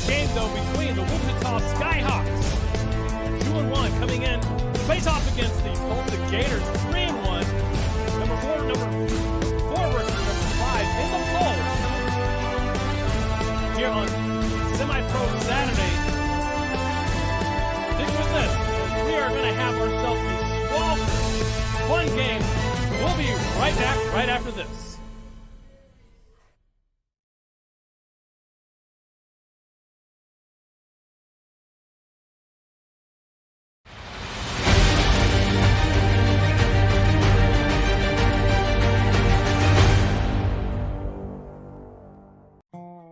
game, though, between the Wichita Skyhawks, 2-1, coming in to face off against the Tulsa Gators, 3-1. Number 4 versus number 5 in the poll here on Semipro Saturday. Stick with this. We are going to have ourselves a sweltering, fun game. We'll be right back right after this.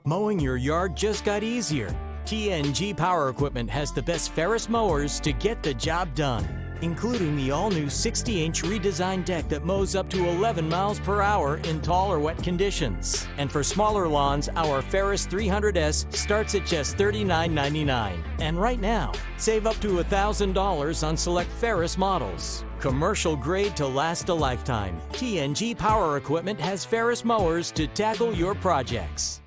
Mowing your yard just got easier. TNG Power Equipment has the best Ferris mowers to get the job done, including the all-new 60-inch redesigned deck that mows up to 11 miles per hour in tall or wet conditions. And for smaller lawns, our Ferris 300S starts at just $39.99. And right now, save up to $1,000 on select Ferris models. Commercial grade to last a lifetime. TNG Power Equipment has Ferris mowers to tackle your projects.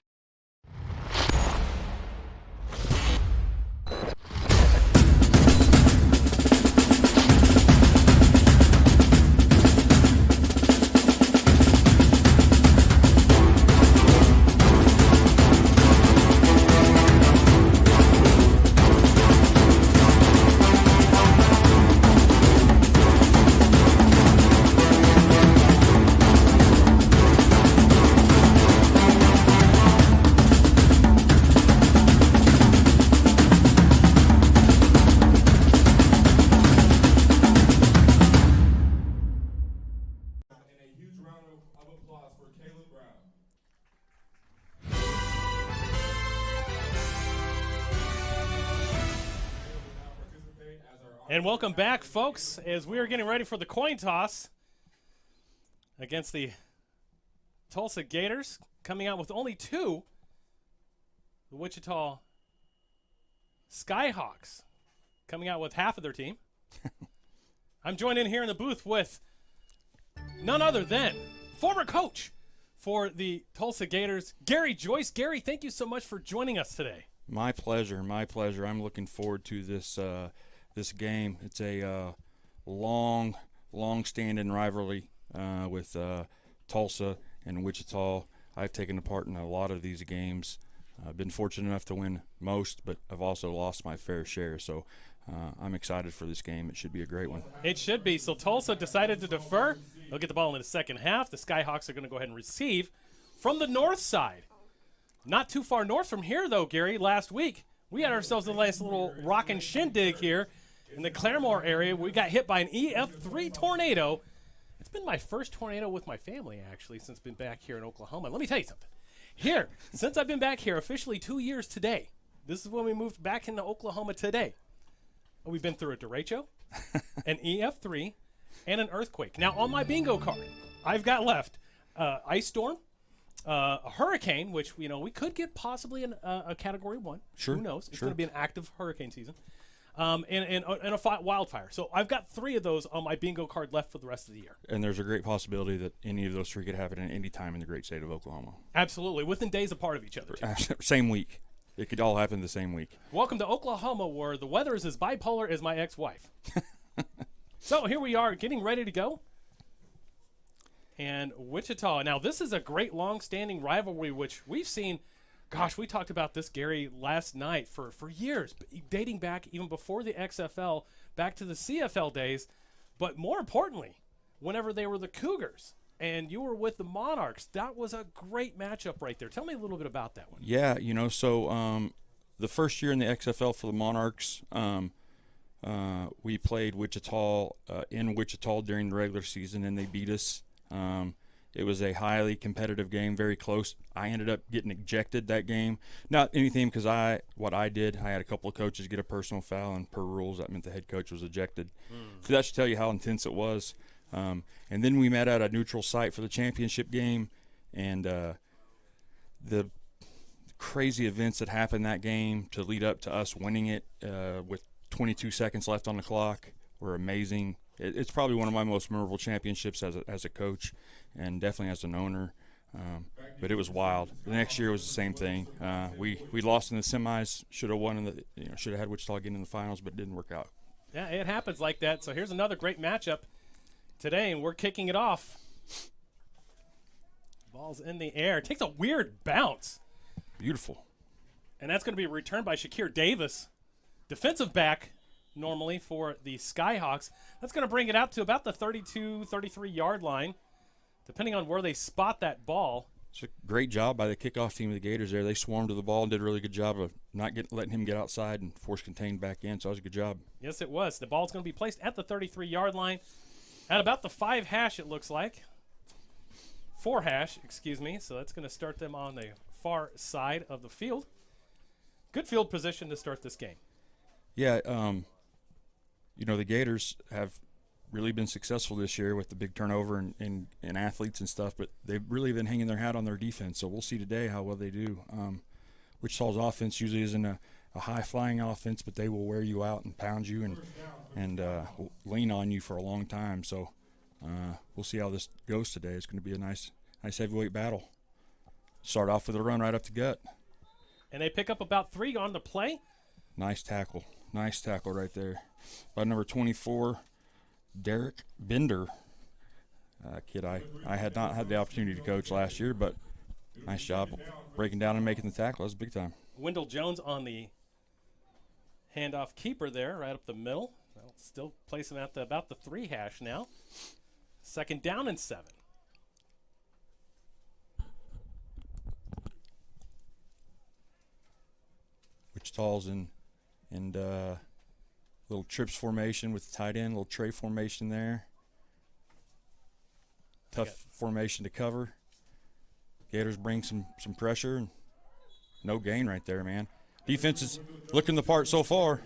And welcome back, folks, as we are getting ready for the coin toss against the Tulsa Gators, coming out with only 2, the Wichita Skyhawks coming out with half of their team. I'm joined in here in the booth with none other than former coach for the Tulsa Gators, Gary Joyce. Gary, thank you so much for joining us today. My pleasure, my pleasure. I'm looking forward to this this game. It's a long-standing rivalry with Tulsa and Wichita. I've taken part in a lot of these games. I've been fortunate enough to win most, but I've also lost my fair share. So I'm excited for this game. It should be a great one. It should be. So Tulsa decided to defer. They'll get the ball in the second half. The Skyhawks are going to go ahead and receive from the north side. Not too far north from here, though, Gary. Last week, we had ourselves a nice little rockin' shindig here in the Claremore area. We got hit by an EF3 tornado. It's been my first tornado with my family, actually, since I've been back here in Oklahoma. Let me tell you something. Here, since I've been back here officially 2 years today, this is when we moved back into Oklahoma today. We've been through a derecho, an EF3, and an earthquake. Now, on my bingo card, I've got left ice storm, a hurricane, which we could get possibly a Category 1. Sure. Who knows? It's sure. going to be an active hurricane season. And a wildfire. So I've got 3 of those on my bingo card left for the rest of the year. And there's a great possibility that any of those 3 could happen at any time in the great state of Oklahoma. Absolutely, within days apart of each other, too. Same week. It could all happen the same week. Welcome to Oklahoma, where the weather is as bipolar as my ex-wife. So here we are getting ready to go. And Wichita. Now, this is a great long-standing rivalry, which we've seen. Gosh, we talked about this, Gary, last night for years, dating back even before the XFL, back to the CFL days. But more importantly, whenever they were the Cougars and you were with the Monarchs, that was a great matchup right there. Tell me a little bit about that one. Yeah, so the first year in the XFL for the Monarchs, we played Wichita in Wichita during the regular season, and they beat us. It was a highly competitive game, very close. I ended up getting ejected that game. Not anything because what I did, I had a couple of coaches get a personal foul, and per rules, that meant the head coach was ejected. So that should tell you how intense it was. And then we met at a neutral site for the championship game, and the crazy events that happened that game to lead up to us winning it with 22 seconds left on the clock were amazing. It's probably one of my most memorable championships as a coach, and definitely as an owner. But it was wild. The next year was the same thing. We lost in the semis. Should have won in the should have had Wichita get in the finals, but it didn't work out. Yeah, it happens like that. So here's another great matchup today, and we're kicking it off. Ball's in the air. Takes a weird bounce. Beautiful. And that's going to be returned by Shakir Davis, defensive back normally for the Skyhawks. That's going to bring it out to about the 32, 33-yard line, depending on where they spot that ball. It's a great job by the kickoff team of the Gators there. They swarmed to the ball and did a really good job of not letting him get outside and force contained back in, so that was a good job. Yes, it was. The ball's going to be placed at the 33-yard line at about the 5 hash, it looks like. 4 hash, excuse me. So that's going to start them on the far side of the field. Good field position to start this game. Yeah, the Gators have really been successful this year with the big turnover and athletes and stuff, but they've really been hanging their hat on their defense. So we'll see today how well they do. Wichita's offense usually isn't a high-flying offense, but they will wear you out and pound you and lean on you for a long time. So we'll see how this goes today. It's going to be a nice heavyweight battle. Start off with a run right up the gut. And they pick up about 3 on the play. Nice tackle. Nice tackle right there. By number 24, Derek Bender. Kid I had not had the opportunity to coach last year, but nice job breaking down and making the tackle. That was big time. Wendell Jones on the handoff keeper there, right up the middle. That'll still place him at about the 3 hash now. 2nd down and 7. Wichita's in little trips formation with the tight end, little tray formation there. Tough formation to cover. Gators bring some pressure and no gain right there, man. Defense is looking the part so far.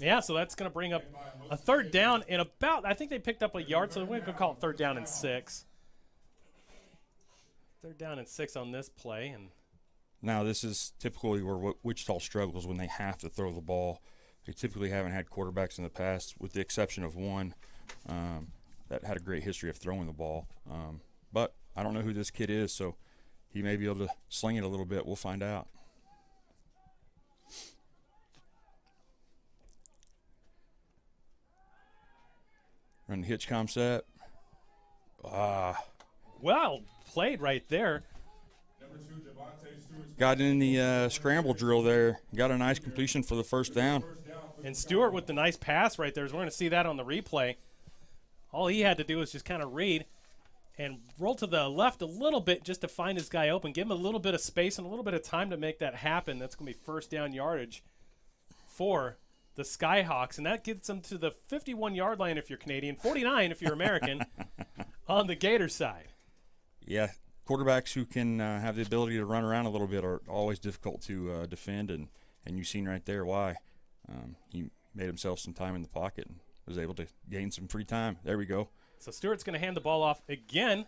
Yeah, so that's going to bring up a 3rd down and about, I think they picked up a yard, so we're going to call it 3rd down and 6. 3rd down and 6 on this play. And now this is typically where Wichita struggles when they have to throw the ball. They typically haven't had quarterbacks in the past, with the exception of one that had a great history of throwing the ball. But I don't know who this kid is, so he may be able to sling it a little bit. We'll find out. Run the hitch concept. Well played right there. Got in the scramble drill there. Got a nice completion for the 1st down. And Stewart with the nice pass right there. We're going to see that on the replay. All he had to do was just kind of read and roll to the left a little bit just to find his guy open. Give him a little bit of space and a little bit of time to make that happen. That's going to be 1st down yardage for the Skyhawks. And that gets them to the 51-yard line if you're Canadian, 49 if you're American, on the Gator side. Yeah, quarterbacks who can have the ability to run around a little bit are always difficult to defend, and you've seen right there why. He made himself some time in the pocket and was able to gain some free time. There we go. So Stewart's going to hand the ball off again,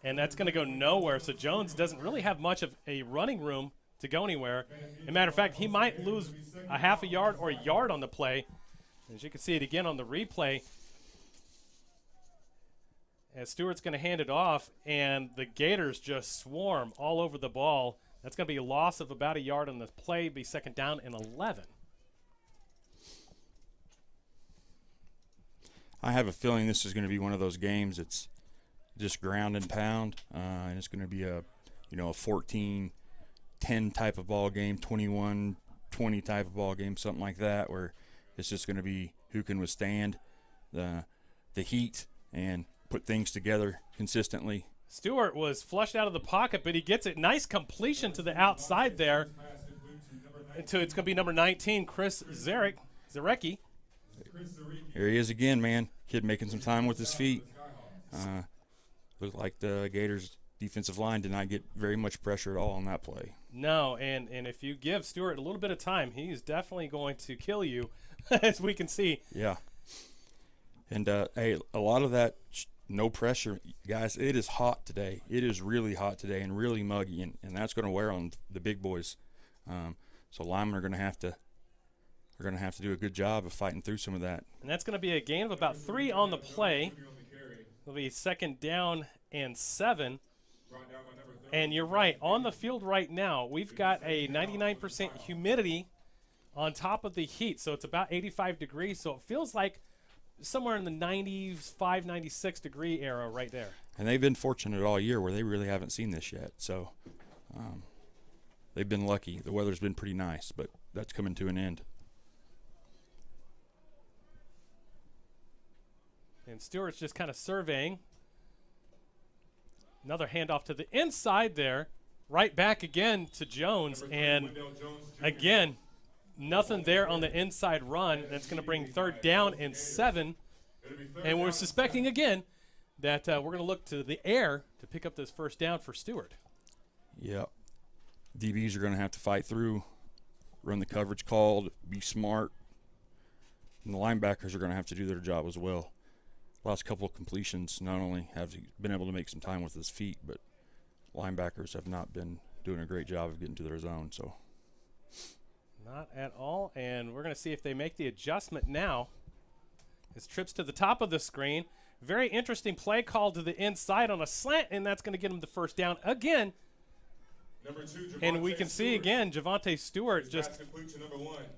and that's going to go nowhere. So Jones doesn't really have much of a running room to go anywhere. As a matter of fact, he might lose a half a yard or a yard on the play. As you can see it again on the replay, as Stewart's going to hand it off, and the Gators just swarm all over the ball. That's going to be a loss of about a yard on the play, be 2nd down and 11. I have a feeling this is going to be one of those games that's just ground and pound, and it's going to be a 14-10 type of ball game, 21-20 type of ball game, something like that, where it's just going to be who can withstand the heat and put things together consistently. Stewart was flushed out of the pocket, but he gets it. Nice completion to the outside there. It's going to be number 19, Chris Zarecki. Here he is again, man. Kid making some time with his feet. Looked like the Gators' defensive line did not get very much pressure at all on that play. No, and if you give Stewart a little bit of time, he's definitely going to kill you, as we can see. Yeah. And, hey, a lot of that no pressure. Guys, it is hot today. It is really hot today and really muggy, and that's going to wear on the big boys. So linemen are going to have to do a good job of fighting through some of that. And that's going to be a gain of about 3 on the play. It'll be 2nd down and 7. And you're right. On the field right now, we've got a 99% humidity on top of the heat. So it's about 85 degrees. So it feels like somewhere in the 95, 96 degree era right there. And they've been fortunate all year where they really haven't seen this yet. So they've been lucky. The weather's been pretty nice, but that's coming to an end. And Stewart's just kind of surveying. Another handoff to the inside there. Right back again to Jones. And again, nothing there on the inside run. That's going to bring 3rd down and 7. And we're suspecting again that we're going to look to the air to pick up this 1st down for Stewart. Yep. DBs are going to have to fight through, run the coverage called, be smart. And the linebackers are going to have to do their job as well. Last couple of completions, not only have he been able to make some time with his feet, but linebackers have not been doing a great job of getting to their zone. So, not at all. And we're going to see if they make the adjustment now. His trips to the top of the screen. Very interesting play call to the inside on a slant, and that's going to get him the 1st down again. And we can see again Javonte Stewart just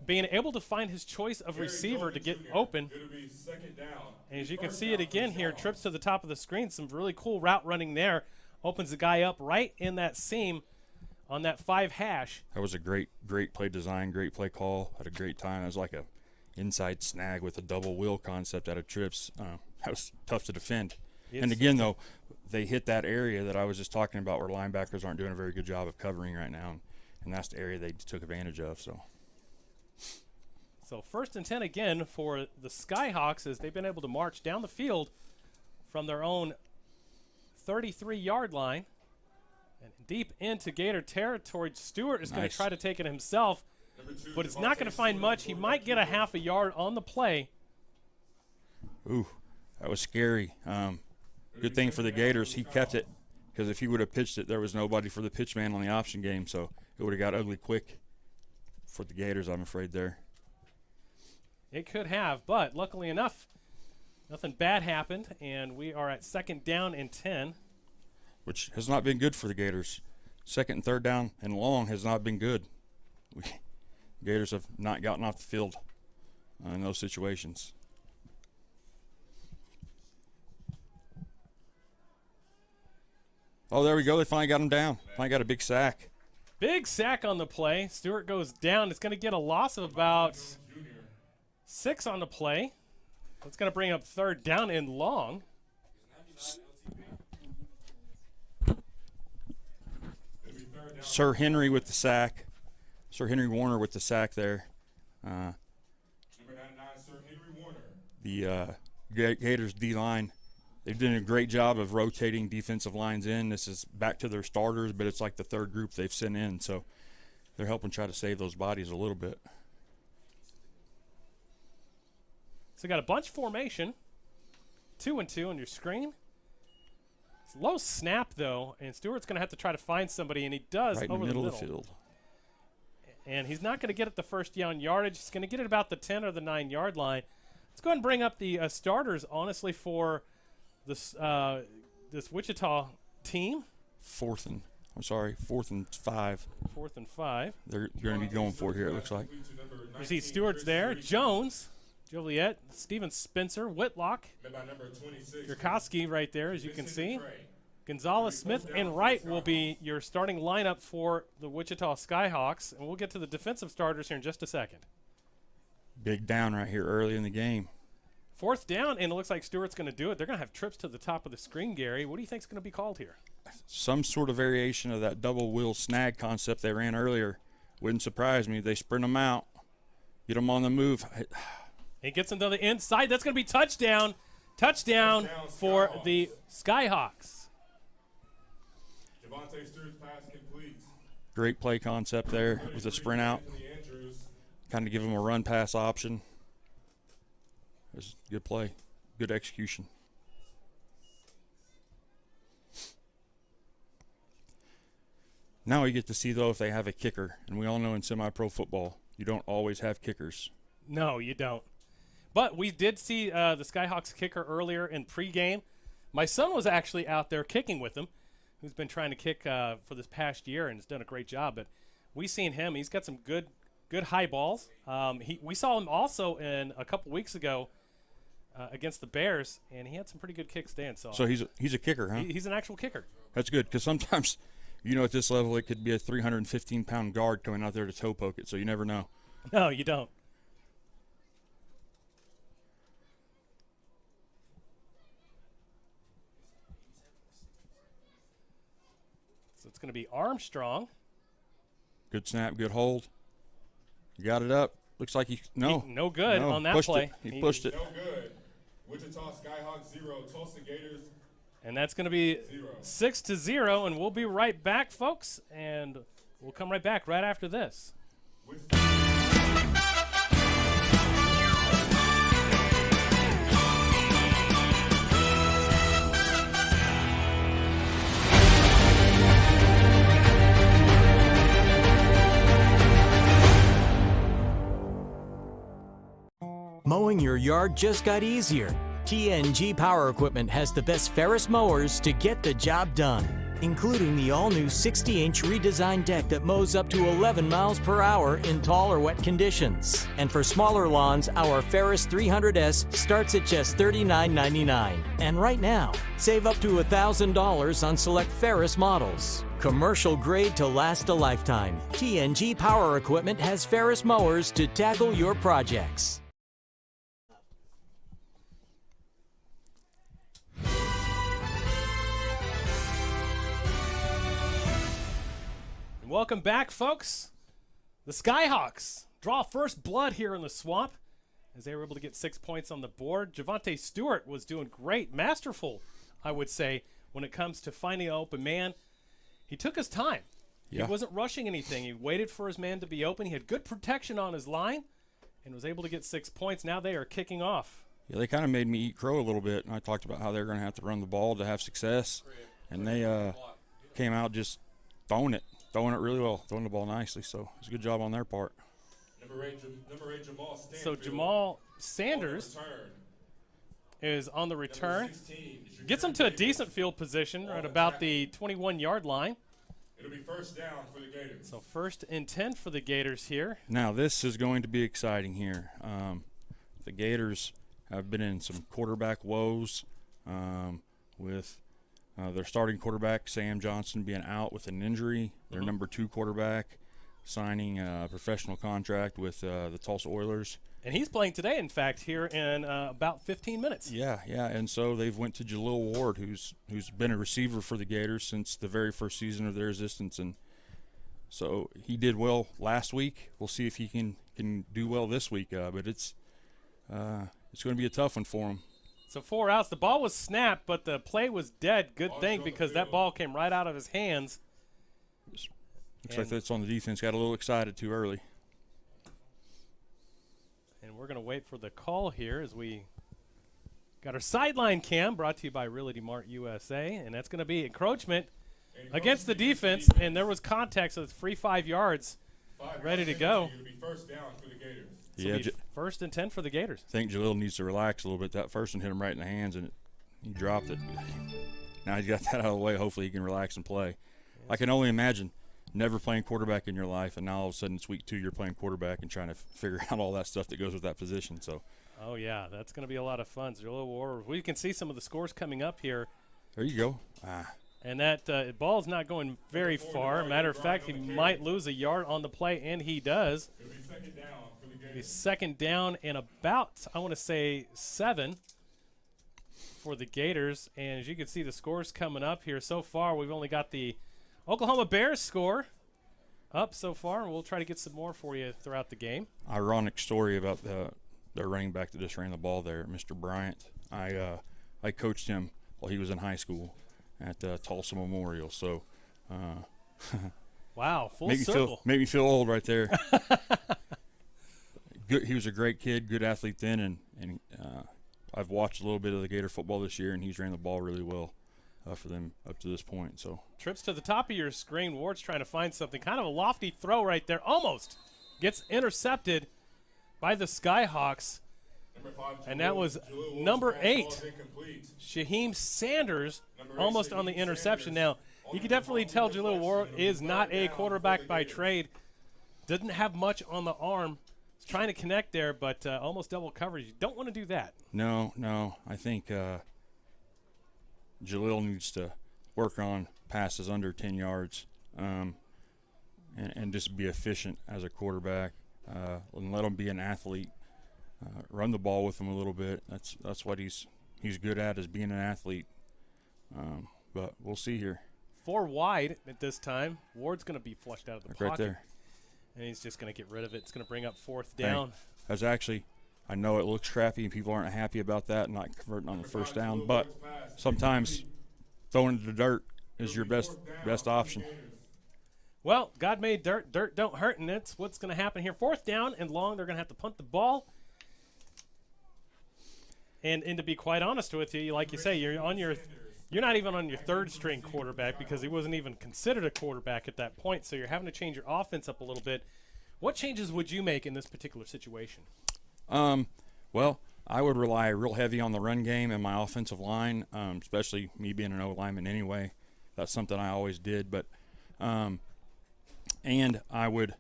being able to find his choice of receiver to get open. And as you can see it again here, trips to the top of the screen, some really cool route running there. Opens the guy up right in that seam on that 5 hash. That was a great play design, great play call. Had a great time. It was like a inside snag with a double wheel concept out of trips. That was tough to defend. And again, though, they hit that area that I was just talking about where linebackers aren't doing a very good job of covering right now, and that's the area they took advantage of. So 1st and 10 again for the Skyhawks as they've been able to march down the field from their own 33-yard line and deep into Gator territory. Stewart is going to try to take it himself, but it's not going to find much. He might get a half a yard on the play. Ooh, that was scary. Good thing for the Gators, he kept it, because if he would have pitched it, there was nobody for the pitch man on the option game, so it would have got ugly quick for the Gators, I'm afraid, there. It could have, but luckily enough, nothing bad happened, and we are at 2nd down and 10. Which has not been good for the Gators. 2nd and 3rd down and long has not been good. Gators have not gotten off the field in those situations. Oh, there we go. They finally got him down. Finally got a big sack. Big sack on the play. Stewart goes down. It's going to get a loss of about 6 on the play. That's going to bring up 3rd down and long. Sir Henry with the sack. Sir Henry Warner with the sack there. The Gators D-line, they've done a great job of rotating defensive lines in. This is back to their starters, but it's like the 3rd group they've sent in, so they're helping try to save those bodies a little bit. So got a bunch formation, 2 and 2 on your screen. It's a low snap though, and Stewart's going to have to try to find somebody, and he does right over in the middle of the field. And he's not going to get at the 1st down yardage. He's going to get it about the 10 or the 9-yard line. Let's go ahead and bring up the starters, honestly, for this this Wichita team. 4th and 5. 4th and 5. They're going to be going for it here, it looks like. You see Stewart's there. Jones, Joliet, Steven Spencer, Whitlock, Jerkowski right there, as you can see. Gonzalez, Smith, and Wright will be your starting lineup for the Wichita Skyhawks. And we'll get to the defensive starters here in just a second. Big down right here early in the game. 4th down, and it looks like Stewart's going to do it. They're going to have trips to the top of the screen, Gary. What do you think is going to be called here? Some sort of variation of that double wheel snag concept they ran earlier. Wouldn't surprise me. They sprint them out, get them on the move. He gets them to the inside. That's going to be touchdown. Touchdown for the Skyhawks. Great play concept there with a sprint out. Kind of give them a run pass option. It was a good play, good execution. Now we get to see, though, if they have a kicker. And we all know in semi-pro football, you don't always have kickers. No, you don't. But we did see the Skyhawks kicker earlier in pregame. My son was actually out there kicking with them. who's been trying to kick for this past year and has done a great job. But we've seen him. He's got some good high balls. We saw him also in a couple weeks ago against the Bears, and he had some pretty good kicks then. So he's a kicker, huh? He's an actual kicker. That's good, because sometimes, at this level, it could be a 315-pound guard coming out there to toe poke it, so you never know. No, you don't. So it's going to be Armstrong. Good snap, good hold. You got it up. Looks like no good on that play. He pushed it. No good. Wichita Skyhawks 0, Tulsa Gators. And that's going to be 6-0, and we'll be right back, folks. And we'll come right back right after this. Mowing your yard just got easier. TNG Power Equipment has the best Ferris mowers to get the job done, including the all-new 60-inch redesigned deck that mows up to 11 miles per hour in tall or wet conditions. And for smaller lawns, our Ferris 300S starts at just $39.99. And right now, save up to $1,000 on select Ferris models. Commercial grade to last a lifetime. TNG Power Equipment has Ferris mowers to tackle your projects. Welcome back, folks. The Skyhawks draw first blood here in the Swamp as they were able to get 6 points on the board. Javante Stewart was doing great, masterful, I would say, when it comes to finding an open man. He took his time. Yeah. He wasn't rushing anything. He waited for his man to be open. He had good protection on his line and was able to get 6 points. Now they are kicking off. Yeah, they kind of made me eat crow a little bit. And I talked about how they're going to have to run the ball to have success. And they came out just throwing it really well, throwing the ball nicely. So it's a good job on their part. Number eight, Jamal Stanfield. So Jamal Sanders is on the return. Gets him to a decent field position right about the 21-yard line. It'll be first down for the Gators. So 1st and 10 for the Gators here. Now this is going to be exciting here. The Gators have been in some quarterback woes with their starting quarterback, Sam Johnson, being out with an injury. Their number 2 quarterback signing a professional contract with the Tulsa Oilers. And he's playing today, in fact, here in about 15 minutes. Yeah, and so they've went to Jalil Ward, who's been a receiver for the Gators since the very first season of their existence. And so he did well last week. We'll see if he can do well this week. But it's going to be a tough one for him. So 4 outs. The ball was snapped, but the play was dead. Good thing, because that ball came right out of his hands. Looks like that's on the defense. Got a little excited too early. And we're going to wait for the call here as we got our sideline cam brought to you by Realty Mart USA. And that's going to be encroachment against the defense. And there was contact, so it's free 5 yards. Ready to go. It'll be first down for the Gators. Yeah, 1st and 10 for the Gators. I think Jalil needs to relax a little bit. That first one hit him right in the hands, and he dropped it. Now he's got that out of the way. Hopefully he can relax and play. I can only imagine never playing quarterback in your life, and now all of a sudden it's week 2, you're playing quarterback and trying to figure out all that stuff that goes with that position. So. Oh, yeah, that's going to be a lot of fun. Jalil Ward. We can see some of the scores coming up here. There you go. And that ball's not going very far. Matter of fact, he might lose a yard on the play, and he does. It'll be second down for the Gators. He's 2nd down and about, I want to say, 7 for the Gators. And as you can see, the scores coming up here. So far, we've only got the Oklahoma Bears score up so far, and we'll try to get some more for you throughout the game. Ironic story about their running back that just ran the ball there, Mr. Bryant. I coached him while he was in high school at Tulsa Memorial. So, wow, full circle. Made me feel old right there. Good, he was a great kid, good athlete then, and I've watched a little bit of the Gator football this year, and he's ran the ball really well for them up to this point. So trips to the top of your screen. Ward's trying to find something. Kind of a lofty throw right there. Almost gets intercepted by the Skyhawks. And that was number 8, Shaheem Sanders, almost on the interception. Now, you can definitely tell Jaleel Ward is not a quarterback by trade. Doesn't have much on the arm. He's trying to connect there, but almost double coverage. You don't want to do that. No. I think Jaleel needs to work on passes under 10 yards and just be efficient as a quarterback and let him be an athlete. Run the ball with him a little bit. That's what he's good at, is being an athlete. But we'll see here. 4 wide at this time. Ward's going to be flushed out of the pocket. Right there. And he's just going to get rid of it. It's going to bring up 4th down. Hey, that's actually, I know it looks crappy and people aren't happy about that, not converting on the first down, but sometimes throwing it to the dirt is your best option. Well, God made dirt. Dirt don't hurt, and that's what's going to happen here. 4th down and long. They're going to have to punt the ball. And to be quite honest with you, like you say, you're not even on your 3rd string quarterback because he wasn't even considered a quarterback at that point. So you're having to change your offense up a little bit. What changes would you make in this particular situation? Well, I would rely real heavy on the run game and my offensive line, especially me being an O-lineman anyway. That's something I always did. But and I would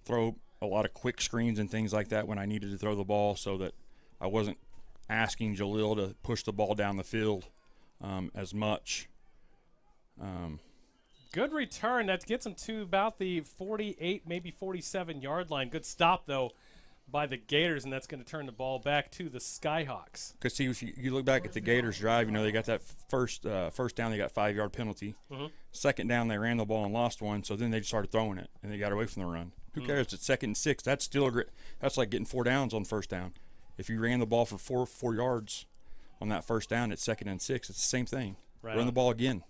throw a lot of quick screens and things like that when I needed to throw the ball, so that I wasn't asking Jaleel to push the ball down the field as much. Good return. That gets him to about the 48, maybe 47-yard line. Good stop, though, by the Gators, and that's going to turn the ball back to the Skyhawks. Because, see, if you look back at the Gators drive, they got that first down, they got 5-yard penalty. Mm-hmm. 2nd down, they ran the ball and lost one, so then they started throwing it, and they got away from the run. Who cares? It's 2nd and 6. That's still that's like getting 4 downs on 1st down. If you ran the ball for 4 yards on that 1st down, it's 2nd and 6. It's the same thing. Right Run on. the ball again.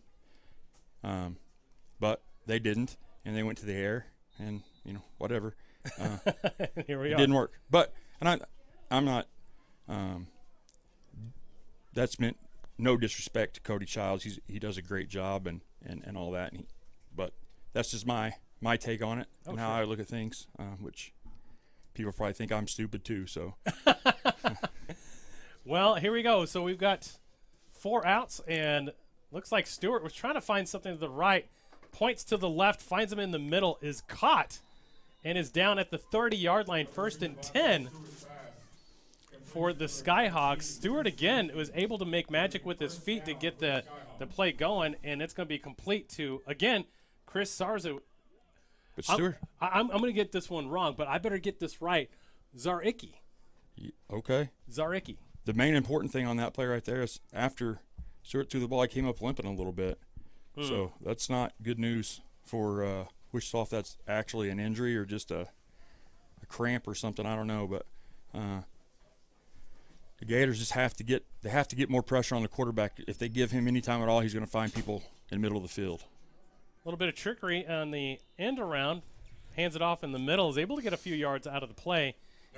But they didn't, and they went to the air, and whatever. Here we it are. didn't work. But I'm not. That's meant no disrespect to Cody Childs. He does a great job and all that. But that's just my take on it and how I look at things, which people probably think I'm stupid too. So. Well, here we go. So we've got 4 outs, and looks like Stewart was trying to find something to the right, points to the left, finds him in the middle, is caught, and is down at the 30-yard line, 1st and 10 for the Skyhawks. Stewart, again, was able to make magic with his feet to get the play going, and it's going to be complete to, again, Chris Sarza. But Stewart. I'm going to get this one wrong, but I better get this right. Zaricki. Okay. Zaricki. The main important thing on that play right there is after Stewart threw the ball, he came up limping a little bit. So that's not good news for Wichita, if that's actually an injury or just a cramp or something. I don't know, but the Gators just have to get more pressure on the quarterback. If they give him any time at all, he's going to find people in the middle of the field. A little bit of trickery on the end around, hands it off in the middle, is able to get a few yards out of the play.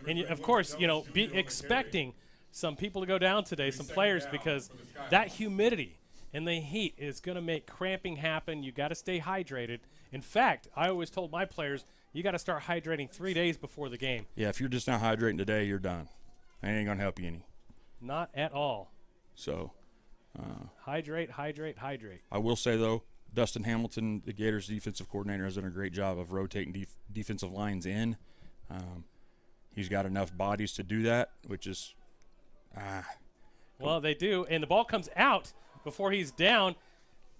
And, of course, be expecting some people to go down today, some players, because that humidity and the heat is going to make cramping happen. You got to stay hydrated. In fact, I always told my players, you got to start hydrating 3 days before the game. Yeah, if you're just not hydrating today, you're done. It ain't going to help you any. Not at all. So. Hydrate, hydrate, hydrate. I will say, though, Dustin Hamilton, the Gators defensive coordinator, has done a great job of rotating defensive lines in. He's got enough bodies to do that, which is well, they do. And the ball comes out before he's down.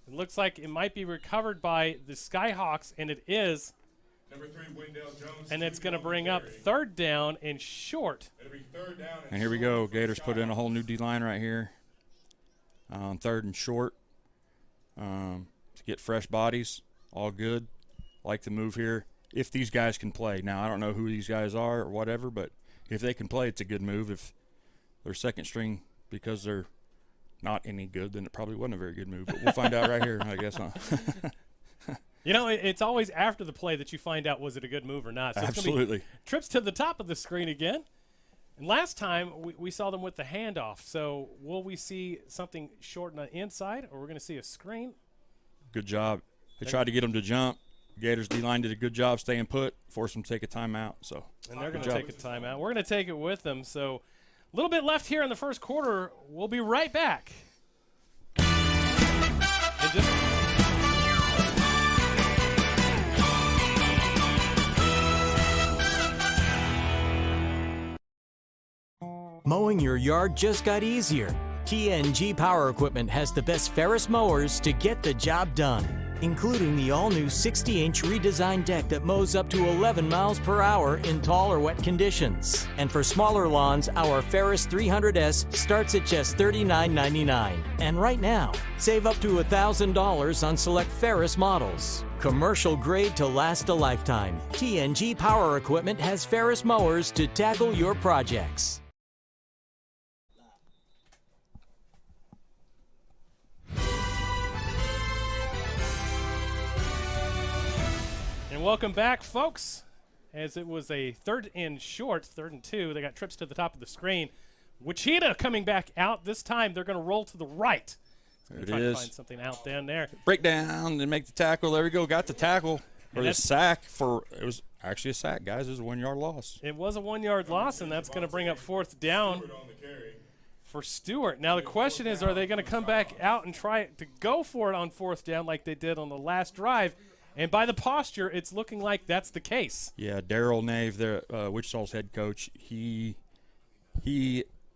It looks like it might be recovered by the Skyhawks, and it is. Number 3, Wendell Jones. And it's going to bring up 3rd down and short. It'll be 3rd down and here we go. Gators put in a whole new D-line right here on 3rd and short to get fresh bodies. All good. Like the move here. If these guys can play. Now, I don't know who these guys are or whatever, but if they can play, it's a good move. If they're 2nd string because they're not any good, then it probably wasn't a very good move. But we'll find out right here, I guess. It's always after the play that you find out was it a good move or not. So Absolutely. It's gonna be trips to the top of the screen again. And last time we saw them with the handoff. So will we see something short on the inside, or we're going to see a screen? Good job. They tried to get them to jump. Gators D-line did a good job staying put, forced them to take a timeout. So, and they're going to take a timeout. We're going to take it with them. So A little bit left here in the first quarter. We'll be right back. Mowing your yard just got easier. TNG Power Equipment has the best Ferris mowers to get the job done, including the all-new 60-inch redesigned deck that mows up to 11 miles per hour in tall or wet conditions. And for smaller lawns, our Ferris 300S starts at just $39.99. And right now, save up to $1,000 on select Ferris models. Commercial grade to last a lifetime. TNG Power Equipment has Ferris mowers to tackle your projects. And welcome back, folks. As it was a 3rd and short, 3rd and 2, they got trips to the top of the screen. Wichita coming back out. This time they're going to roll to the right. There it try is. to find something out down there. Break down and make the tackle. There we go. Got the tackle. Or the sack for – it was actually a sack, guys. It was a 1-yard loss. It was a 1-yard loss, and that's going to bring up 4th down for Stewart. Now the question is, are they going to come back out and try to go for it on 4th down like they did on the last drive? And by the posture, it's looking like that's the case. Yeah, Darryl Nave, Wichita's head coach, he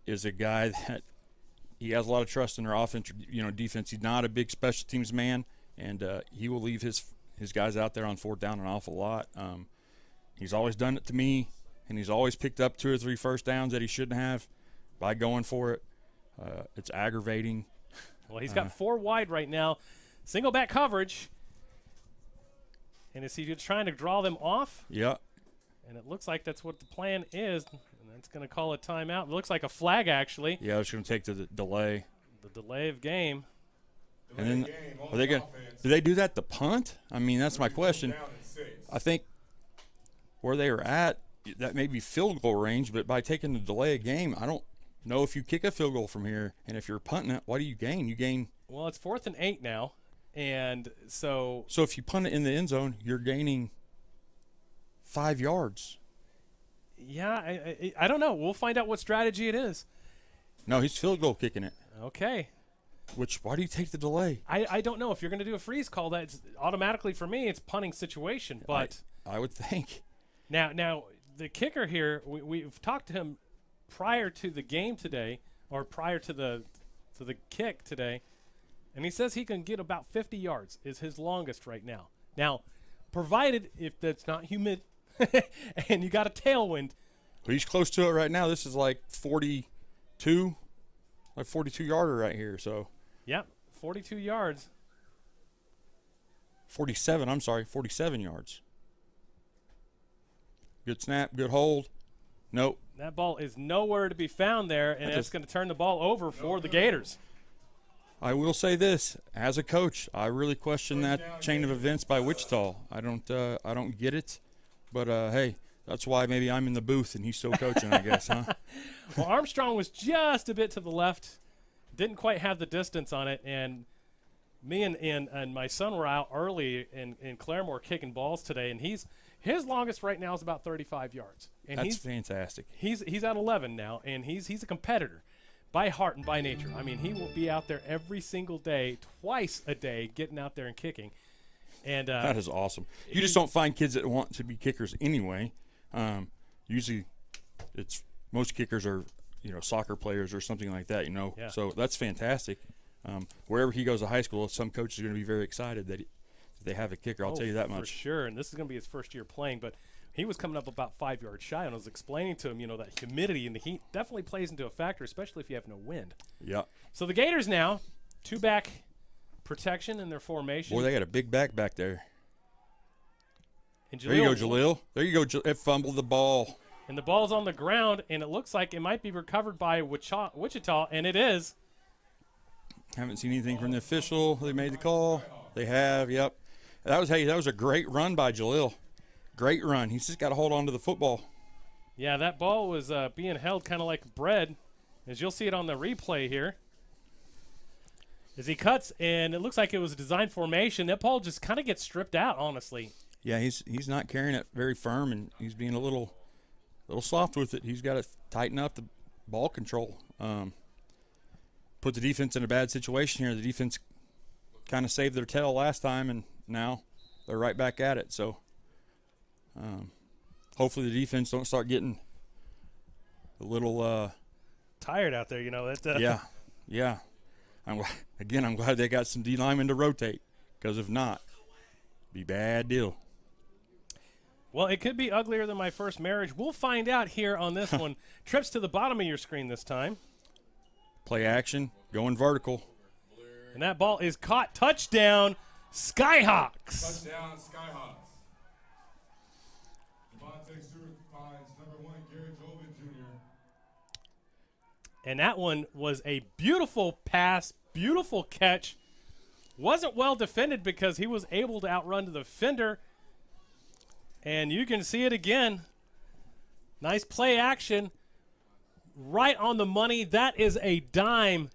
is a guy that he has a lot of trust in their offense, defense. He's not a big special teams man, and he will leave his guys out there on 4th down an awful lot. He's always done it to me, and he's always picked up 2 or 3 first downs that he shouldn't have by going for it. It's aggravating. Well, he's got 4 wide right now, single back coverage. And is he just trying to draw them off? Yeah. And it looks like that's what the plan is. And that's going to call a timeout. It looks like a flag, actually. Yeah, it's going to take the delay. The delay of game. And then are they going? Do they do that to punt? I mean, that's my question. I think where they were at, that may be field goal range, but by taking the delay of game, I don't know if you kick a field goal from here, and if you're punting it, what do you gain? You gain. Well, it's 4th and 8 now. And so if you punt it in the end zone, you're gaining 5 yards. Yeah, I don't know. We'll find out what strategy it is. No, he's field goal kicking it. Okay. Why do you take the delay? I don't know. If you're going to do a freeze call, that's automatically for me, it's punting situation. But I would think. Now the kicker here, we've talked to him prior to the game today, or prior to the kick today. And he says he can get about 50 yards is his longest right now. Now, provided if that's not humid and you got a tailwind. Well, he's close to it right now. This is like 42 yarder right here. So. Yep, 42 yards. 47 yards. Good snap, good hold. Nope. That ball is nowhere to be found there, and that's going to turn the ball over for the Gators. I will say this, as a coach, I really question that chain of events by Wichita. I don't get it, but hey, that's why maybe I'm in the booth and he's still coaching, I guess, huh? Well, Armstrong was just a bit to the left, didn't quite have the distance on it, and me and my son were out early in Claremore kicking balls today, and his longest right now is about 35 yards. And that's fantastic. He's at 11 now, and he's a competitor. By heart and by nature. I mean, he will be out there every single day, twice a day, getting out there and kicking. And that is awesome. You just don't find kids that want to be kickers anyway. Usually, most kickers are soccer players or something like that. Yeah. So that's fantastic. Wherever he goes to high school, some coaches are going to be very excited that they have a kicker. I'll tell you that much. For sure. And this is going to be his first year playing, but. He was coming up about 5 yards shy, and I was explaining to him, that humidity and the heat definitely plays into a factor, especially if you have no wind. Yeah. So the Gators now, 2-back protection in their formation. Boy, they got a big back there. And there you go, Jaleel. There you go. It fumbled the ball. And the ball's on the ground, and it looks like it might be recovered by Wichita, and it is. Haven't seen anything from the official. They made the call. They have, yep. That was a great run by Jaleel. Great run. He's just got to hold on to the football. Yeah, that ball was being held kind of like bread, as you'll see it on the replay here. As he cuts, and it looks like it was a design formation. That ball just kind of gets stripped out, honestly. Yeah, he's not carrying it very firm, and he's being a little soft with it. He's got to tighten up the ball control. Put the defense in a bad situation here. The defense kind of saved their tail last time, and now they're right back at it. So hopefully the defense don't start getting a little tired out there, yeah. I'm glad they got some D linemen to rotate, because if not, be bad deal. Well, it could be uglier than my first marriage. We'll find out here on this one. Trips to the bottom of your screen this time. Play action, going vertical. And that ball is caught. Touchdown, Skyhawks. Touchdown, Skyhawks. Devontae Stewart finds number 1, Gary Jolvin Jr. And that one was a beautiful pass, beautiful catch. Wasn't well defended because he was able to outrun the defender. And you can see it again. Nice play action. Right on the money. That is a dime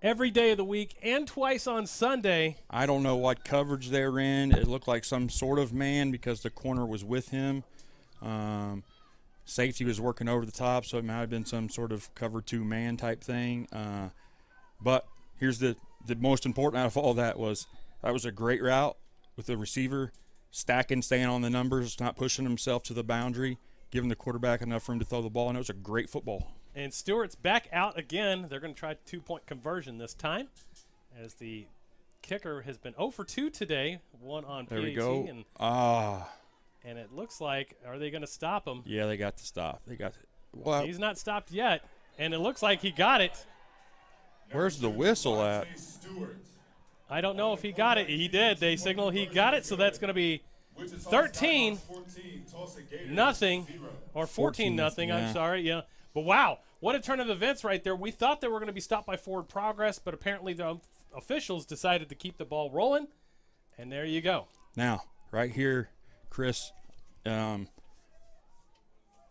every day of the week and twice on Sunday. I don't know what coverage they were in. It looked like some sort of man because the corner was with him. Safety was working over the top, so it might have been some sort of cover 2 man type thing. But here's the most important out of all that was a great route with the receiver stacking, staying on the numbers, not pushing himself to the boundary, giving the quarterback enough room to throw the ball, and it was a great football. And Stewart's back out again. They're going to try 2-point conversion this time, as the kicker has been 0 for 2 today, 1 on There PAT. we go. And it looks like, are they going to stop him? Yeah, they got to stop. Well, He's not stopped yet, and it looks like he got it. where's the whistle at? I don't know if he got it. He did. They signal he got it, so that's going to be 13-0 or 14-0. Yeah. I'm sorry. Yeah. But wow, what a turn of events right there. We thought they were going to be stopped by forward progress, but apparently the officials decided to keep the ball rolling, and there you go. Now, right here, Chris,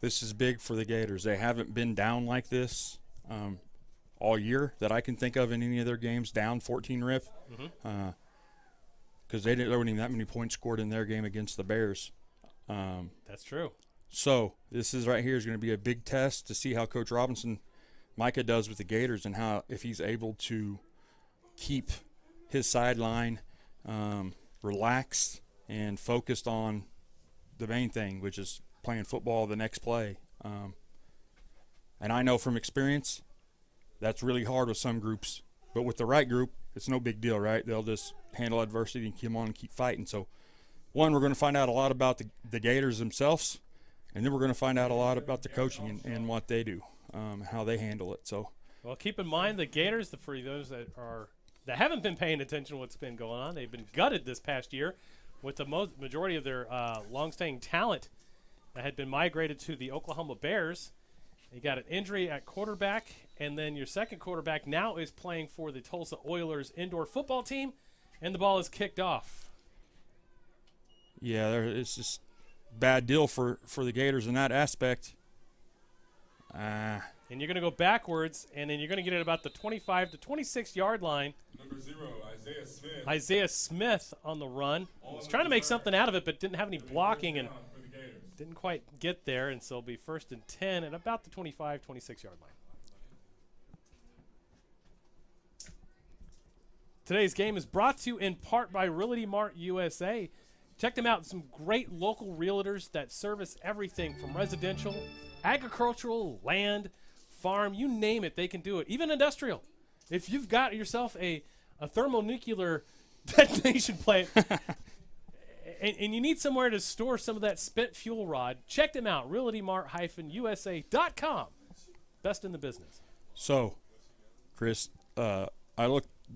this is big for the Gators. They haven't been down like this all year that I can think of in any of their games, down 14 rip, because there weren't even that many points scored in their game against the Bears. That's true. So this is right here is going to be a big test to see how Coach Micah does with the Gators, and how if he's able to keep his sideline relaxed and focused on the main thing, which is playing football the next play. And I know from experience that's really hard with some groups, but with the right group, it's no big deal, right? They'll just handle adversity and keep on and keep fighting. So, one, we're going to find out a lot about the Gators themselves, and then we're going to find out a lot about the coaching and what they do, how they handle it. So, well, keep in mind the Gators, for those that haven't been paying attention to what's been going on, they've been gutted this past year with the majority of their long-staying talent that had been migrated to the Oklahoma Bears. You got an injury at quarterback, and then your second quarterback now is playing for the Tulsa Oilers indoor football team, and the ball is kicked off. Yeah, it's just bad deal for the Gators in that aspect. And you're going to go backwards, and then you're going to get it about the 25 to 26-yard line. Number 0, Isaiah Smith. Isaiah Smith on the run. Was trying to make something out of it, but didn't have any blocking and didn't quite get there, and so it'll be 1st and 10 at about the 25, 26-yard line. Today's game is brought to you in part by Realty Mart USA. Check them out. Some great local realtors that service everything from residential, agricultural, land, farm, you name it, they can do it. Even industrial. If you've got yourself a thermonuclear detonation plant and you need somewhere to store some of that spent fuel rod, check them out. RealtyMart-USA.com. Best in the business. So, Chris, I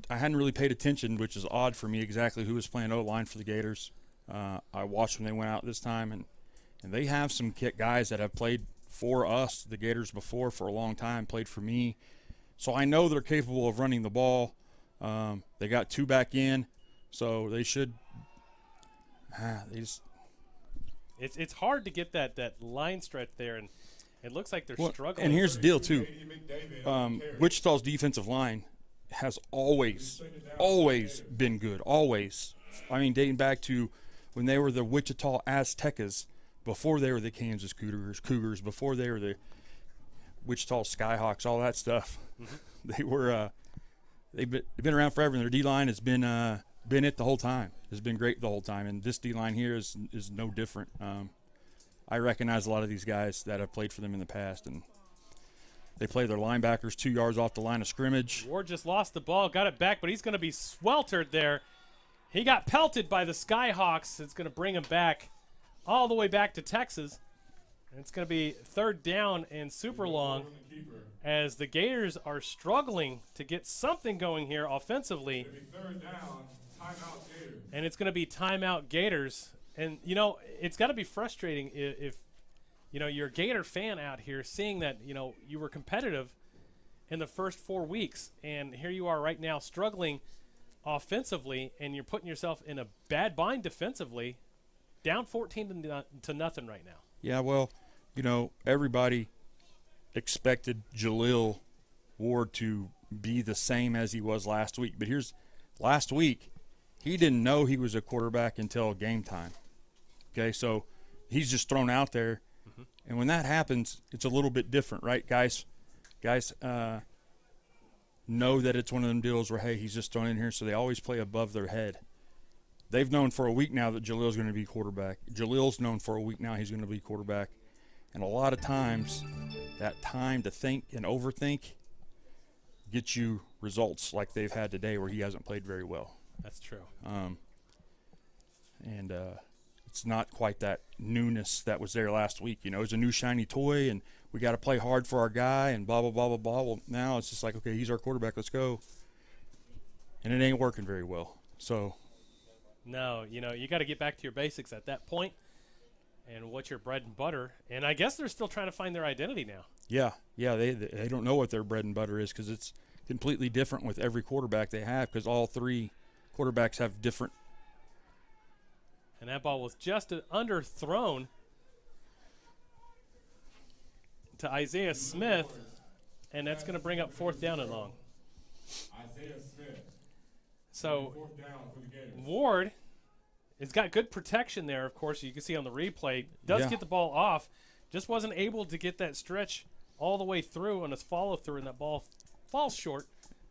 hadn't really paid attention, which is odd for me, exactly who was playing O-line for the Gators. I watched when they went out this time, and they have some guys that have played for us, the Gators, before for a long time, played for me. So I know they're capable of running the ball. They got 2 back in, so they should It's hard to get that line stretch there, and it looks like they're struggling. And here's the deal, too. Wichita's defensive line has always been good, always. I mean, dating back to when they were the Wichita Aztecas, before they were the Kansas Cougars, before they were Wichita Skyhawks, all that stuff. They were they've been around forever, and their D-line has been it the whole time. It's been great the whole time, and this D-line here is no different. I recognize a lot of these guys that have played for them in the past, and they play their linebackers 2 yards off the line of scrimmage. Ward just lost the ball, got it back, but he's going to be sweltered there. He got pelted by the Skyhawks. It's going to bring him back all the way back to Texas. And it's going to be third down and super long as the Gators are struggling to get something going here offensively. Third down, timeout Gators. And it's going to be timeout Gators. And, you know, it's got to be frustrating if you know, you're a Gator fan out here seeing that, you know, you were competitive in the first 4 weeks. And here you are right now struggling offensively, and you're putting yourself in a bad bind defensively, down 14 to nothing right now. Yeah, well, you know, everybody expected Jaleel Ward to be the same as he was last week. But last week, he didn't know he was a quarterback until game time. Okay, so he's just thrown out there. And when that happens, it's a little bit different, right? Guys know that it's one of them deals where, hey, he's just thrown in here, so they always play above their head. They've known for a week now that Jaleel's going to be quarterback. Jaleel's known for a week now he's going to be quarterback. And a lot of times, that time to think and overthink gets you results like they've had today where he hasn't played very well. That's true. It's not quite that newness that was there last week. You know, it's a new shiny toy, and we got to play hard for our guy, and blah, blah, blah, blah, blah. Well, now it's just like, okay, he's our quarterback. Let's go. And it ain't working very well. So, no, you know, you got to get back to your basics at that point and what's your bread and butter. And I guess they're still trying to find their identity now. Yeah, they don't know what their bread and butter is because it's completely different with every quarterback they have because all three quarterbacks have different. And that ball was just underthrown to Isaiah Smith, and that's going to bring up fourth down and long. Isaiah Smith. So Fourth down for the Gators. Ward has got good protection there, of course. You can see on the replay. Does get the ball off. Just wasn't able to get that stretch all the way through on his follow-through, and that ball falls short.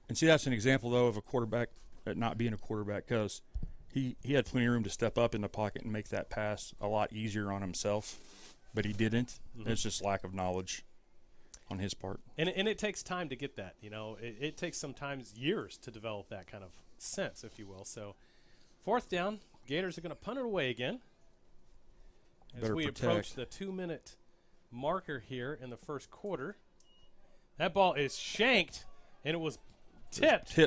And see, that's an example, though, of a quarterback not being a quarterback because he had plenty of room to step up in the pocket and make that pass a lot easier on himself, but he didn't. It's just lack of knowledge on his part. And it takes time to get that. You know, it takes sometimes years to develop that kind of sense, if you will. So fourth down, Gators are going to punt it away again as we approach the 2-minute marker here in the first quarter. That ball is shanked, and it was tipped.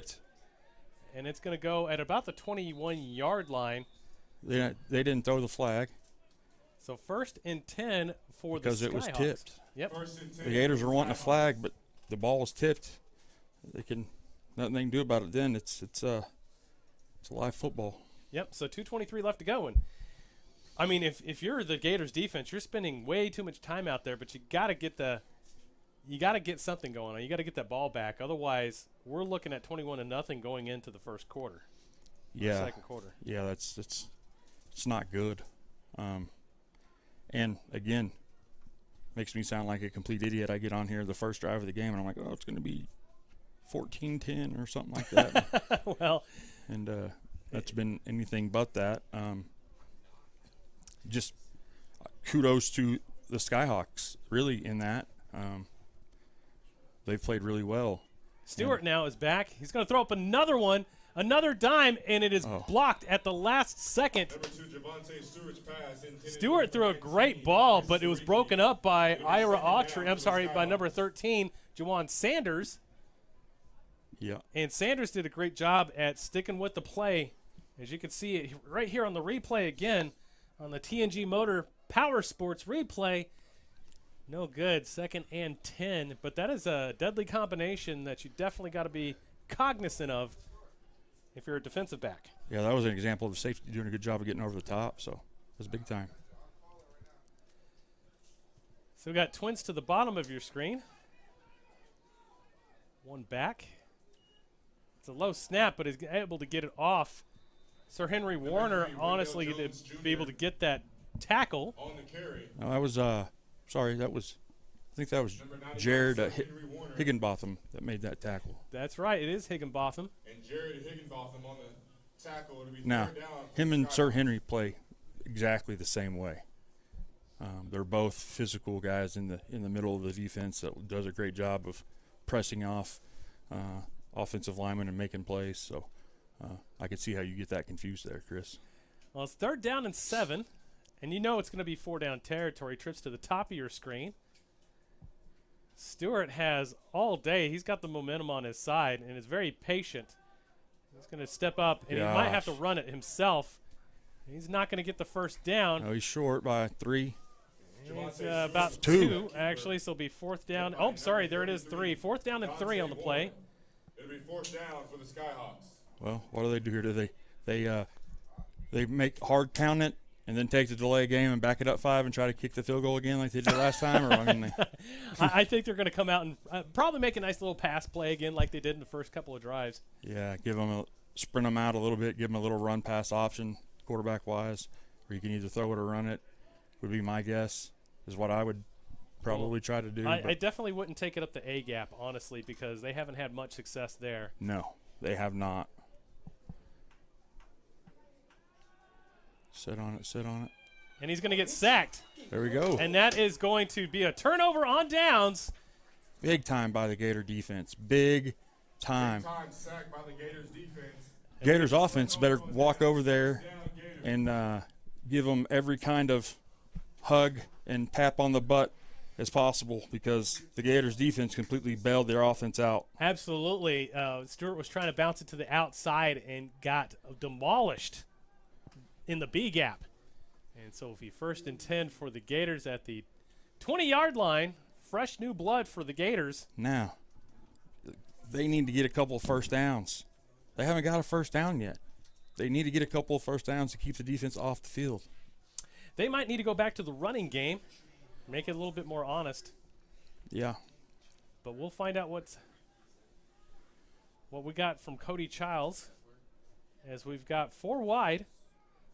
And it's going to go at about the 21-yard line. They didn't throw the flag. So first and 10 for because the Skyhawks. Because it was tipped. Yep. The Gators are wanting a flag, but the ball was tipped. Nothing they can do about it then. It's live football. Yep, so 2:23 left to go. And, I mean, if you're the Gators defense, you're spending way too much time out there, but you got to get something going on. You got to get that ball back. Otherwise, we're looking at 21-0 going into the first quarter. Yeah. Second quarter. Yeah, it's not good. And again, makes me sound like a complete idiot. I get on here the first drive of the game and I'm like, oh, it's going to be 14-10 or something like that. Well, and that's been anything but that. Just kudos to the Skyhawks, really, in that. They've played really well. Stewart now is back. He's going to throw up another one, another dime, and it is blocked at the last second. Stewart threw a great ball, but it was broken up by by number 13, Jawan Sanders. Yeah. And Sanders did a great job at sticking with the play. As you can see it right here on the replay again, on the TNG Motor Power Sports replay. No good, 2nd and 10. But that is a deadly combination that you definitely got to be cognizant of if you're a defensive back. Yeah, that was an example of the safety doing a good job of getting over the top, so it was big time. So we got twins to the bottom of your screen. One back. It's a low snap, but he's able to get it off. Sir Henry Warner, honestly, to be able to get that tackle. On the carry. No, that was think that was Jared Higginbotham that made that tackle. That's right. It is Higginbotham. And Jared Higginbotham on the tackle. It'll be Now, third down. him and Sir Henry play exactly the same way. They're both physical guys in the middle of the defense that does a great job of pressing off offensive linemen and making plays. So I could see how you get that confused there, Chris. Well, it's 3rd down and 7, and you know it's going to be 4-down territory. Trips to the top of your screen. Stewart has all day. He's got the momentum on his side and is very patient. He's going to step up, and he might have to run it himself. He's not going to get the first down. No, he's short by 3. It's about 2, actually, so it'll be 4th down. Oh, sorry, there it is, 3. 4th down and 3 on the play. It'll be 4th down for the Skyhawks. Well, what do they do here? Do they make hard count it and then take the delay game and back it up 5 and try to kick the field goal again like they did last time? Or I mean, I think they're going to come out and probably make a nice little pass play again like they did in the first couple of drives. Yeah, sprint them out a little bit, give them a little run pass option quarterback-wise, where you can either throw it or run it, would be my guess, is what I would probably try to do. I definitely wouldn't take it up the A-gap, honestly, because they haven't had much success there. No, they have not. Sit on it. And he's going to get sacked. There we go. And that is going to be a turnover on downs. Big time by the Gator defense. Big time. Big time sack by the Gators defense. Gators offense better walk over there and give them every kind of hug and tap on the butt as possible, because the Gators defense completely bailed their offense out. Absolutely. Stewart was trying to bounce it to the outside and got demolished in the B gap. And so if he 1st and 10 for the Gators at the 20-yard line, fresh new blood for the Gators. Now, they need to get a couple of first downs. They haven't got a first down yet. They need to get a couple of first downs to keep the defense off the field. They might need to go back to the running game, make it a little bit more honest. Yeah. But we'll find out what we got from Cody Childs, as we've got 4 wide,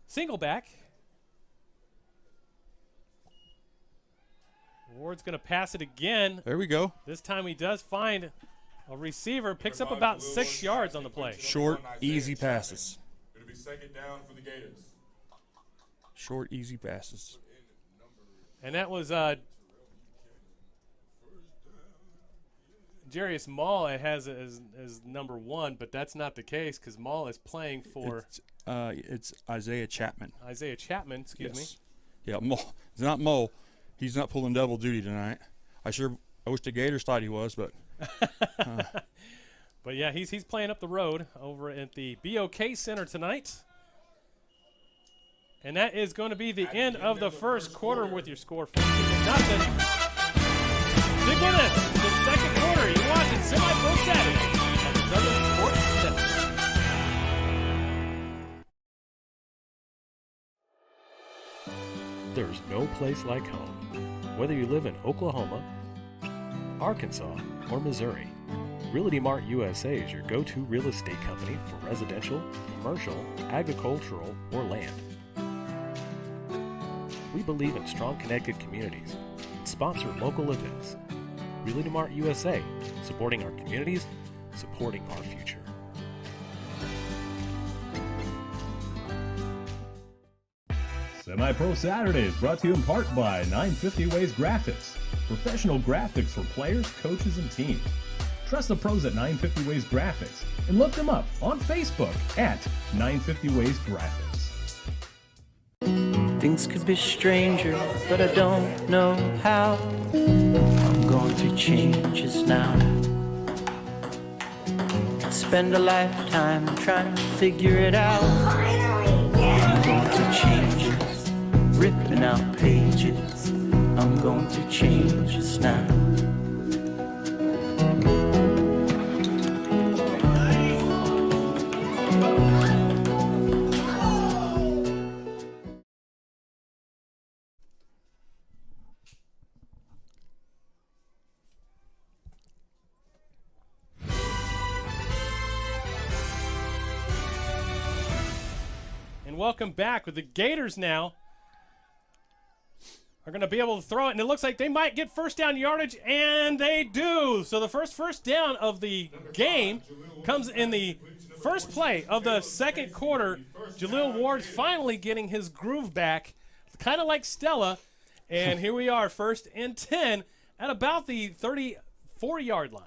single back. Ward's going to pass it again. There we go. This time he does find a receiver, picks up about 6 yards on the play. Short, easy passes. It'll be 2nd down for the Gators. Short, easy passes. And that was Jarius Maul has as number 1, but that's not the case because Maul is playing for. It's Isaiah Chapman. Isaiah Chapman, excuse me. Yeah, Maul. It's not Mole. He's not pulling double duty tonight. I wish the Gators thought he was, but. But yeah, he's playing up the road over at the BOK Center tonight. And that is going to be the end of the first quarter with your score 14-0. Stick with us. The second quarter, you're watching Semipro Saturday on the Southern Sports Network. There's no place like home. Whether you live in Oklahoma, Arkansas, or Missouri, Realty Mart USA is your go-to real estate company for residential, commercial, agricultural, or land. We believe in strong connected communities and sponsor local events. Realty Mart USA, supporting our communities, supporting our future. Semi-Pro Saturday is brought to you in part by 950 Ways Graphics. Professional graphics for players, coaches, and teams. Trust the pros at 950 Ways Graphics and look them up on Facebook at 950 Ways Graphics. Things could be stranger, but I don't know how. I'm going through changes now. Spend a lifetime trying to figure it out. I'm going through changes, ripping out pages. I'm going through changes now. Welcome back with the Gators now are going to be able to throw it, and it looks like they might get first down yardage, and they do. So the first down of the game comes in the first play of the second quarter. Jaleel Ward's finally getting his groove back, kind of like Stella, and here we are, 1st and 10 at about the 34-yard line.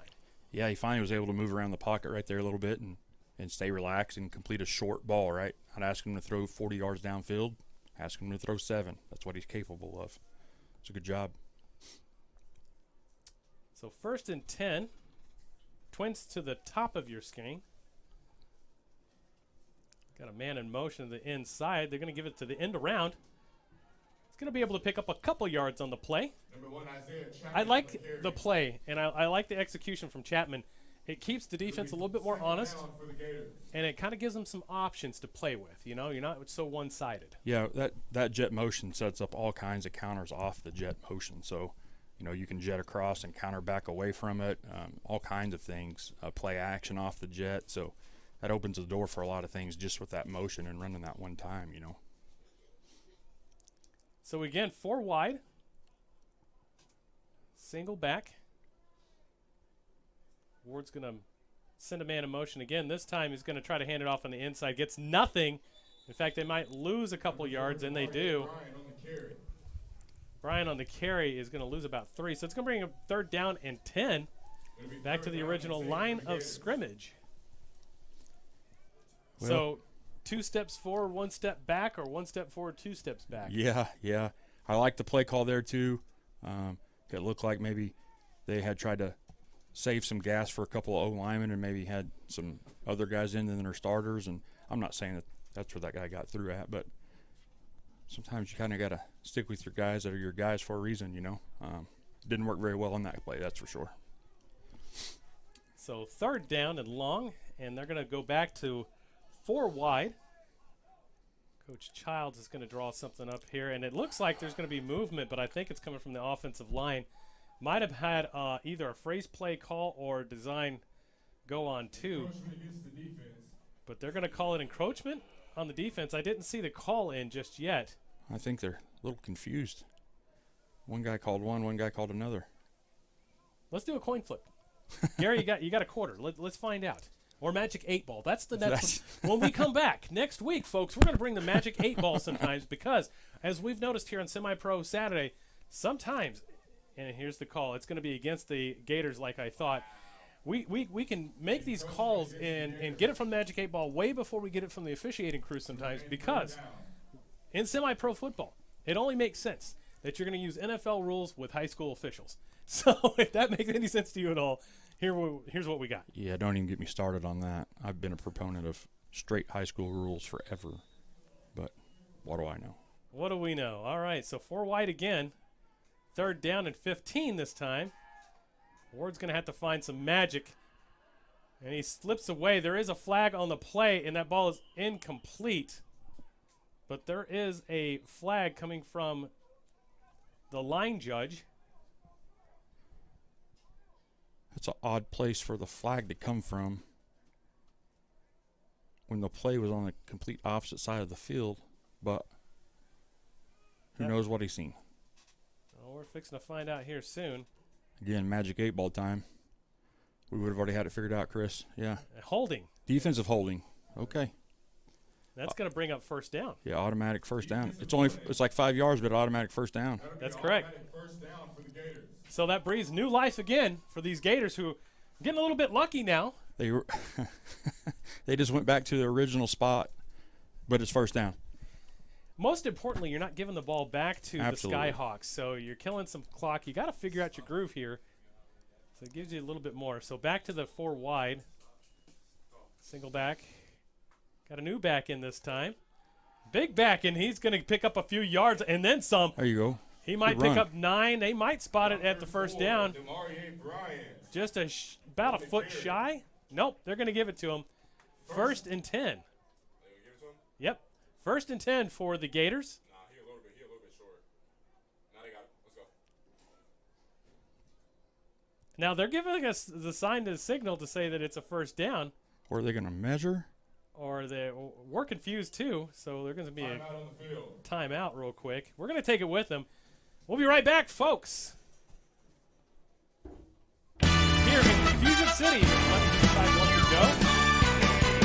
Yeah, he finally was able to move around the pocket right there a little bit and stay relaxed and complete a short ball, right? I'd ask him to throw 40 yards downfield, ask him to throw 7. That's what he's capable of. It's a good job. So 1st and 10, Twins to the top of your screen. Got a man in motion to the inside. They're going to give it to the end around. He's going to be able to pick up a couple yards on the play. I like the play, and I like the execution from Chapman. It keeps the defense a little bit more honest, and it kind of gives them some options to play with. You know, you're not so one-sided. Yeah, that jet motion sets up all kinds of counters off the jet motion. So, you know, you can jet across and counter back away from it, all kinds of things, play action off the jet. So that opens the door for a lot of things just with that motion and running that one time, you know. So, again, 4 wide. Single back. Ward's going to send a man in motion again. This time he's going to try to hand it off on the inside. Gets nothing. In fact, they might lose a couple yards, and they do. Brian on the carry is going to lose about 3. So it's going to bring a 3rd down and 10 back to the original line of scrimmage. Well, so 2 steps forward, 1 step back, or 1 step forward, 2 steps back? Yeah. I like the play call there, too. It looked like maybe they had tried to save some gas for a couple of O-linemen and maybe had some other guys in than their starters. And I'm not saying that that's where that guy got through at, but sometimes you kind of got to stick with your guys that are your guys for a reason, you know. Didn't work very well on that play, that's for sure. So 3rd down and long, and they're going to go back to 4 wide. Coach Childs is going to draw something up here, and it looks like there's going to be movement, but I think it's coming from the offensive line. Might have had either a phrase play call or design go on too. But they're going to call it encroachment on the defense. I didn't see the call in just yet. I think they're a little confused. One guy called one guy called another. Let's do a coin flip. Gary, you got a quarter. Let's find out. Or Magic 8 Ball. That's the next one. When we come back next week, folks, we're going to bring the Magic 8 Ball sometimes because, as we've noticed here on Semipro Saturday, sometimes, and here's the call, it's going to be against the Gators like I thought. We can make these calls and get it from Magic 8 Ball way before we get it from the officiating crew sometimes because in semi-pro football, it only makes sense that you're going to use NFL rules with high school officials. So if that makes any sense to you at all, here's what we got. Yeah, don't even get me started on that. I've been a proponent of straight high school rules forever, but what do I know? What do we know? All right, so 4 wide again. 3rd down and 15 this time. Ward's going to have to find some magic, and he slips away. There is a flag on the play, and that ball is incomplete. But there is a flag coming from the line judge. That's an odd place for the flag to come from when the play was on the complete opposite side of the field, but who knows what he's seen. Well, we're fixing to find out here soon. Again, Magic 8 Ball time. We would have already had it figured out, Chris. Yeah. Holding. Defensive holding. Okay. That's going to bring up 1st down. Yeah, automatic 1st down. It's like 5 yards, but automatic 1st down. That's correct. First down for the Gators. So that breathes new life again for these Gators who are getting a little bit lucky now. They just went back to the original spot, but it's 1st down. Most importantly, you're not giving the ball back to Absolutely. the Skyhawks, so you're killing some clock. You got to figure out your groove here. So it gives you a little bit more. So back to the 4 wide. Single back. Got a new back in this time. Big back, and he's going to pick up a few yards and then some. There you go. He might pick up 9. They might spot it at the 1st down. Just about a foot shy. Nope, they're going to give it to him. 1st and 10. Yep. 1st and 10 for the Gators. Nah, he a little bit short. Now they got it. Let's go. Now they're giving us the sign to the signal to say that it's a 1st down. Or are they going to measure? Or we're confused too, so they're going to be a timeout real quick. We're going to take it with them. We'll be right back, folks. Here in Confusion City, 155 Wonder Go.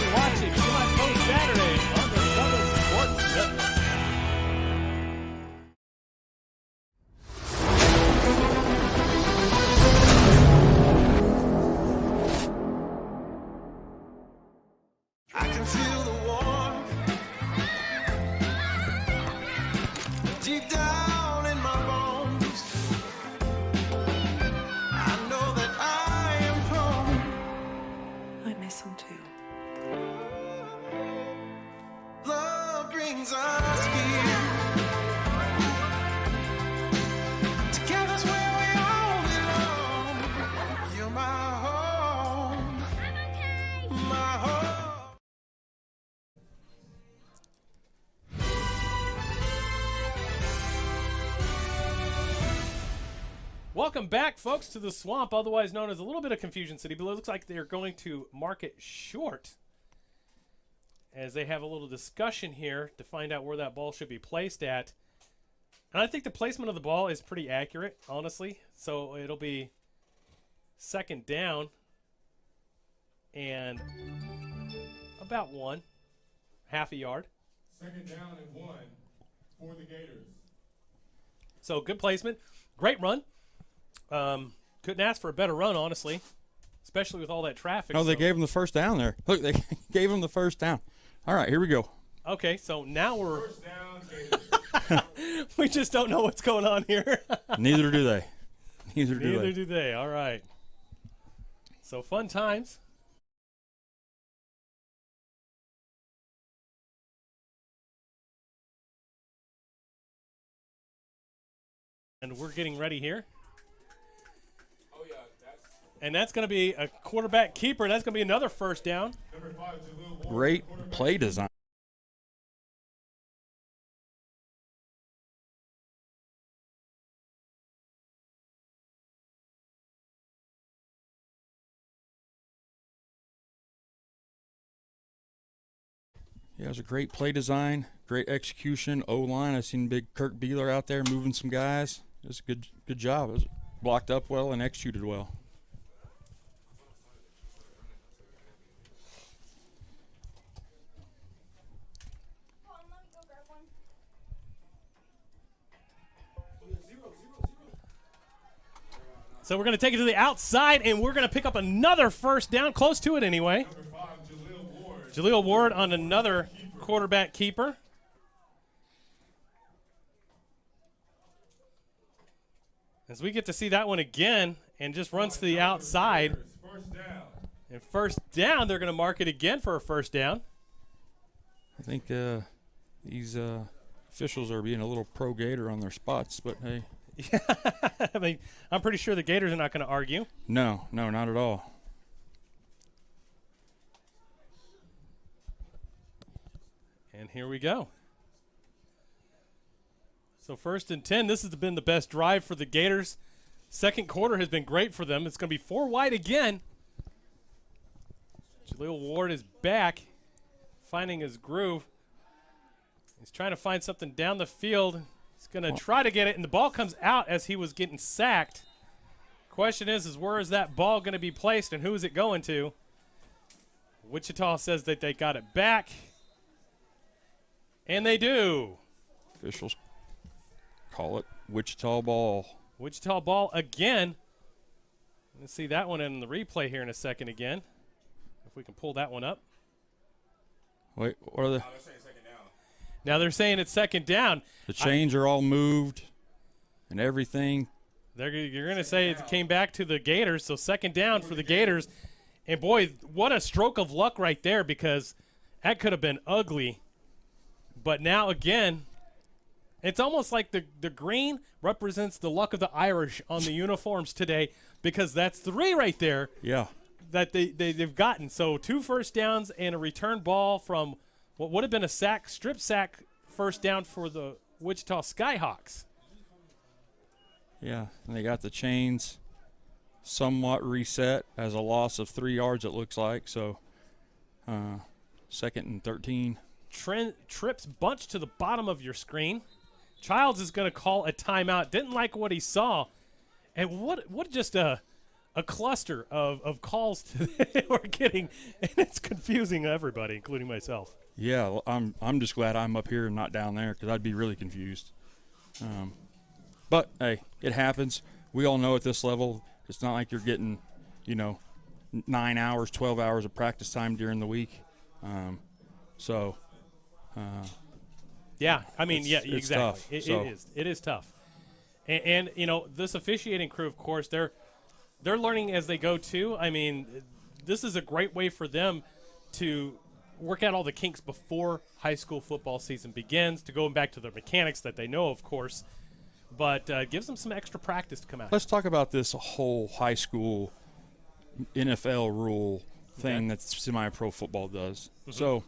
You're watching Semi-Pro Saturday on the Southern Sports Network. I can feel the warmth deep down in my bones. I know that I am home. I miss him too. Love brings us here. Together's where we all belong. You're my home. My home. Welcome back, folks, to the Swamp, otherwise known as a little bit of Confusion City, but it looks like they're going to mark it short as they have a little discussion here to find out where that ball should be placed at. And I think the placement of the ball is pretty accurate, honestly. So it'll be second down and about half a yard. Second down and 1 for the Gators. So good placement, great run. Couldn't ask for a better run, honestly, especially with all that traffic. Oh, they gave him the first down there. Look, they gave him the first down. All right, here we go. Okay, so now we're First down, Gators. we just don't know what's going on here. Neither do they. Neither do Neither they. do they. All right. So fun times. And we're getting ready here. Oh, yeah, And that's going to be a quarterback keeper. That's going to be another first down. number 5, Jaleel Ward. Great quarterback. play design. Yeah, it was a great play design, great execution. O-line, I've seen big Kirk Beeler out there moving some guys. It was a good job. It was blocked up well and executed well. So we're going to take it to the outside, and we're going to pick up another first down, close to it anyway. Number 5, Jaleel Ward. Jaleel Ward on another quarterback keeper. As we get to see that one again, and just runs to the outside. First down. And first down, they're going to mark it again for a first down. I think these officials are being a little pro-Gator on their spots, but hey. I mean, I'm pretty sure the Gators are not going to argue. No, not at all. And here we go. So 1st and 10, this has been the best drive for the Gators. Second quarter has been great for them. It's going to be 4 wide again. Jaleel Ward is back, finding his groove. He's trying to find something down the field. He's going to try to get it, and the ball comes out as he was getting sacked. Question is where is that ball going to be placed, and who is it going to? Wichita says that they got it back, and they do. Officials call it Wichita ball. Wichita ball again. Let's see that one in the replay here in a second again. If we can pull that one up. Wait, what are the Now they're saying it's second down. the chains are all moved and everything? You're going to say it came back to the Gators, so second down for the Gators. And, boy, what a stroke of luck right there, because that could have been ugly. But now, again, it's almost like the green represents the luck of the Irish on the uniforms today, because that's 3 right there Yeah. that they've gotten. So 2 first downs and a return ball from what would have been a strip sack first down for the Wichita Skyhawks. Yeah, and they got the chains somewhat reset as a loss of 3 yards, it looks like. So 2nd and 13. Trips bunch to the bottom of your screen. Childs is going to call a timeout. Didn't like what he saw. And what just a cluster of calls we're getting, and it's confusing everybody, including myself. Yeah, well, I'm just glad I'm up here and not down there because I'd be really confused. But, hey, it happens. We all know at this level it's not like you're getting, 9 hours, 12 hours of practice time during the week. Yeah, I mean, it's exactly. tough, It is tough. And this officiating crew, of course, they're learning as they go too. I mean, this is a great way for them to work out all the kinks before high school football season begins, to go back to their mechanics that they know, of course, but gives them some extra practice to come out. Let's talk about this whole high school NFL rule thing that semi-pro football does. Mm-hmm. So,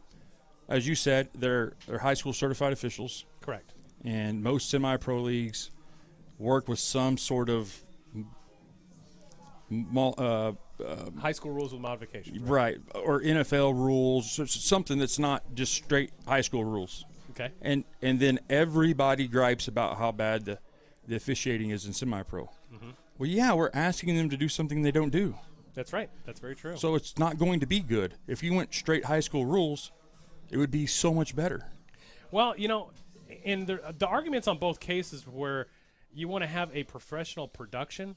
as you said, they're high school certified officials. Correct. And most semi-pro leagues work with some sort of high school rules with modifications. Right. Or NFL rules, something that's not just straight high school rules. Okay. And then everybody gripes about how bad the officiating is in semi-pro. Mm-hmm. Well, yeah, we're asking them to do something they don't do. That's right. That's very true. So it's not going to be good. If you went straight high school rules, it would be so much better. Well, in the arguments on both cases where you want to have a professional production,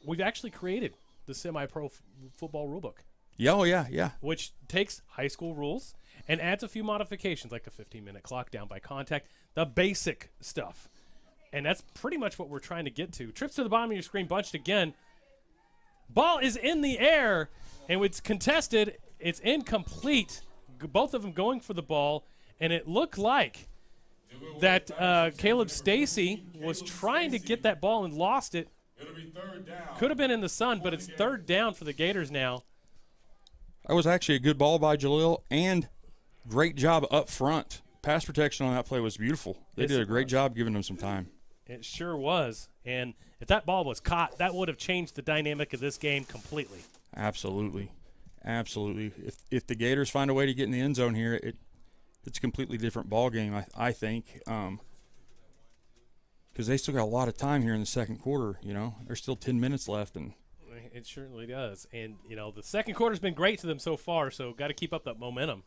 we've actually created the semi-pro football rulebook. Yeah, oh yeah. Which takes high school rules and adds a few modifications, like a 15-minute clock, down by contact, the basic stuff. And that's pretty much what we're trying to get to. Trips to the bottom of your screen, bunched again. Ball is in the air, and it's contested. It's incomplete. Both of them going for the ball, and it looked like that Caleb Stacy was trying to get that ball and lost it. It'll be third down. Could have been in the sun, but it's third down for the Gators now. That was actually a good ball by Jalil, and great job up front. Pass protection on that play was beautiful. They did a great job giving them some time. It sure was. And if that ball was caught, that would have changed the dynamic of this game completely. Absolutely. If the Gators find a way to get in the end zone here, it's a completely different ball game, I think. Because they still got a lot of time here in the second quarter. There's still 10 minutes left, and it certainly does. And the second quarter's been great to them so far, so got to keep up that momentum.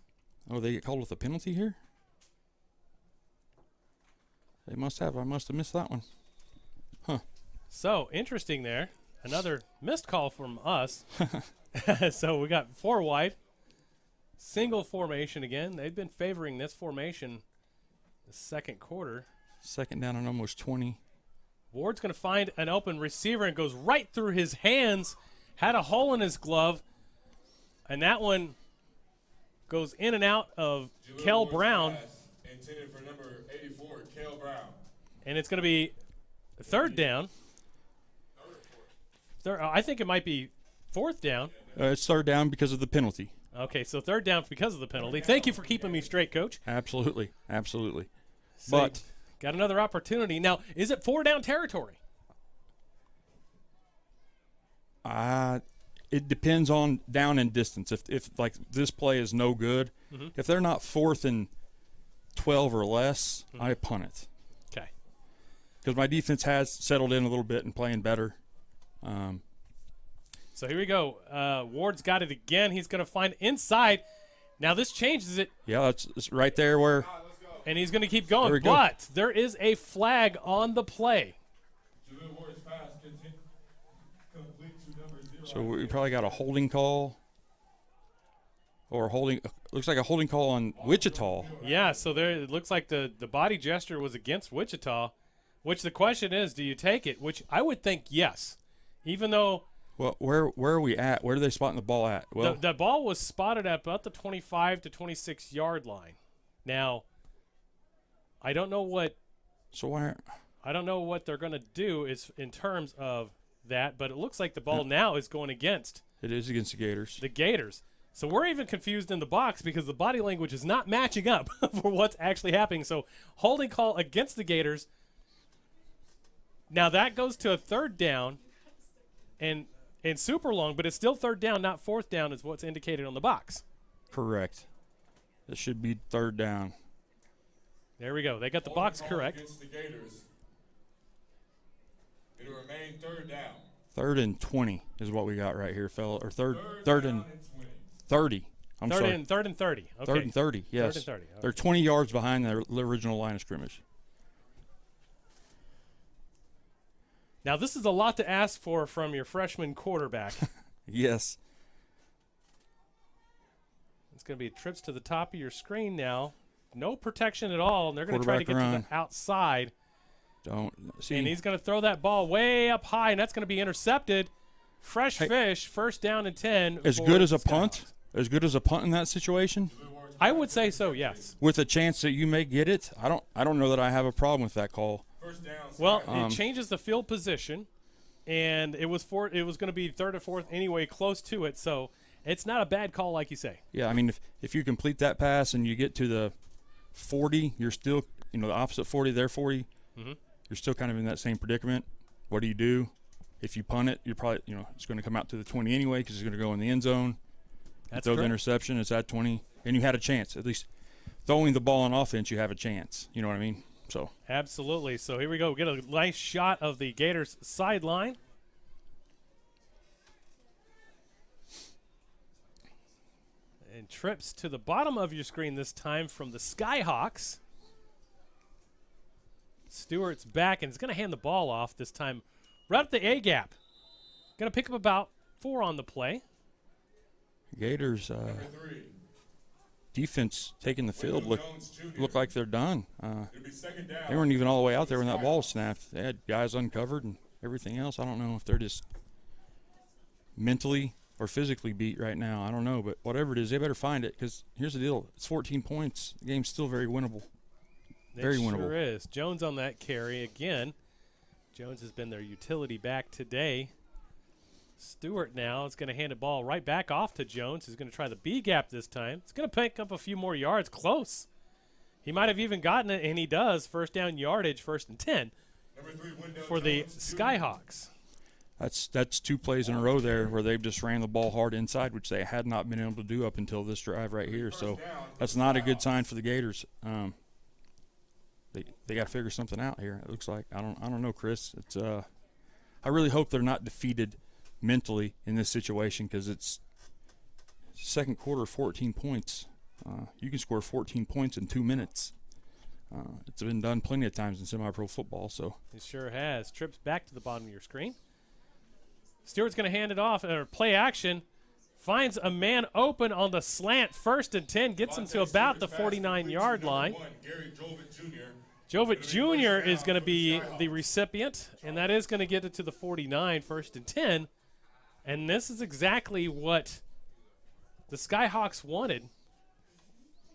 Oh, they get called with a penalty here? They must have. I must have missed that one. Huh. So, interesting there. Another missed call from us. So, we got 4 wide. Single formation again. They've been favoring this formation the second quarter. Second down and almost 20. Ward's going to find an open receiver and goes right through his hands. Had a hole in his glove. And that one goes in and out of Kel Brown. Intended for number 84, Kel Brown. And it's going to be third down. I think it might be fourth down. It's third down because of the penalty. Okay, so third down because of the penalty. Thank you for keeping me straight, Coach. Absolutely. So But got another opportunity. Now, is it 4-down territory? it depends on down and distance. If like this play is no good, if they're not 4th and 12 or less, I punt it. Okay. Because my defense has settled in a little bit and playing better. So here we go. Ward's got it again. He's going to find inside. Now this changes it. Yeah, it's right there where. And he's going to keep going. But there is a flag on the play. So we probably got a holding call. Or looks like a holding call on Wichita. Yeah, so there it looks like the body gesture was against Wichita, which the question is, do you take it? Which I would think yes, even though. Well, where are we at? Where are they spotting the ball at? Well, the ball was spotted at about the 25 to 26 yard line. Now, I don't know what. So I don't know what they're going to do is in terms of that, but it looks like the ball now is going against. It is against the Gators. The Gators. So we're even confused in the box because the body language is not matching up for what's actually happening. So holding call against the Gators. Now that goes to a third down and super long, but it's still third down, not fourth down is what's indicated on the box. Correct. It should be third down. There we go. They got the box correct. Against the Gators. It'll remain third down. 3rd and 20 is what we got right here, fella. Or third and 20. 30. I'm sorry. Third and 30. Okay. 3rd and 30, yes. 3rd and 30. Okay. They're 20 yards behind the original line of scrimmage. Now, this is a lot to ask for from your freshman quarterback. Yes. It's going to be trips to the top of your screen now. No protection at all, and they're going to try to get to the outside. Don't see. And he's going to throw that ball way up high, and that's going to be intercepted. Fresh fish, first down and 10. As good as a punt? As good as a punt in that situation? I would say so, yes. With a chance that you may get it, I don't know that I have a problem with that call. First down. Well, it changes the field position, and it was going to be 3rd or 4th anyway, close to it. So it's not a bad call, like you say. Yeah, I mean, if you complete that pass and you get to the 40, you're still, the opposite 40, their 40, you're still kind of in that same predicament. What do you do? If you punt it, you're probably, it's going to come out to the 20 anyway because it's going to go in the end zone. That's throw the correct. interception, it's at 20, and you had a chance. At least throwing the ball on offense, you have a chance. You know what I mean? So Absolutely. So here we go. Get a nice shot of the Gators sideline. And trips to the bottom of your screen this time from the Skyhawks. Stewart's back, and he's going to hand the ball off this time right at the A-gap. Going to pick up about 4 on the play. Gators defense taking the field look like they're done. They weren't even all the way out there when that ball was snapped. They had guys uncovered and everything else. I don't know if they're just mentally or physically beat right now. I don't know, but whatever it is, they better find it because here's the deal. It's 14 points. The game's still very winnable. Very winnable. Sure is. Jones on that carry again. Jones has been their utility back today. Stewart now is going to hand the ball right back off to Jones. He's going to try the B gap this time. He's going to pick up a few more yards. Close. He might have even gotten it, and he does. First down yardage, 1st and 10 for the Skyhawks. That's 2 plays in a row there where they've just ran the ball hard inside, which they had not been able to do up until this drive right here. So that's not a good sign for the Gators. They got to figure something out here. It looks like I don't know, Chris. It's I really hope they're not defeated mentally in this situation because it's second quarter, 14 points. You can score 14 points in 2 minutes. It's been done plenty of times in semi-pro football. So it sure has. Trips back to the bottom of your screen. Stewart's going to hand it off, or play action. Finds a man open on the slant, 1st and 10, gets him to about the 49-yard line. Jovic Jr. is going to be the recipient, and that is going to get it to the 49, 1st and 10. And this is exactly what the Skyhawks wanted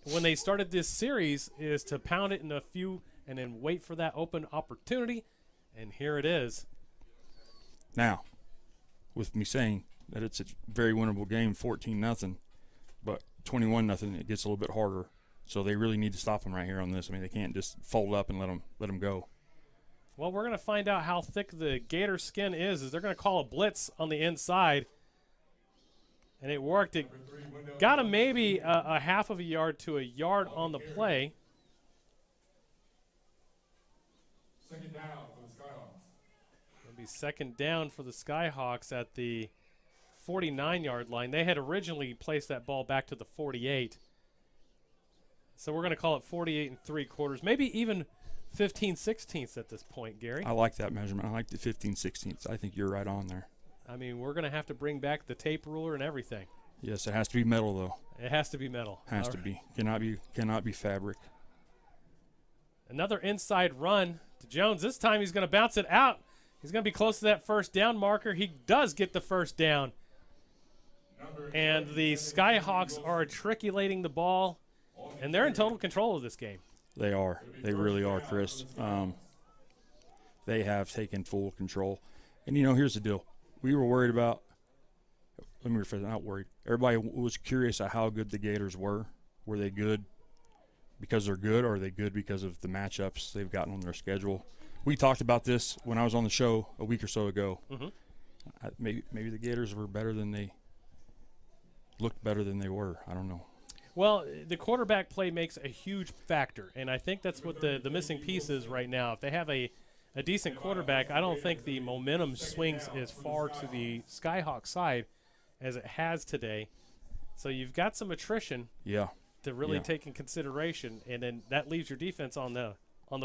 when they started this series, is to pound it in a few and then wait for that open opportunity. And here it is. Now, with me saying that it's a very winnable game, 14-0, but 21-0, it gets a little bit harder. So they really need to stop them right here on this. I mean, they can't just fold up and let them go. Well, we're going to find out how thick the Gator skin is they're going to call a blitz on the inside. And it worked. It got him maybe a half of a yard to a yard on the play. Second down for the Skyhawks. It'll be second down for the Skyhawks at the 49-yard line. They had originally placed that ball back to the 48. So we're going to call it 48 3/4, maybe even 15/16 at this point, Gary. I like that measurement. I like the 15/16. I think you're right on there. I mean, we're going to have to bring back the tape ruler and everything. Yes, it has to be metal, though. It has to be metal. Has to be. Cannot be fabric. Another inside run to Jones. This time he's going to bounce it out. He's going to be close to that first down marker. He does get the first down. And the Skyhawks are matriculating the ball, and they're in total control of this game. They are. They really are, Chris. They have taken full control. And, here's the deal. We were worried about – let me rephrase that, not worried. Everybody was curious at how good the Gators were. Were they good because they're good, or are they good because of the matchups they've gotten on their schedule? We talked about this when I was on the show a week or so ago. Maybe the Gators were better than they – looked better than they were. I don't know. Well, the quarterback play makes a huge factor, and I think that's what the missing piece is right now. If they have a decent quarterback, I don't think the momentum swings as far to the Skyhawk side as it has today. So you've got some attrition to really take in consideration, and then that leaves your defense on the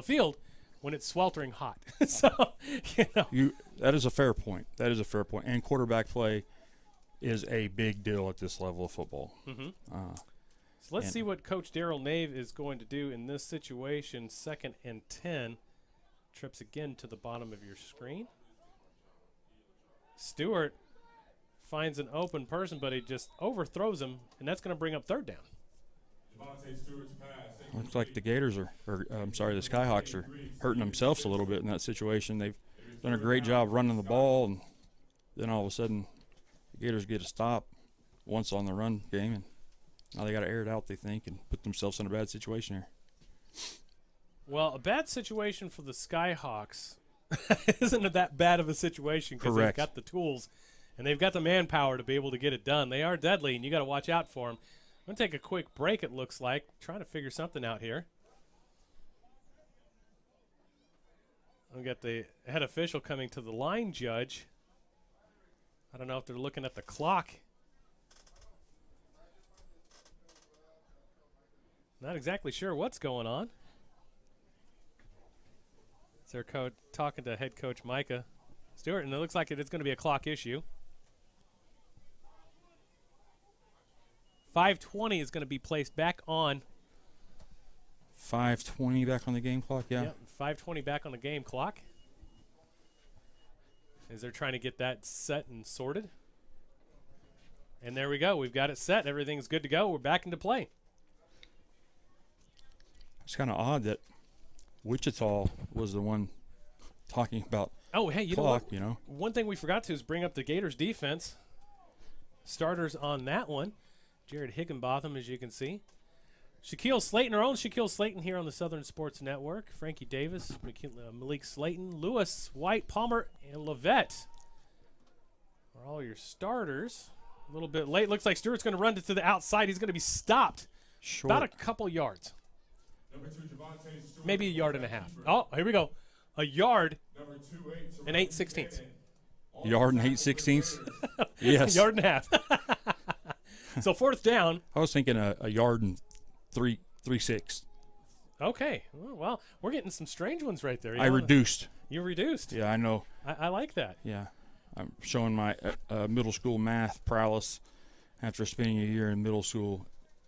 field when it's sweltering hot. So, that is a fair point. That is a fair point. And quarterback play is a big deal at this level of football. So let's see what Coach Darrell Nave is going to do in this situation. 2nd and 10. Trips again to the bottom of your screen. Stewart finds an open person, but he just overthrows him, and that's going to bring up 3rd down. Looks like the Gators the Skyhawks are hurting themselves a little bit in that situation. They've done a great job running the ball, and then all of a sudden the Gators get a stop once on the run game, and now they got to air it out, they think, and put themselves in a bad situation here. Well, a bad situation for the Skyhawks isn't that bad of a situation because they've got the tools and they've got the manpower to be able to get it done. They are deadly, and you got to watch out for them. I'm going to take a quick break, it looks like, trying to figure something out here. We've got the head official coming to the line judge. I don't know if they're looking at the clock. Not exactly sure what's going on. Is their coach talking to head coach Micah Stewart, and it looks like it's going to be a clock issue. 5:20 is going to be placed back on. 5:20 back on the game clock, yeah. Yep, 5:20 back on the game clock. As they're trying to get that set and sorted. And there we go. We've got it set. Everything's good to go. We're back into play. It's kind of odd that Wichita was the one talking about clock, know what? One thing we forgot to is bring up the Gators defense. Starters on that one. Jared Higginbotham, as you can see. Shaquille Slayton, our own Shaquille Slayton here on the Southern Sports Network. Frankie Davis, Malik Slayton, Lewis, White, Palmer, and Levette are all your starters. A little bit late. Looks like Stewart's going to run to the outside. He's going to be stopped. Short. About a couple yards. Maybe a yard and a half. Oh, here we go. A yard and 8/16. Yard and 8/16? Yes. Yard and a half. So 4th down. I was thinking a yard and 3.6. Okay. Well, we're getting some strange ones right there. I reduced. You reduced. Yeah, I know. I like that. Yeah. I'm showing my middle school math prowess after spending a year in middle school,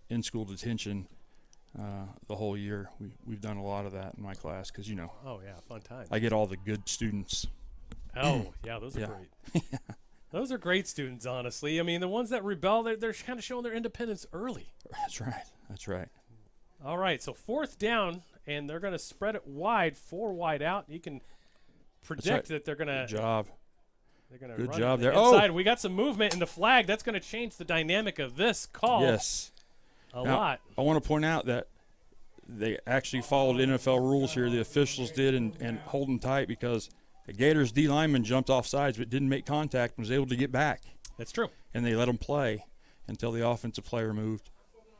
in-school detention the whole year. We've done a lot of that in my class because, Oh, yeah, fun time. I get all the good students. Oh, yeah, those are great. Those are great students, honestly. I mean, the ones that rebel, they're kind of showing their independence early. That's right. That's right. All right, so 4th down, and they're going to spread it wide, 4 wide out. You can predict that they're going to. Good job. They're going to Good run job there. Inside. We got some movement in the flag. That's going to change the dynamic of this call. Yes. A lot. I want to point out that they actually followed NFL rules here. The officials did, and hold them tight because the Gators D lineman jumped off sides but didn't make contact and was able to get back. That's true. And they let them play until the offensive player moved,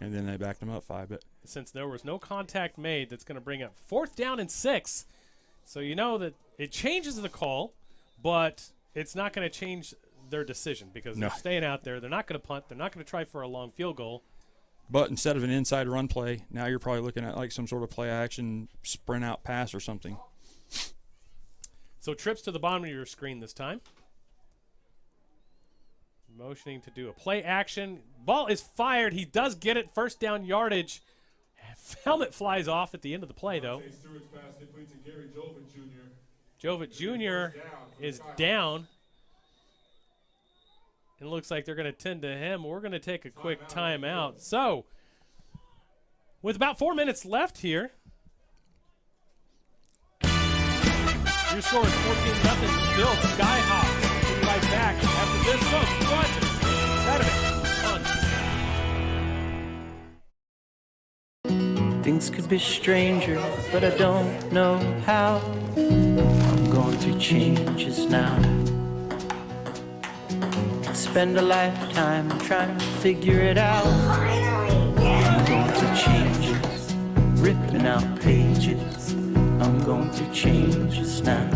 and then they backed them up 5. But since there was no contact made, that's going to bring up 4th down and 6. So you know that it changes the call, but it's not going to change their decision because they're staying out there. They're not going to punt. They're not going to try for a long field goal. But instead of an inside run play, now you're probably looking at like some sort of play action, sprint out pass or something. So trips to the bottom of your screen this time. Motioning to do a play action. Ball is fired. He does get it. 1st down yardage. Helmet flies off at the end of the play, though. Jovitt Jr. is down. And it looks like they're going to tend to him. We're going to take a quick timeout. So, with about 4 minutes left here, your score is 14-0 still. Skyhawks. We'll be right back after this. Folks, watching Saturday. Things could be stranger, but I don't know how. I'm going through changes now. Spend a lifetime trying to figure it out. ripping out pages. I'm going to change just now.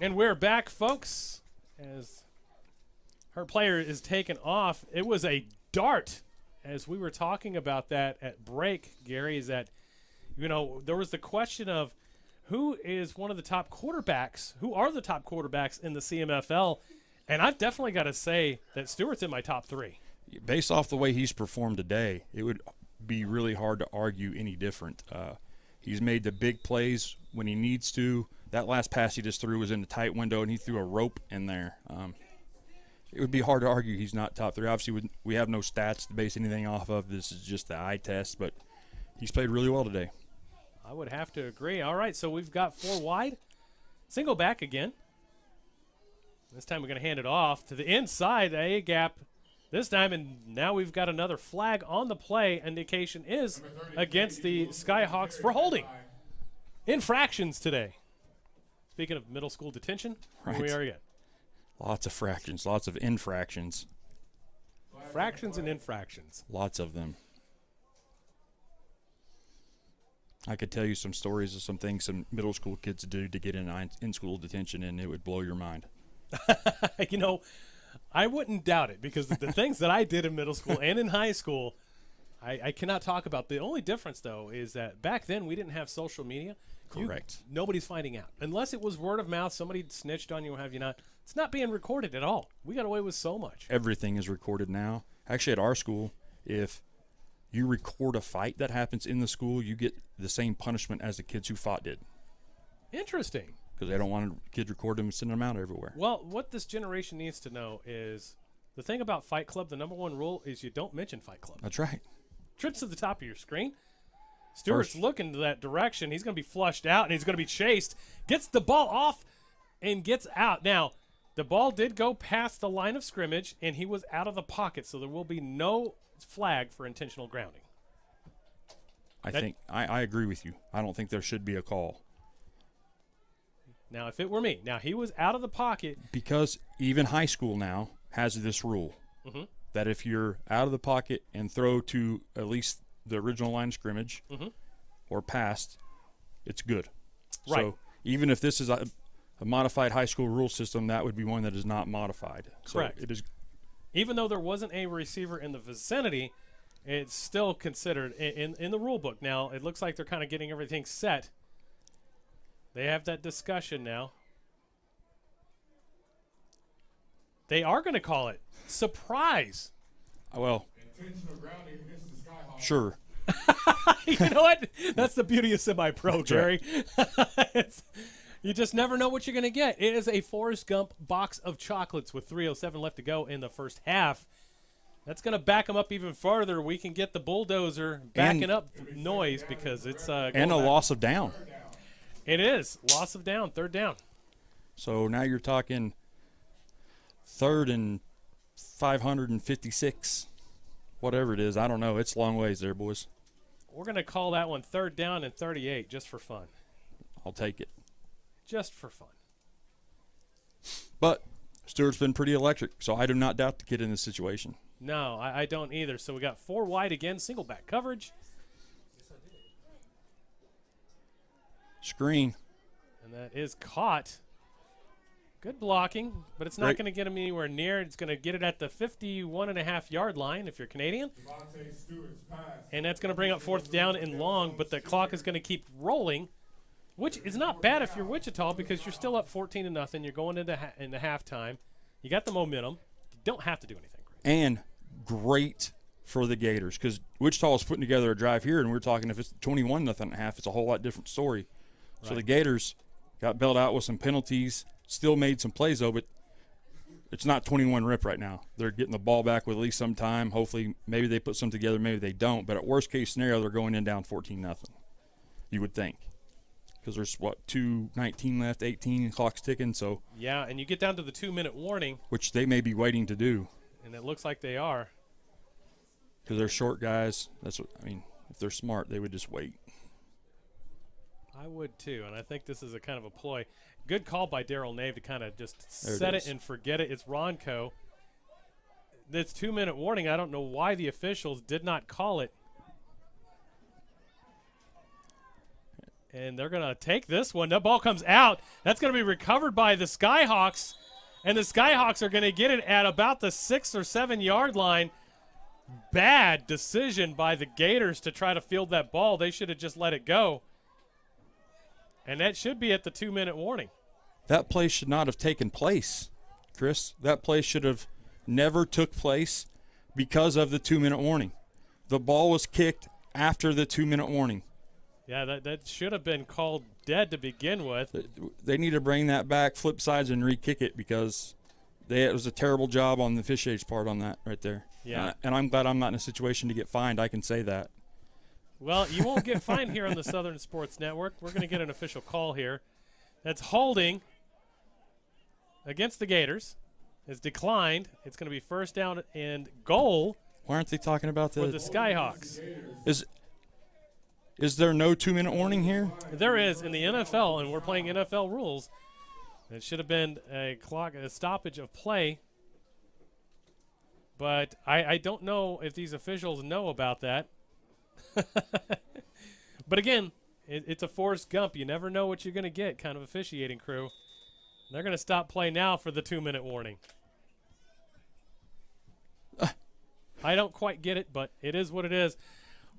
And we're back, folks, as her player is taken off. It was a dart, as we were talking about that at break, Gary, is that, you know, there was the question of who is one of the top quarterbacks, who are the top quarterbacks in the CMFL, and I've definitely got to say that Stewart's in my top 3. Based off the way he's performed today, it would be really hard to argue any different. He's made the big plays when he needs to. That last pass he just threw was in the tight window, and he threw a rope in there. It would be hard to argue he's not top 3. Obviously, we have no stats to base anything off of. This is just the eye test, but he's played really well today. I would have to agree. All right, so we've got 4 wide. Single back again. This time we're going to hand it off to the inside, A gap this time, and now we've got another flag on the play. Indication is against the Skyhawks for holding. Infractions today. Speaking of middle school detention, here we are again. Lots of fractions, lots of infractions. Fractions and infractions. Lots of them. I could tell you some stories of some things some middle school kids do to get in school detention, and it would blow your mind. You know, I wouldn't doubt it, because the things that I did in middle school and in high school, I cannot talk about. The only difference, though, is that back then we didn't have social media. Correct. Nobody's finding out. Unless it was word of mouth, somebody snitched on you or have you not. It's not being recorded at all. We got away with so much. Everything is recorded now. Actually, at our school, if you record a fight that happens in the school, you get the same punishment as the kids who fought did. Interesting. Because they don't want kids record them and send them out everywhere. Well, what this generation needs to know is the thing about Fight Club, the number 1 rule is you don't mention Fight Club. That's right. Trips to the top of your screen. Stewart's looking to that direction. He's going to be flushed out, and he's going to be chased. Gets the ball off and gets out. Now, the ball did go past the line of scrimmage, and he was out of the pocket, so there will be no flag for intentional grounding. I agree with you. I don't think there should be a call. Now, if it were me. Now, he was out of the pocket. Because even high school now has this rule that if you're out of the pocket and throw to at least the original line of scrimmage or past, it's good. Right. So even if this is a modified high school rule system, that would be one that is not modified. Correct. So it is. Even though there wasn't a receiver in the vicinity, it's still considered in the rule book. Now, it looks like they're kind of getting everything set. They have that discussion now. They are going to call it surprise. Well, Intentional grounding against the Skyhawks. sure. You know what? That's the beauty of Semipro, Jerry. You just never know what you're going to get. It is a Forrest Gump box of chocolates with 3:07 left to go in the first half. That's going to back them up even farther. We can get the bulldozer backing up noise because it's and a loss of down. It is. Loss of down, 3rd down. So now you're talking 3rd and 556, whatever it is. I don't know. It's a long ways there, boys. We're going to call that one 3rd down and 38 just for fun. I'll take it. Just for fun. But Stewart's been pretty electric, so I do not doubt the kid in this situation. No, I don't either. So we got 4 wide again, single back coverage. Screen. And that is caught. Good blocking, but it's not going to get him anywhere near. It's going to get it at the 51.5-yard line if you're Canadian. And that's going to bring up 4th down and long, but the clock is going to keep rolling, which is not bad if you're Wichita because you're still up 14-0. You're going into halftime. You got the momentum. You don't have to do anything great. And great for the Gators because Wichita is putting together a drive here, and we're talking if it's 21-0 at half, it's a whole lot different story. Right. So the Gators got bailed out with some penalties, still made some plays, though, but it's not 21 rip right now. They're getting the ball back with at least some time. Hopefully, maybe they put some together, maybe they don't. But at worst-case scenario, they're going in down 14-0, you would think. Because there's, 2:19 left, 18, clock's ticking. So yeah, and you get down to the 2-minute warning. Which they may be waiting to do. And it looks like they are. because they're short guys. That's what I mean. If they're smart, they would just wait. I would too, and I think this is a kind of a ploy. Good call by Daryl Nave to kind of just set it and forget it. It's Ronco. It's 2-minute warning. I don't know why the officials did not call it. And they're going to take this one. That ball comes out. That's going to be recovered by the Skyhawks. And the Skyhawks are going to get it at about the 6 or 7 yard line. Bad decision by the Gators to try to field that ball. They should have just let it go. And that should be at the 2-minute warning. That play should not have taken place, Chris. That play should have never took place because of the 2-minute warning. The ball was kicked after the 2-minute warning. Yeah, that should have been called dead to begin with. They need to bring that back, flip sides, and re-kick it because it was a terrible job on the officiate's part on that right there. Yeah. And I'm glad I'm not in a situation to get fined. I can say that. Well, you won't get fined here on the Southern Sports Network. We're going to get an official call here. That's holding against the Gators. It's declined. It's going to be first down and goal. Why aren't they talking about for the Skyhawks? Is there no 2-minute warning here? There is in the NFL, and we're playing NFL rules. It should have been a stoppage of play. But I don't know if these officials know about that. But again, it's a Forrest Gump. You never know what you're going to get kind of officiating crew. They're going to stop play now for the 2-minute warning. I don't quite get it, but it is what it is.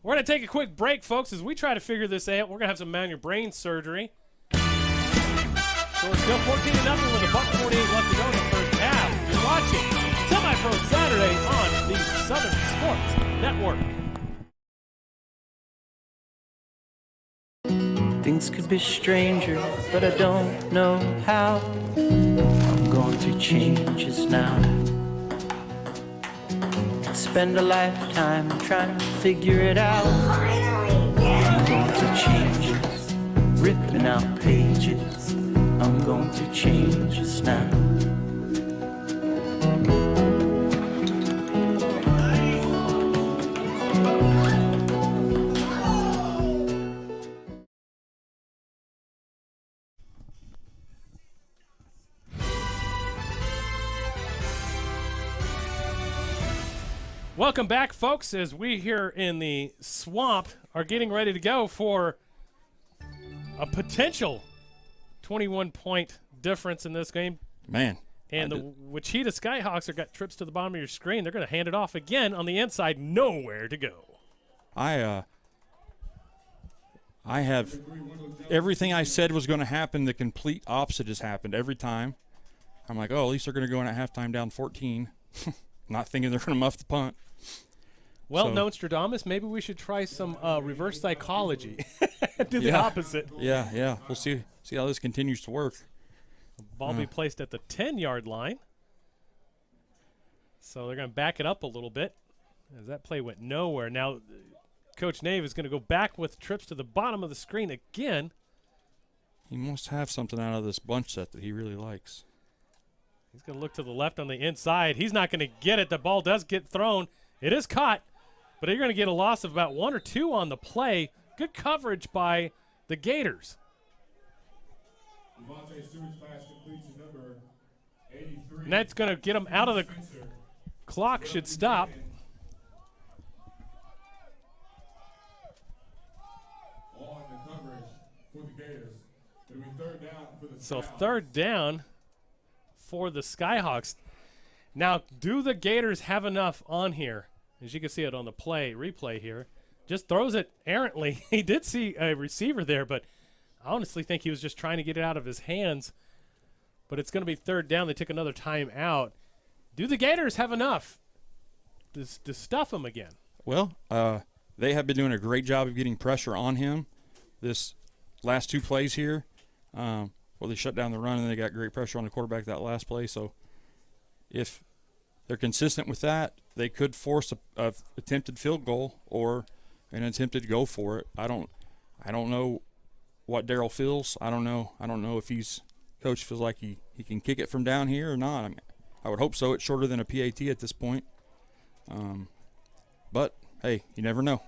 We're going to take a quick break, folks, as we try to figure this out. We're going to have some man your brain surgery. So we're still 14-0 with a buck 48 left to go in the first half. You're watching Semipro Saturday on the Southern Sports Network. Things could be stranger, but I don't know how. I'm going to change this now. Spend a lifetime trying to figure it out. I'm going to change this, ripping out pages. I'm going to change this now. Welcome back, folks, as we here in the swamp are getting ready to go for a potential 21-point difference in this game. Man. And the Wichita Skyhawks have got trips to the bottom of your screen. They're going to hand it off again on the inside. Nowhere to go. I have everything I said was going to happen. The complete opposite has happened every time. I'm like, oh, at least they're going to go in at halftime down 14. Not thinking they're going to muff the punt. Well, Nostradamus, maybe we should try some reverse psychology. Do the opposite. Yeah. We'll see how this continues to work. Ball be placed at the 10-yard line. So they're going to back it up a little bit as that play went nowhere. Now, Coach Nave is going to go back with trips to the bottom of the screen again. He must have something out of this bunch set that he really likes. He's going to look to the left on the inside. He's not going to get it. The ball does get thrown. It is caught, but you're going to get a loss of about 1 or 2 on the play. Good coverage by the Gators. And that's going to get them out of the clock. Should stop. So third down for the Skyhawks. Now, do the Gators have enough on here? As you can see it on the replay here. Just throws it errantly. He did see a receiver there, but I honestly think he was just trying to get it out of his hands. But it's going to be third down. They took another time out. Do the Gators have enough to stuff him again? Well, they have been doing a great job of getting pressure on him this last 2 plays here. Well, they shut down the run, and they got great pressure on the quarterback that last play. So if they're consistent with that, they could force a attempted field goal or an attempted go for it. I don't know what Daryl feels. I don't know if coach feels like he can kick it from down here or not. I would hope so. It's shorter than a PAT at this point. But hey, you never know.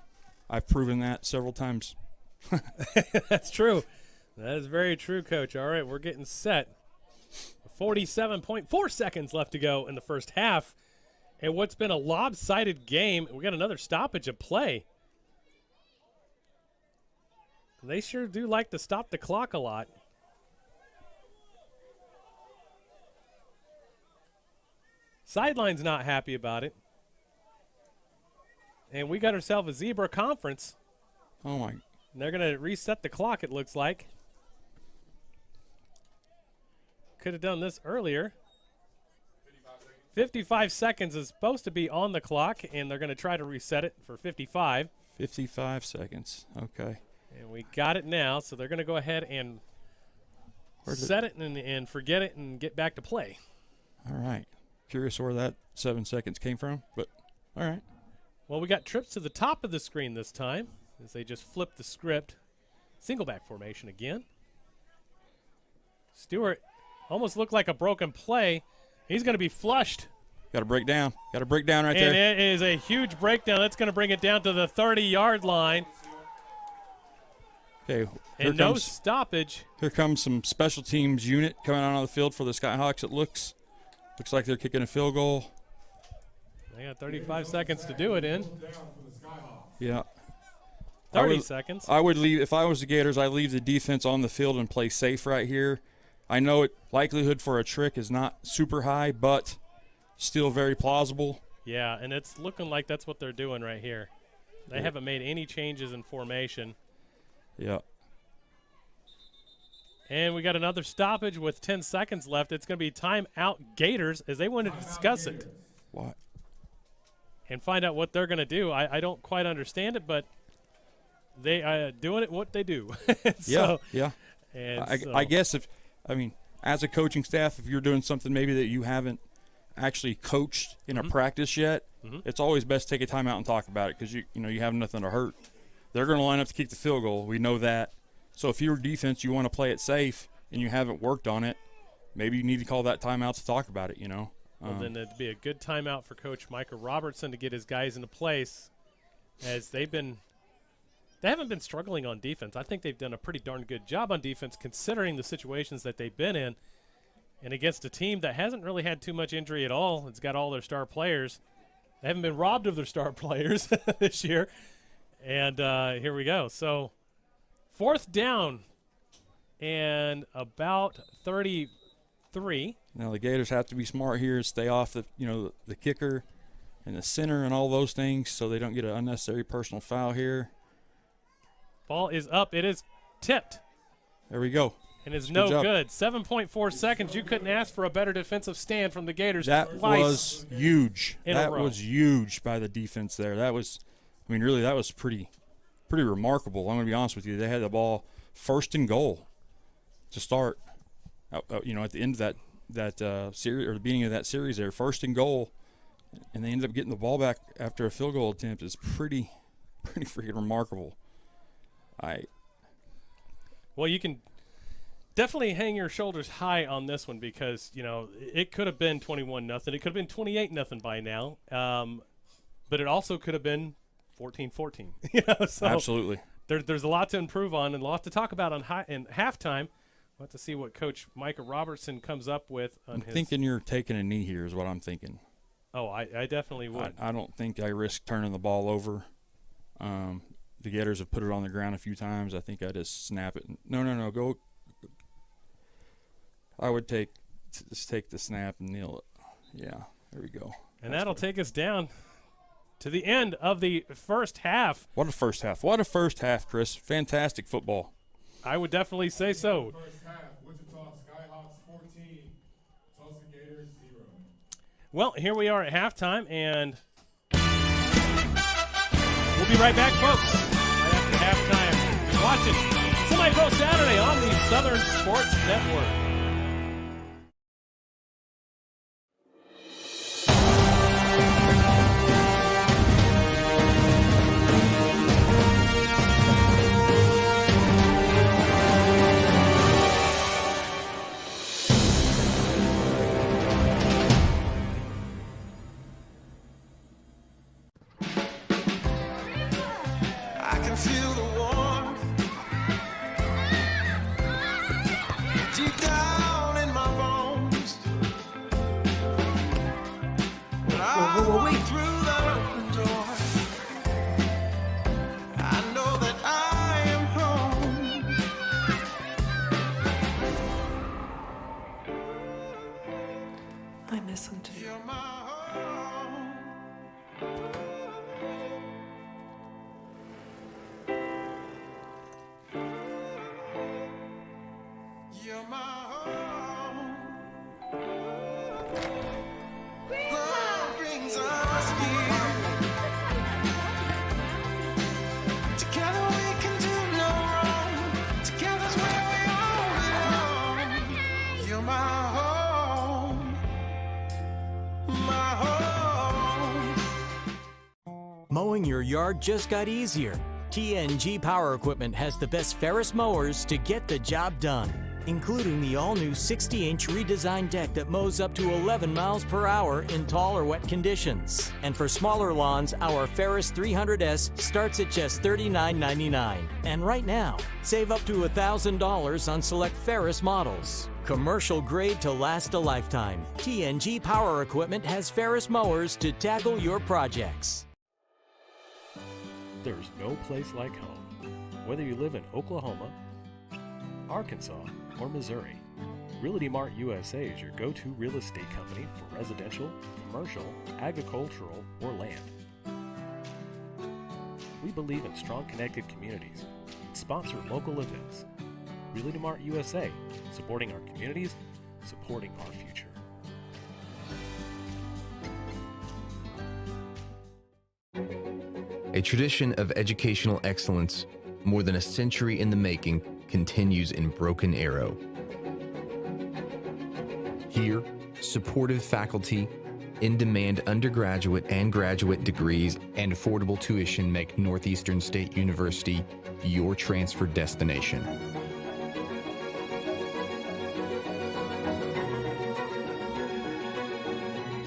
I've proven that several times. That's true. That is very true, Coach. All right, we're getting set. 47.4 seconds left to go in the first half. And what's been a lopsided game, we got another stoppage of play. They sure do like to stop the clock a lot. Sideline's not happy about it. And we got ourselves a zebra conference. Oh, my. And they're going to reset the clock, it looks like. Could have done this earlier. 55 seconds is supposed to be on the clock, and they're going to try to reset it for 55. 55 seconds. Okay. And we got it now, so they're going to go ahead and set it and forget it and get back to play. All right. Curious where that 7 seconds came from, but all right. Well, we got trips to the top of the screen this time as they just flip the script. Single back formation again. Stewart almost looked like a broken play. He's going to be flushed. Got to break down. Got to break down right and there. And it is a huge breakdown. That's going to bring it down to the 30-yard line. Okay. And no stoppage. Here comes some special teams unit coming out on the field for the Skyhawks, it looks. Looks like they're kicking a field goal. They got 35 seconds to do it in. Yeah. 30 seconds. I would leave, if I was the Gators, I'd leave the defense on the field and play safe right here. I know likelihood for a trick is not super high, but still very plausible. Yeah, and it's looking like that's what they're doing right here. They haven't made any changes in formation. Yeah. And we got another stoppage with 10 seconds left. It's going to be timeout Gators as they want to discuss it. What? And find out what they're going to do. I don't quite understand it, but they are doing it what they do. So, yeah. And I guess as a coaching staff, if you're doing something maybe that you haven't actually coached in a practice yet, it's always best to take a timeout and talk about it because you have nothing to hurt. They're going to line up to kick the field goal. We know that. So if you're defense, you want to play it safe and you haven't worked on it, maybe you need to call that timeout to talk about it, Well, then it'd be a good timeout for Coach Micah Robertson to get his guys into place as they haven't been struggling on defense. I think they've done a pretty darn good job on defense considering the situations that they've been in. And against a team that hasn't really had too much injury at all, it's got all their star players. They haven't been robbed of their star players this year. And here we go. So 4th down and about 33. Now the Gators have to be smart here and stay off the kicker and the center and all those things so they don't get an unnecessary personal foul here. Ball is up. It is tipped. There we go. And it's no good. 7.4 seconds. You couldn't ask for a better defensive stand from the Gators. That was huge. That was huge by the defense there. That was, really that was pretty remarkable. I'm going to be honest with you. They had the ball 1st and goal to start. At the end of that series or the beginning of that series there, 1st and goal, and they ended up getting the ball back after a field goal attempt is pretty freaking remarkable. Well, you can definitely hang your shoulders high on this one because, it could have been 21-0. It could have been 28-0 by now. But it also could have been 14-14. So absolutely. There's a lot to improve on and a lot to talk about in halftime. We'll have to see what Coach Micah Robertson comes up with. I'm thinking you're taking a knee here is what I'm thinking. Oh, I definitely would. I don't think I risk turning the ball over. The Gators have put it on the ground a few times. I think I just snap it. No, go. I would just take the snap and kneel it. Yeah, there we go. And that'll take us down to the end of the first half. What a first half, Chris. Fantastic football. I would definitely say so. First half, Wichita Skyhawks 14, Tulsa Gators 0. Well, here we are at halftime, and we'll be right back, folks. Right after halftime, you're watching Semipro Saturday on the Southern Sports Network. can feel the warmth deep down in my bones. When I walk through that open door, I know that I am home. I miss him too. You're my home. You're my home. Love brings us here. Together we can do no wrong. Together's where we all belong. You're my home. My home. Mowing your yard just got easier. TNG Power Equipment has the best Ferris mowers to get the job done, including the all-new 60-inch redesigned deck that mows up to 11 miles per hour in tall or wet conditions. And for smaller lawns, our Ferris 300S starts at just $39.99. And right now, save up to $1,000 on select Ferris models. Commercial grade to last a lifetime. TNG Power Equipment has Ferris mowers to tackle your projects. There's no place like home. Whether you live in Oklahoma, Arkansas, or Missouri, Realty Mart USA is your go-to real estate company for residential, commercial, agricultural, or land. We believe in strong connected communities and sponsor local events. Realty Mart USA, supporting our communities, supporting our future. A tradition of educational excellence, more than a century in the making, continues in Broken Arrow. Here, supportive faculty, in-demand undergraduate and graduate degrees, and affordable tuition make Northeastern State University your transfer destination.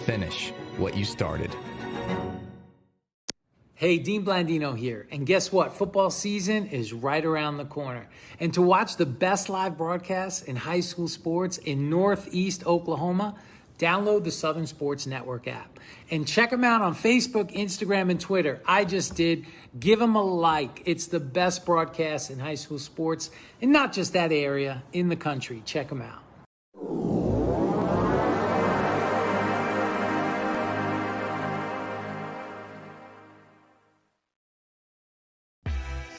Finish what you started. Hey, Dean Blandino here, and guess what? Football season is right around the corner. And to watch the best live broadcasts in high school sports in Northeast Oklahoma, download the Southern Sports Network app. And check them out on Facebook, Instagram, and Twitter. I just did. Give them a like. It's the best broadcast in high school sports, and not just that area, in the country. Check them out.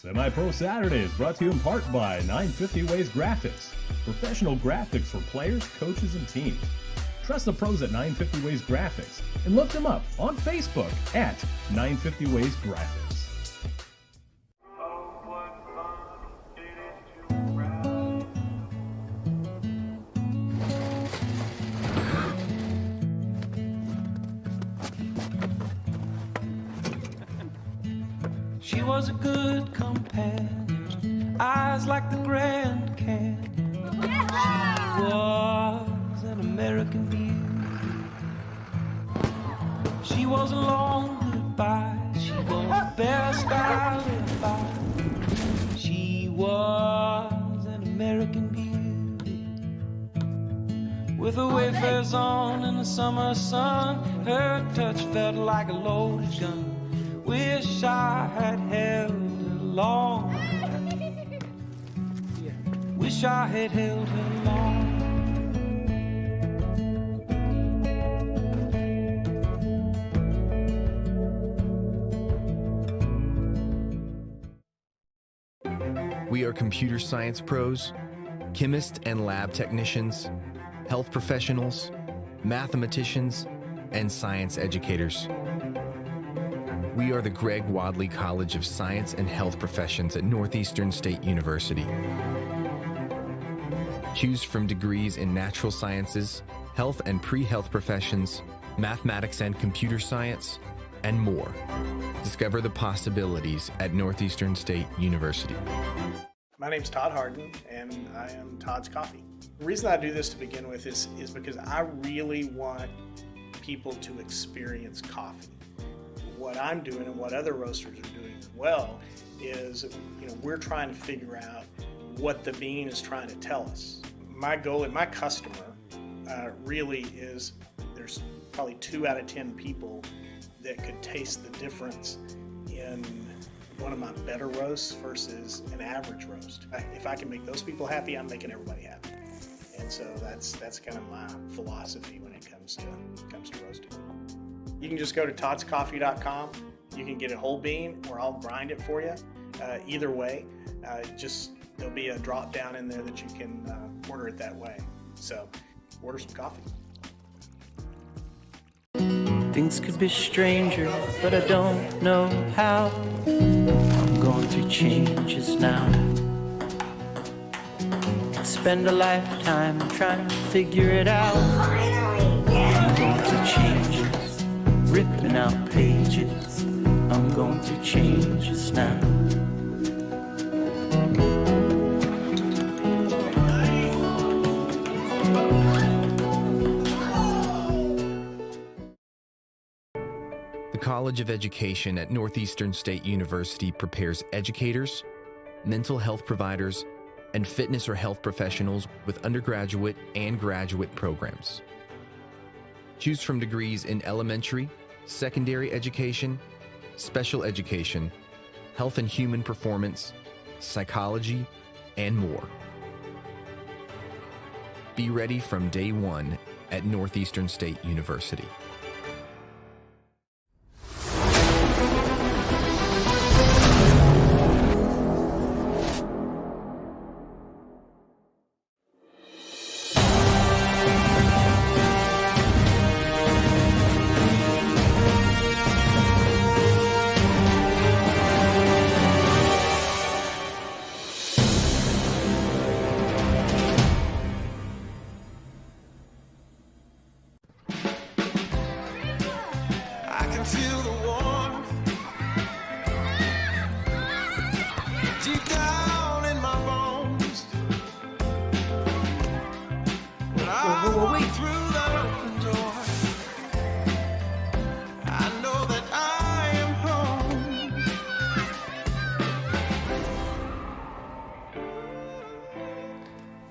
Semipro Saturday is brought to you in part by 950 Ways Graphics. Professional graphics for players, coaches, and teams. Trust the pros at 950 Ways Graphics and look them up on Facebook at 950 Ways Graphics. She was a good companion, eyes like the Grand Canyon. She was an American beauty. She was a long goodbye. She was the best I lived by. She was an American beauty. With her wafers on in the summer sun, her touch felt like a loaded gun. Wish I had held her long. Wish I had held her long. We are computer science pros, chemists and lab technicians, health professionals, mathematicians, and science educators. We are the Greg Wadley College of Science and Health Professions at Northeastern State University. Choose from degrees in natural sciences, health and pre-health professions, mathematics and computer science, and more. Discover the possibilities at Northeastern State University. My name's Todd Harden, and I am Todd's Coffee. The reason I do this to begin with is because I really want people to experience coffee. what I'm doing and what other roasters are doing as well is, we're trying to figure out what the bean is trying to tell us. My goal and my customer really is, there's probably 2 out of 10 people that could taste the difference in one of my better roasts versus an average roast. If I can make those people happy, I'm making everybody happy. And so that's kind of my philosophy when it comes to roasting. You can just go to toddscoffee.com. You can get a whole bean, or I'll grind it for you. Either way, there'll be a drop down in there that you can order it that way. So order some coffee. Things could be stranger, but I don't know how. I'm going to change this now. Spend a lifetime trying to figure it out. I'm going to change this, ripping out pages. I'm going to change this now. The College of Education at Northeastern State University prepares educators, mental health providers, and fitness or health professionals with undergraduate and graduate programs. Choose from degrees in elementary, secondary education, special education, health and human performance, psychology, and more. Be ready from day one at Northeastern State University.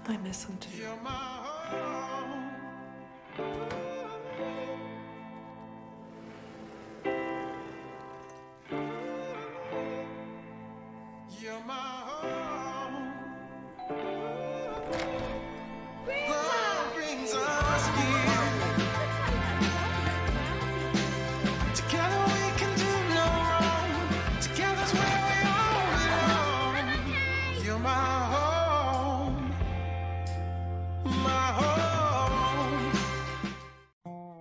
I miss him too.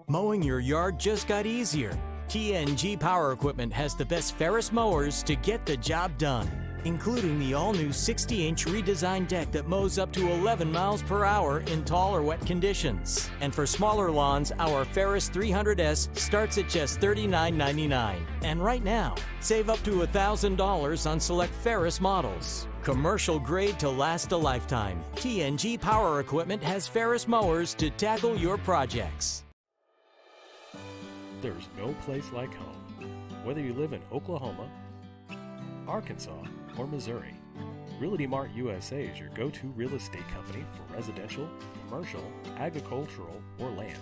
Mowing your yard just got easier. TNG Power Equipment has the best Ferris mowers to get the job done, including the all-new 60-inch redesigned deck that mows up to 11 miles per hour in tall or wet conditions. And for smaller lawns, our Ferris 300S starts at just $39.99. And right now, save up to $1,000 on select Ferris models. Commercial grade to last a lifetime. TNG Power Equipment has Ferris mowers to tackle your projects. There's no place like home. Whether you live in Oklahoma, Arkansas, or Missouri, Realty Mart USA is your go-to real estate company for residential, commercial, agricultural, or land.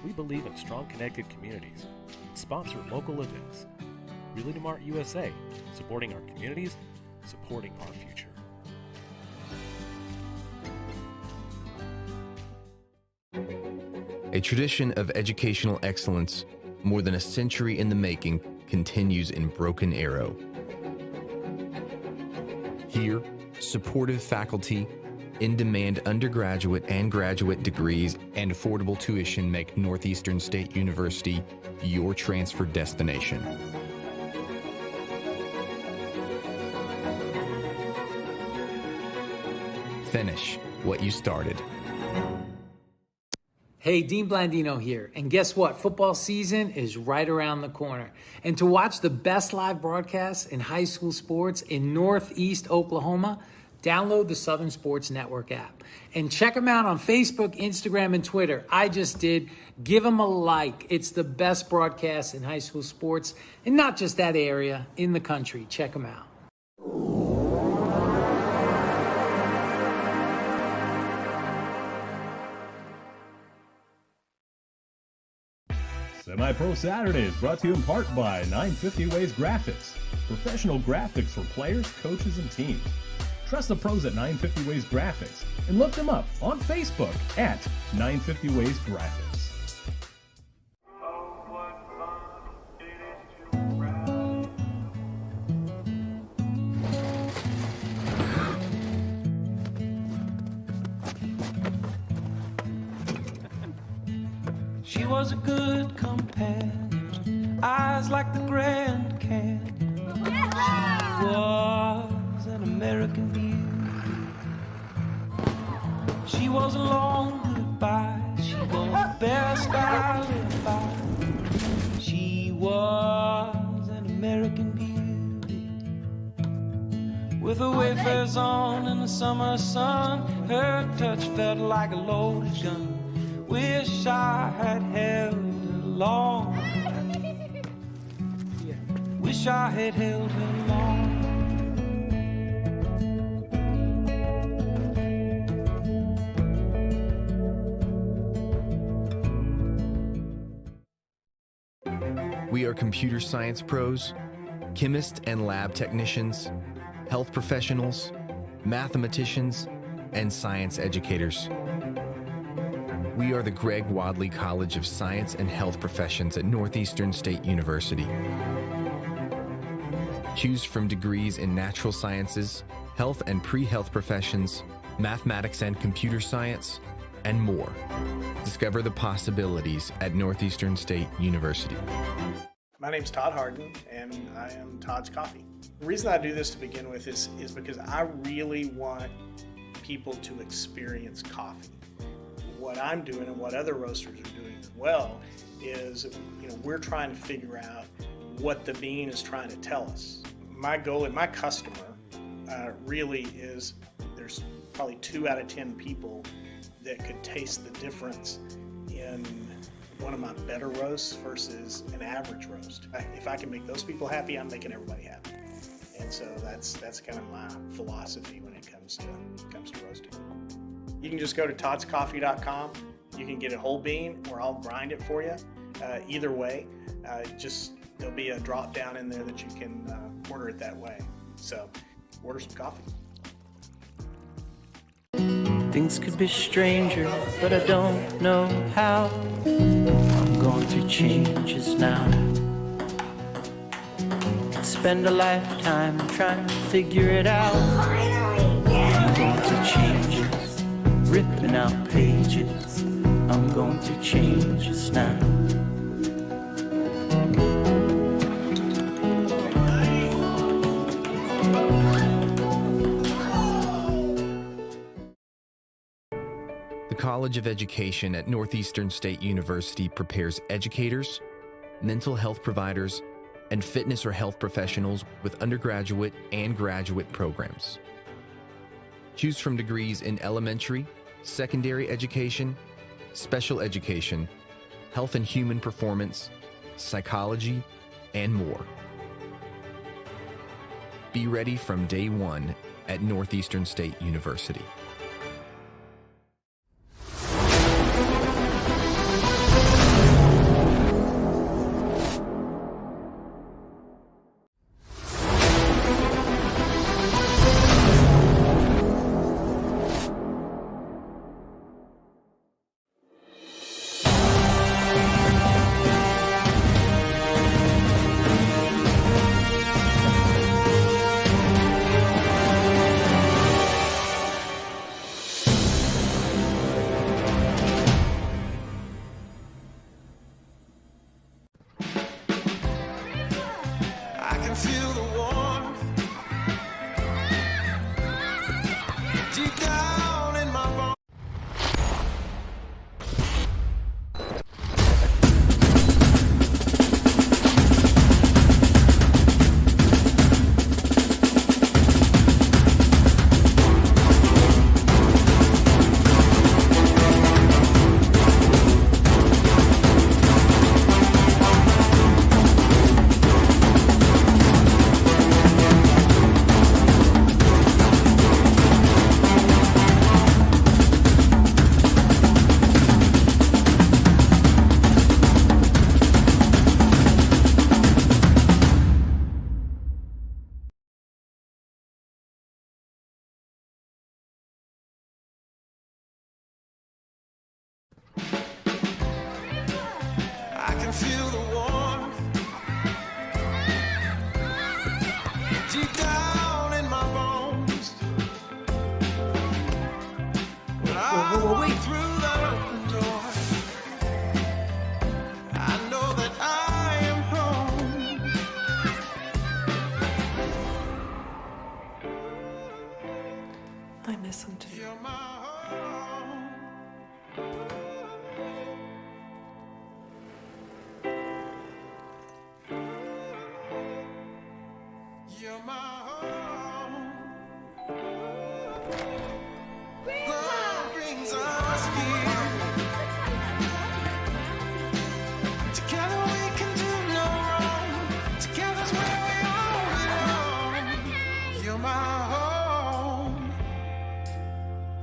We believe in strong connected communities and sponsor local events. Realty Mart USA, supporting our communities, supporting our future. A tradition of educational excellence, more than a century in the making, continues in Broken Arrow. Here, supportive faculty, in-demand undergraduate and graduate degrees, and affordable tuition make Northeastern State University your transfer destination. Finish what you started. Hey, Dean Blandino here. And guess what? Football season is right around the corner. And to watch the best live broadcasts in high school sports in Northeast Oklahoma, download the Southern Sports Network app. And check them out on Facebook, Instagram, and Twitter. I just did. Give them a like. It's the best broadcast in high school sports, and not just that area, in the country. Check them out. Semipro Saturday is brought to you in part by 950 Ways Graphics, professional graphics for players, coaches, and teams. Trust the pros at 950 Ways Graphics and look them up on Facebook at 950 Ways Graphics. She was a good companion, eyes like the Grand Canyon. She was an American beauty. She was a long goodbye. She was the best I lived by. She was an American beauty. With her wafers on in the summer sun, her touch felt like a loaded gun. Wish I had held her long. Wish I had held her long. We are computer science pros, chemists and lab technicians, health professionals, mathematicians, and science educators. We are the Greg Wadley College of Science and Health Professions at Northeastern State University. Choose from degrees in natural sciences, health and pre-health professions, mathematics and computer science, and more. Discover the possibilities at Northeastern State University. My name's Todd Harden, and I am Todd's Coffee. The reason I do this to begin with is because I really want people to experience coffee. What I'm doing and what other roasters are doing as well is, we're trying to figure out what the bean is trying to tell us. My goal and my customer really is, there's probably 2 out of 10 people that could taste the difference in one of my better roasts versus an average roast. If I can make those people happy, I'm making everybody happy. And so that's kind of my philosophy when it comes to roasting. You can just go to toddscoffee.com. You can get a whole bean, or I'll grind it for you. Either way, there'll be a drop down in there that you can order it that way. So order some coffee. Things could be stranger, but I don't know how. I'm going through changes now. Spend a lifetime trying to figure it out. I'm going through changes, ripping out pages. I'm going through changes now. The College of Education at Northeastern State University prepares educators, mental health providers, and fitness or health professionals with undergraduate and graduate programs. Choose from degrees in elementary, secondary education, special education, health and human performance, psychology, and more. Be ready from day one at Northeastern State University. listen to you. You're my home. You're my home. Love brings us here. Together we can do no wrong. Together's where we all belong. You're my home.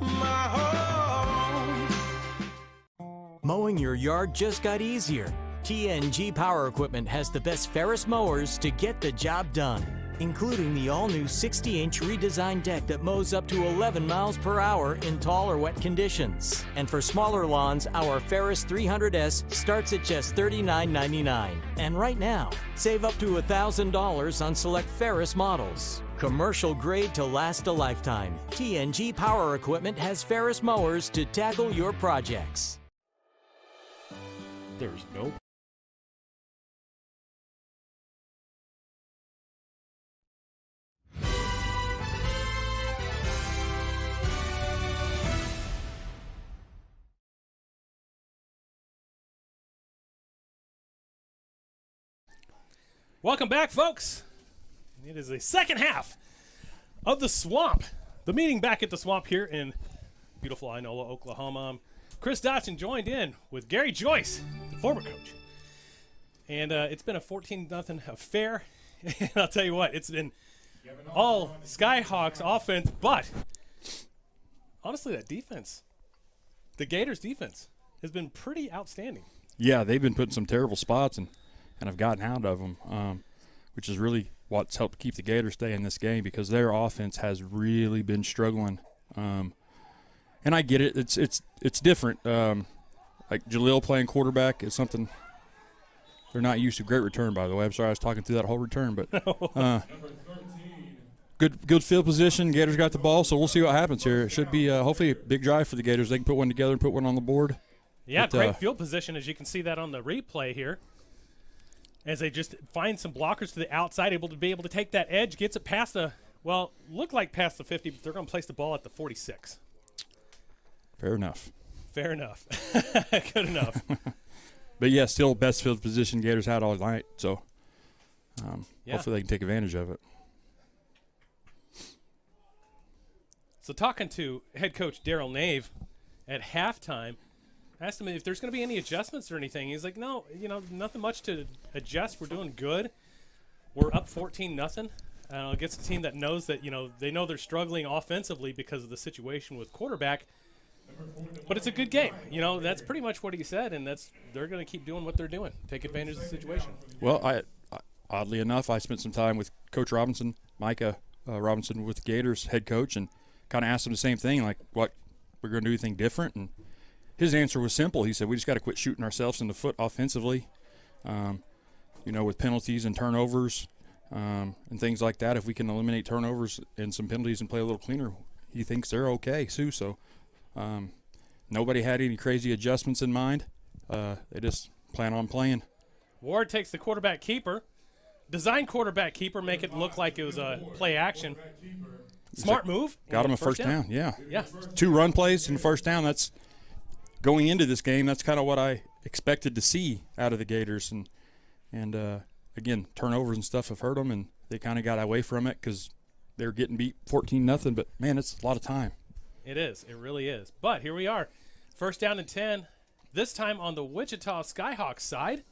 My home. Mowing your yard just got easier. TNG Power Equipment has the best Ferris mowers to get the job done, including the all-new 60-inch redesigned deck that mows up to 11 miles per hour in tall or wet conditions. And for smaller lawns, our Ferris 300S starts at just $39.99. And right now, save up to $1,000 on select Ferris models. Commercial grade to last a lifetime. TNG Power Equipment has Ferris mowers to tackle your projects. There's no Welcome back, folks. It is the second half of the Swamp. The meeting back at the Swamp here in beautiful Inola, Oklahoma. Chris Dotson joined in with Gary Joyce, the former coach. And it's been a 14-0 affair. And I'll tell you what, it's been all Skyhawks offense, but honestly, that defense, the Gators defense, has been pretty outstanding. Yeah, they've been put in some terrible spots and have gotten out of them, which is really what's helped keep the Gators stay in this game because their offense has really been struggling. And I get it; it's different. Like Jalil playing quarterback is something they're not used to. Great return, by the way. I'm sorry I was talking through that whole return, but good field position. Gators got the ball, so we'll see what happens here. It should be hopefully a big drive for the Gators. They can put one together and put one on the board. Yeah, but, great field position, as you can see that on the replay here. As they just find some blockers to the outside, able to take that edge, gets it past the, well, looked like past the 50, but they're going to place the ball at the 46. Fair enough. Fair enough. Good enough. But, yeah, still best field position Gators had all night, so hopefully they can take advantage of it. So talking to head coach Daryl Nave at halftime, asked him if there's going to be any adjustments or anything. He's like, no, nothing much to adjust. We're doing good. We're up 14-0 against a team that knows that, they know they're struggling offensively because of the situation with quarterback. But it's a good game. That's pretty much what he said, and they're going to keep doing what they're doing, take advantage of the situation. Well, oddly enough, I spent some time with Coach Robinson, Micah Robinson with the Gators head coach, and kind of asked him the same thing, like what we're going to do anything different. And his answer was simple. He said, we just got to quit shooting ourselves in the foot offensively, with penalties and turnovers and things like that. If we can eliminate turnovers and some penalties and play a little cleaner, he thinks they're okay, too. So nobody had any crazy adjustments in mind. They just plan on playing. Ward takes the quarterback keeper, design quarterback keeper, make it look like it was a play action. Smart move. Got him a first down, yeah. 2 run plays and first down. That's going into this game. That's kind of what I expected to see out of the Gators. And again, turnovers and stuff have hurt them, and they kind of got away from it because they were getting beat 14-0. But, man, it's a lot of time. It is. It really is. But here we are. First down and 10, this time on the Wichita Skyhawks side.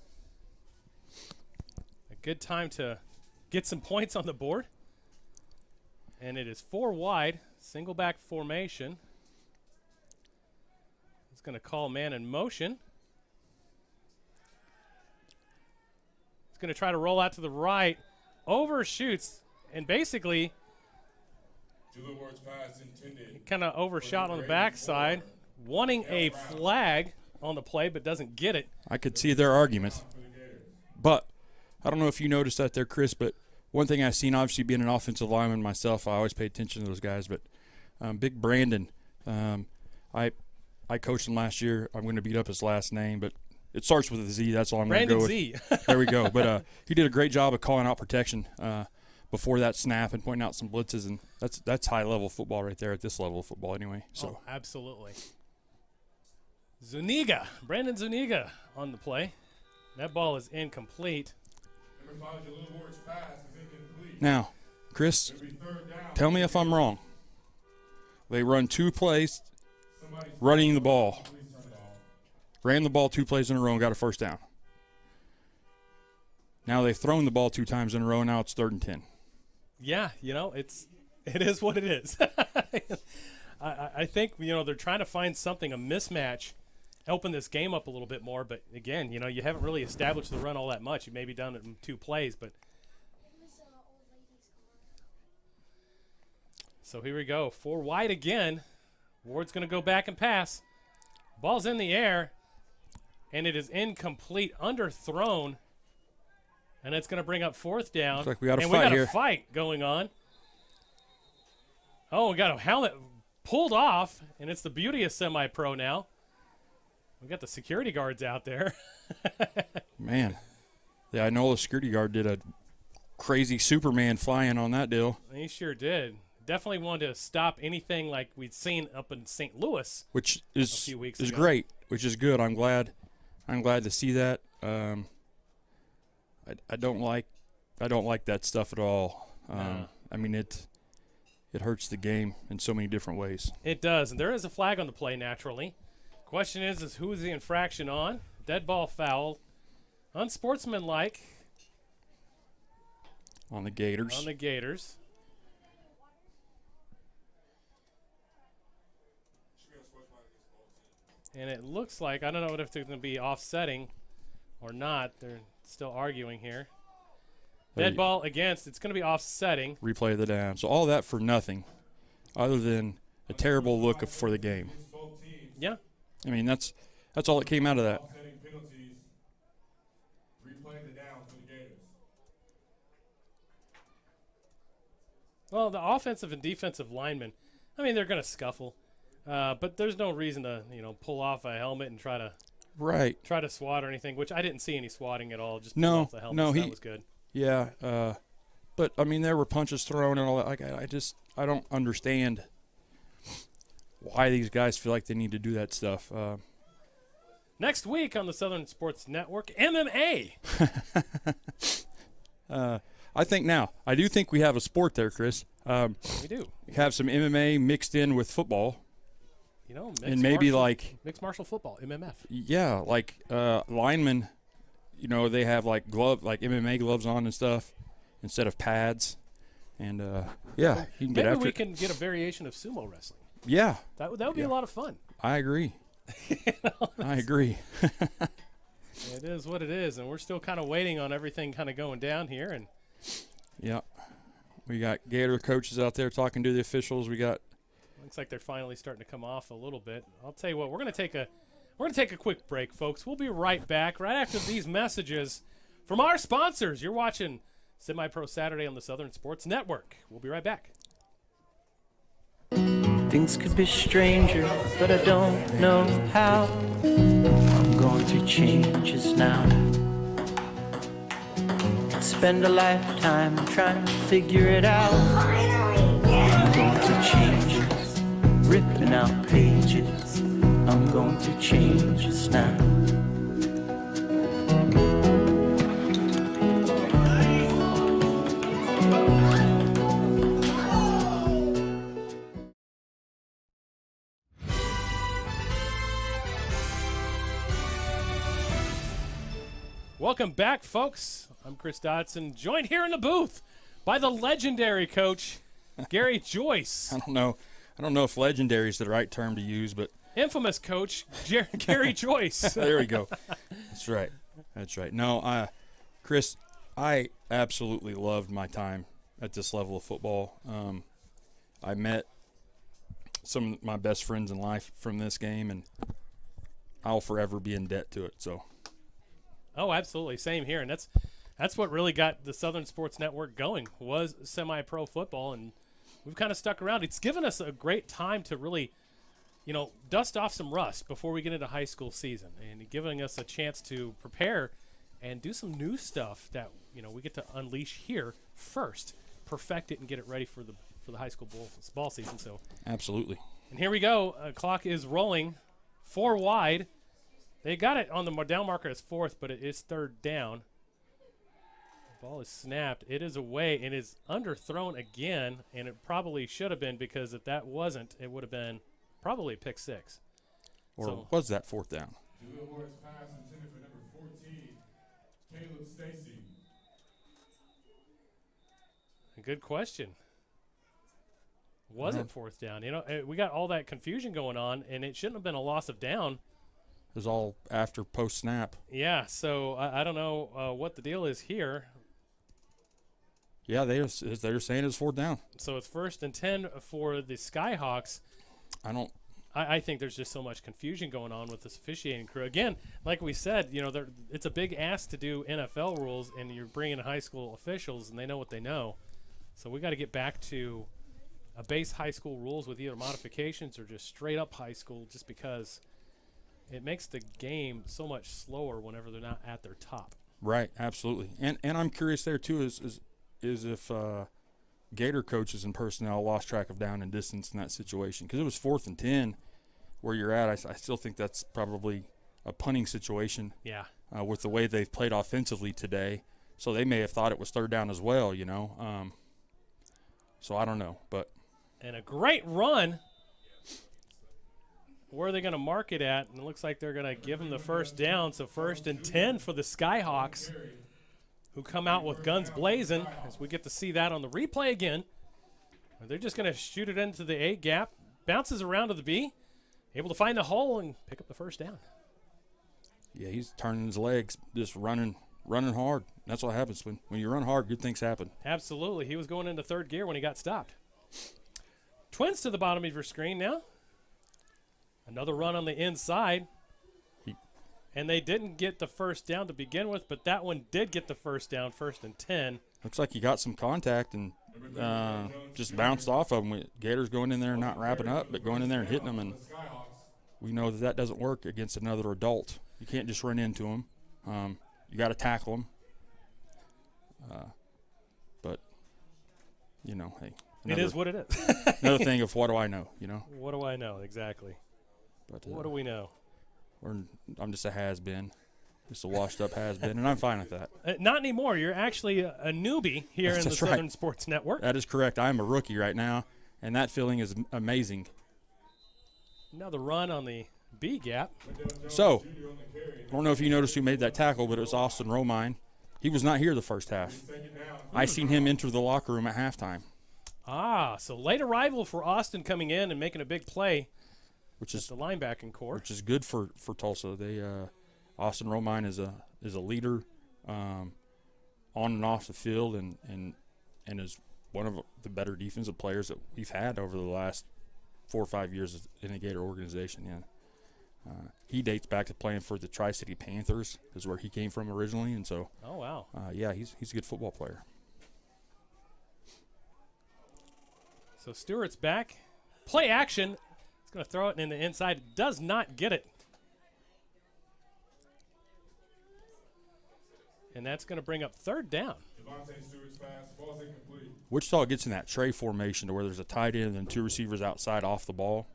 A good time to get some points on the board. And it is 4 wide, single back formation. He's going to call man in motion. He's going to try to roll out to the right, overshoots, and basically kind of overshot on the backside, wanting a flag on the play but doesn't get it. I could see their argument. But I don't know if you noticed that there, Chris, but one thing I've seen, obviously being an offensive lineman myself, I always pay attention to those guys. But Big Brandon, I coached him last year. I'm going to beat up his last name, but it starts with a Z. That's all I'm going to go with. Z. There we go. But he did a great job of calling out protection. before that snap and pointing out some blitzes, and that's high level football right there at this level of football anyway. So absolutely. Zuniga, Brandon Zuniga on the play. That ball is incomplete. Now, Chris, tell me if I'm wrong. They run 2 plays running the ball. Ran the ball 2 plays in a row and got a first down. Now they've thrown the ball 2 times in a row, and now it's 3rd and 10. Yeah, it is what it is. I think, they're trying to find something, a mismatch, open this game up a little bit more. But, again, you haven't really established the run all that much. You maybe done it in 2 plays. But so here we go. 4 wide again. Ward's going to go back and pass. Ball's in the air, and it is incomplete, underthrown. And it's going to bring up 4th down. Looks like we got a and fight we got here. A fight going on. Oh, we got a helmet pulled off, and it's the beauty of Semipro now. We got the security guards out there. Man, yeah, I know the security guard did a crazy Superman flying on that deal. He sure did. Definitely wanted to stop anything like we'd seen up in St. Louis, which is a few weeks ago. Great, which is good. I'm glad to see that. I don't like that stuff at all. I mean, it hurts the game in so many different ways. It does, and there is a flag on the play naturally. Question is who is the infraction on? Dead ball foul, unsportsmanlike on the Gators. On the Gators. And it looks like, I don't know if they're going to be offsetting or not. They're still arguing here. Dead ball against. It's going to be offsetting. Replay of the down. So all that for nothing other than a terrible look for the game. Yeah. I mean, that's all that came out of that. Well, the offensive and defensive linemen, I mean, they're going to scuffle. But there's no reason to, pull off a helmet and try to swat or anything, which I didn't see any swatting at all. Just pull off the helmet. So that was good. Yeah, but I mean, there were punches thrown and all that. I don't understand why these guys feel like they need to do that stuff. Next week on the Southern Sports Network, MMA. I do think we have a sport there, Chris. We do. We have some MMA mixed in with football. And maybe mixed martial football, MMF. Yeah, linemen, they have MMA gloves on and stuff instead of pads. And you can get maybe after we it. can get a variation of sumo wrestling. Yeah. That would be a lot of fun. I agree. I agree. It is what it is, and we're still kind of waiting on everything kind of going down here. And yeah, we got Gator coaches out there talking to the officials. We got. Looks like they're finally starting to come off a little bit. I'll tell you what, we're gonna take a quick break, folks. We'll be right back right after these messages from our sponsors. You're watching Semipro Saturday on the Southern Sports Network. We'll be right back. Things could be stranger, but I don't know how. I'm going through changes now. Spend a lifetime trying to figure it out. I'm going through changes, ripping out pages. I'm going through changes now. Welcome back, folks. I'm Chris Dodson, joined here in the booth by the legendary coach, Gary Joyce. I don't know if legendary is the right term to use, but infamous coach, Gary Joyce. There we go. That's right. No, Chris, I absolutely loved my time at this level of football. I met some of my best friends in life from this game, and I'll forever be in debt to it. So. Oh, absolutely. Same here. And that's what really got the Southern Sports Network going, was semi-pro football. And we've kind of stuck around. It's given us a great time to really, dust off some rust before we get into high school season, and giving us a chance to prepare and do some new stuff that, we get to unleash here first perfect it and get it ready for the high school ball season. So absolutely. And here we go. Clock is rolling. 4 wide. They got it on the down marker as 4th, but it is 3rd down. Ball is snapped. It is away and is underthrown again, and it probably should have been, because if that wasn't, it would have been probably a pick 6. Or was that 4th down? Julia Ward's pass intended for number 14, Caleb Stacy. Good question. Was it 4th down? You know, we got all that confusion going on, and it shouldn't have been a loss of down. It was all after post-snap. Yeah, so I don't know what the deal is here. Yeah, they're saying it's 4th down. So it's 1st and 10 for the Skyhawks. I think there's just so much confusion going on with this officiating crew. Again, like we said, you know, it's a big ask to do NFL rules, and you're bringing high school officials, and they know what they know. So we got to get back to a base high school rules with either modifications or just straight up high school, just because it makes the game so much slower whenever they're not at their top. Right, absolutely. And I'm curious there too is if Gator coaches and personnel lost track of down and distance in that situation, because it was 4th and 10 where you're at. I still think that's probably a punting situation. Yeah. With the way they've played offensively today, so they may have thought it was 3rd down as well. You know, so I don't know, but. And a great run. Where are they going to mark it at? And it looks like they're going to give them the 1st down. So 1st and 10 for the Skyhawks, who come out with guns blazing, as we get to see that on the replay again. And they're just going to shoot it into the A gap. Bounces around to the B. Able to find the hole and pick up the 1st down. Yeah, he's turning his legs, just running hard. That's what happens. When you run hard, good things happen. Absolutely. He was going into 3rd gear when he got stopped. Twins to the bottom of your screen now. Another run on the inside. And they didn't get the 1st down to begin with, but that one did get the 1st down, 1st and 10. Looks like he got some contact and just bounced off of him. Gators going in there and not wrapping up, but going in there and hitting them. And we know that doesn't work against another adult. You can't just run into him. You got to tackle him. But, you know, hey. It is what it is. Another thing of what do I know, you know? What do I know, exactly. But what do we know? I'm just a has-been, just a washed-up has-been, and I'm fine with that. Not anymore. You're actually a newbie here in the Southern Sports Network. That is correct. I'm a rookie right now, and that feeling is amazing. Another run on the B gap. So, I don't know if you noticed who made that tackle, but it was Austin Romine. He was not here the first half. I seen him enter the locker room at halftime. Ah, so late arrival for Austin coming in and making a big play. Which is the linebacking core. Which is good for Tulsa. They Austin Romine is a leader on and off the field and is one of the better defensive players that we've had over the last 4 or 5 years in the Gator organization. Yeah. He dates back to playing for the Tri-City Panthers, is where he came from originally, and so. Oh wow. Yeah, he's a good football player. So Stewart's back. Play action. He's going to throw it in the inside. Does not get it. And that's going to bring up 3rd down. Wichita gets in that tray formation to where there's a tight end and 2 receivers outside off the ball.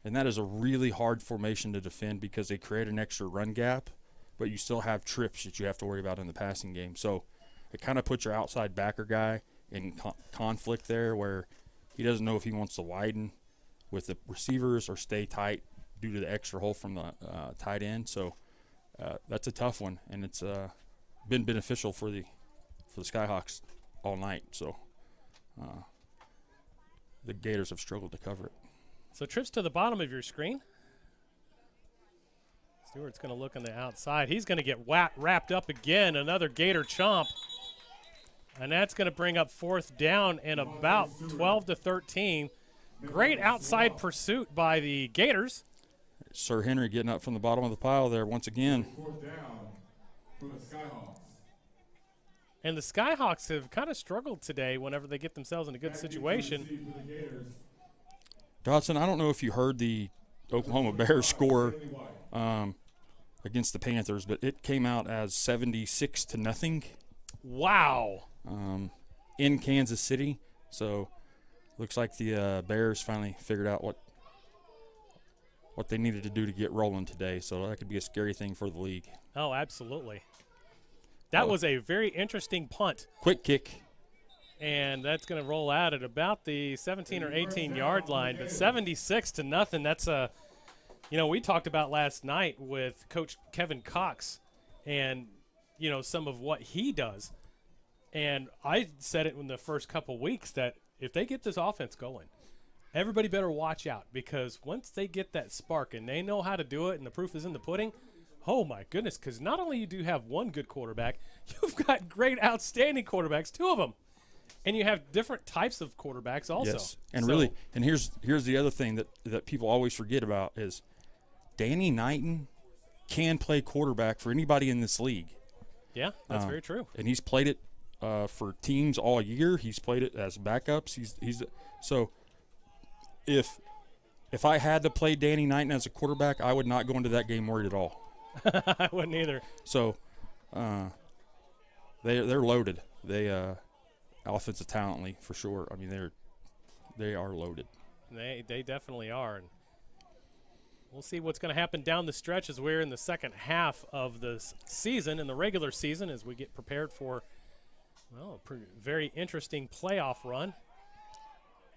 And that is a really hard formation to defend because they create an extra run gap, but you still have trips that you have to worry about in the passing game. So it kind of puts your outside backer guy in conflict there where he doesn't know if he wants to widen with the receivers or stay tight due to the extra hole from the tight end. So that's a tough one, and it's been beneficial for the Skyhawks all night. So the Gators have struggled to cover it. So trips to the bottom of your screen. Stewart's going to look on the outside. He's going to get wrapped up again. Another Gator chomp. And that's going to bring up 4th down and about 12 to 13. Great outside pursuit by the Gators. Sir Henry getting up from the bottom of the pile there once again. 4th down for the Skyhawks. And the Skyhawks have kind of struggled today whenever they get themselves in a good situation. Dodson, I don't know if you heard the Oklahoma Bears score against the Panthers, but it came out as 76-0. Wow. in Kansas City. So looks like the Bears finally figured out what they needed to do to get rolling today. So that could be a scary thing for the league. Oh, absolutely. That was a very interesting punt. Quick kick. And that's going to roll out at about the 17 or 18-yard line. But 76-0, that's a we talked about last night with Coach Kevin Cox and, some of what he does. And I said it in the first couple weeks that if they get this offense going, everybody better watch out, because once they get that spark and they know how to do it and the proof is in the pudding, oh, my goodness, because not only do you have one good quarterback, you've got great, outstanding quarterbacks, 2 of them. And you have different types of quarterbacks also. Yes, and really, and here's the other thing that people always forget about is Danny Knighton can play quarterback for anybody in this league. Yeah, that's very true. And he's played it for teams all year. He's played it as backups. So if I had to play Danny Knighton as a quarterback, I would not go into that game worried at all. I wouldn't either. So they're loaded. They offensive talently for sure. I mean they are loaded. They definitely are. And we'll see what's going to happen down the stretch as we're in the second half of the season, in the regular season, as we get prepared for a very interesting playoff run.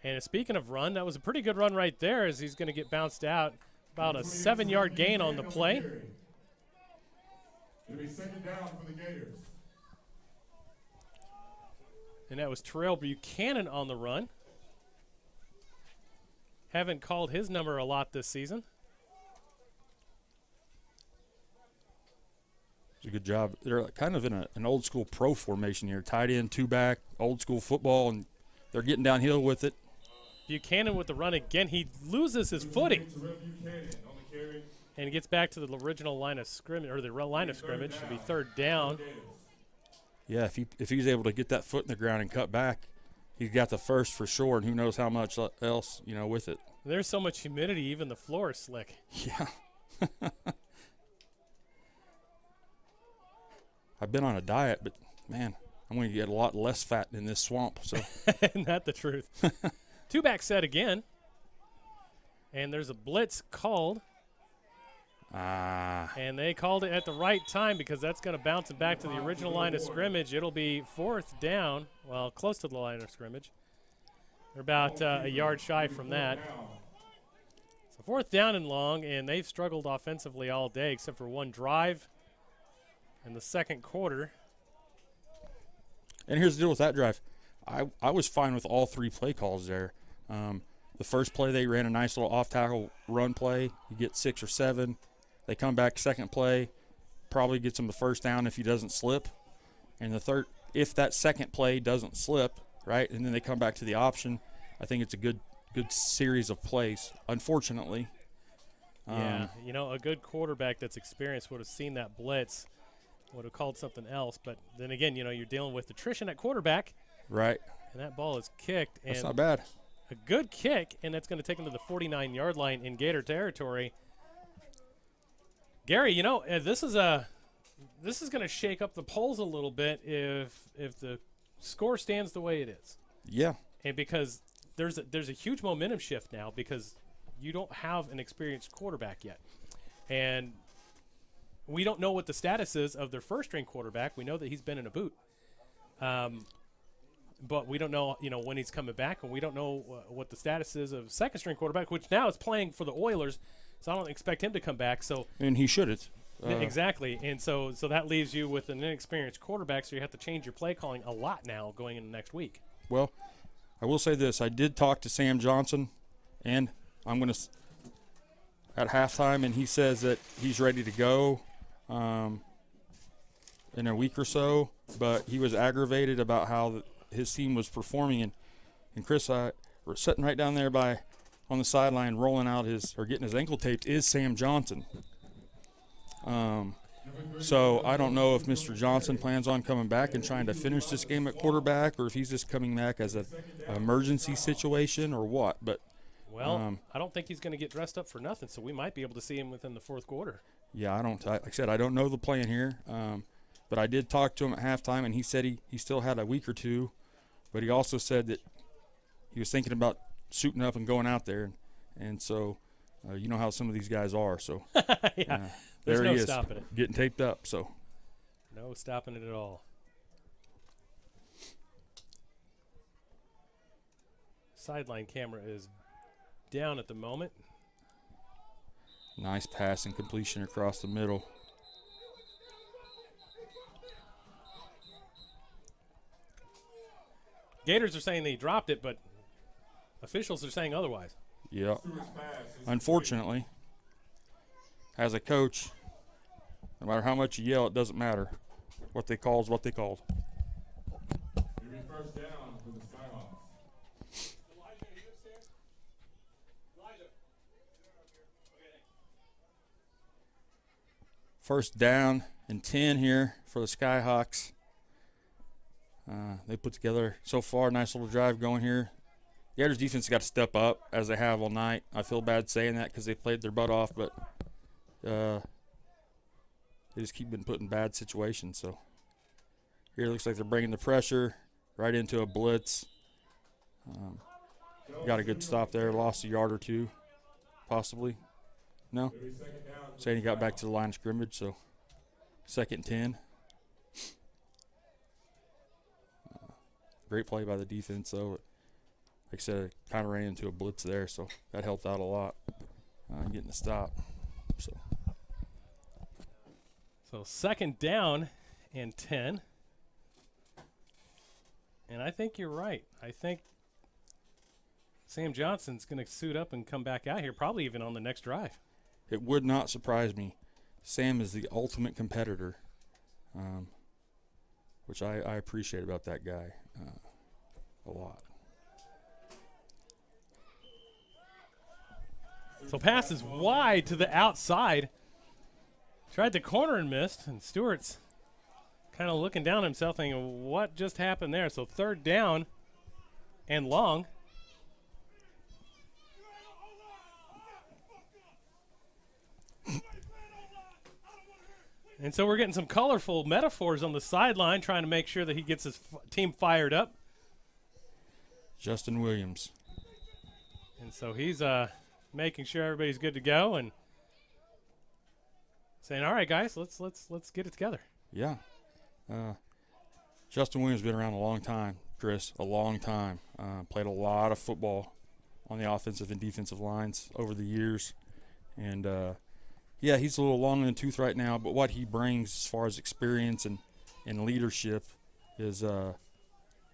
And speaking of run, that was a pretty good run right there, as he's going to get bounced out. About a 7-yard gain on the play. It'll be second down for the Gators. And that was Terrell Buchanan on the run. Haven't called his number a lot this season. It's a good job. They're kind of in an old school pro formation here. Tight end, 2-back, old school football, and they're getting downhill with it. Buchanan with the run again. He loses his footing. And gets back to the original line of scrimmage, or the line of scrimmage. It'll be third down. Yeah, if he's able to get that foot in the ground and cut back, he's got the first for sure, and who knows how much else, with it. There's so much humidity, even the floor is slick. Yeah. I've been on a diet, but, man, I'm going to get a lot less fat in this swamp. So Isn't that the truth? 2-back set again. And there's a blitz called. And they called it at the right time, because that's going to bounce it back to the original line of scrimmage. It'll be fourth down, well, close to the line of scrimmage. They're about a yard shy from that. So fourth down and long, and they've struggled offensively all day except for one drive in the second quarter. And here's the deal with that drive. I was fine with all 3 play calls there. The first play, they ran a nice little off-tackle run play. You get 6 or 7. They come back second play, probably gets him the first down if he doesn't slip. And the third, if that second play doesn't slip, right, and then they come back to the option, I think it's a good series of plays, unfortunately. Yeah, a good quarterback that's experienced would have seen that blitz, would have called something else. But then again, you're dealing with attrition at quarterback. Right. And that ball is kicked. That's and not bad. A good kick, and that's going to take him to the 49-yard line in Gator territory. Gary, this is going to shake up the polls a little bit if the score stands the way it is. Yeah. And because there's a huge momentum shift now, because you don't have an experienced quarterback yet. And we don't know what the status is of their first-string quarterback. We know that he's been in a boot. But we don't know, when he's coming back, and we don't know what the status is of second-string quarterback, which now is playing for the Oilers. So I don't expect him to come back. And he shouldn't. Exactly. And so that leaves you with an inexperienced quarterback, so you have to change your play calling a lot now going into next week. Well, I will say this. I did talk to Sam Johnson, and I'm going to at halftime, and he says that he's ready to go in a week or so, but he was aggravated about how his team was performing. And Chris, we're sitting right down there on the sideline, rolling out getting his ankle taped, is Sam Johnson. So I don't know if Mr. Johnson plans on coming back and trying to finish this game at quarterback, or if he's just coming back as an emergency situation or what. But I don't think he's going to get dressed up for nothing, so we might be able to see him within the fourth quarter. Yeah, like I said, I don't know the plan here, but I did talk to him at halftime, and he said he still had a week or two But he also said that he was thinking about suiting up and going out there. And so you know how some of these guys are. So yeah, there no he is, stopping it. getting taped up. So no stopping it at all. Sideline camera is down at the moment. Nice pass and completion across the middle. Gators are saying they dropped it, but officials are saying otherwise. Yeah. Unfortunately, as a coach, no matter how much you yell, it doesn't matter. What they call is what they called. It'll be first down for the Skyhawks. First down and 10 here for the Skyhawks. They put together, so far, a nice little drive going here. The Gators defense got to step up, as they have all night. I feel bad saying that because they played their butt off, but they just keep being put in bad situations. So here it looks like they're bringing the pressure right into a blitz. Got a good stop there, lost a yard or two, possibly. No? Saying he got back to the line of scrimmage, so 2nd and 10. Great play by the defense, though. Like I said, it kind of ran into a blitz there, so that helped out a lot, getting the stop. So 2nd down and 10. And I think you're right. I think Sam Johnson's going to suit up and come back out here, probably even on the next drive. It would not surprise me. Sam is the ultimate competitor, which I appreciate about that guy a lot. So pass is wide to the outside. Tried the corner and missed, and Stewart's kind of looking down at himself thinking, what just happened there? So 3rd down and long. And so we're getting some colorful metaphors on the sideline, trying to make sure that he gets his team fired up. Justin Williams. And so he's making sure everybody's good to go and saying, "All right, guys, let's get it together." Yeah. Justin Williams has been around a long time, Chris, a long time. Played a lot of football on the offensive and defensive lines over the years. And, yeah, he's a little long in the tooth right now, but what he brings as far as experience and leadership is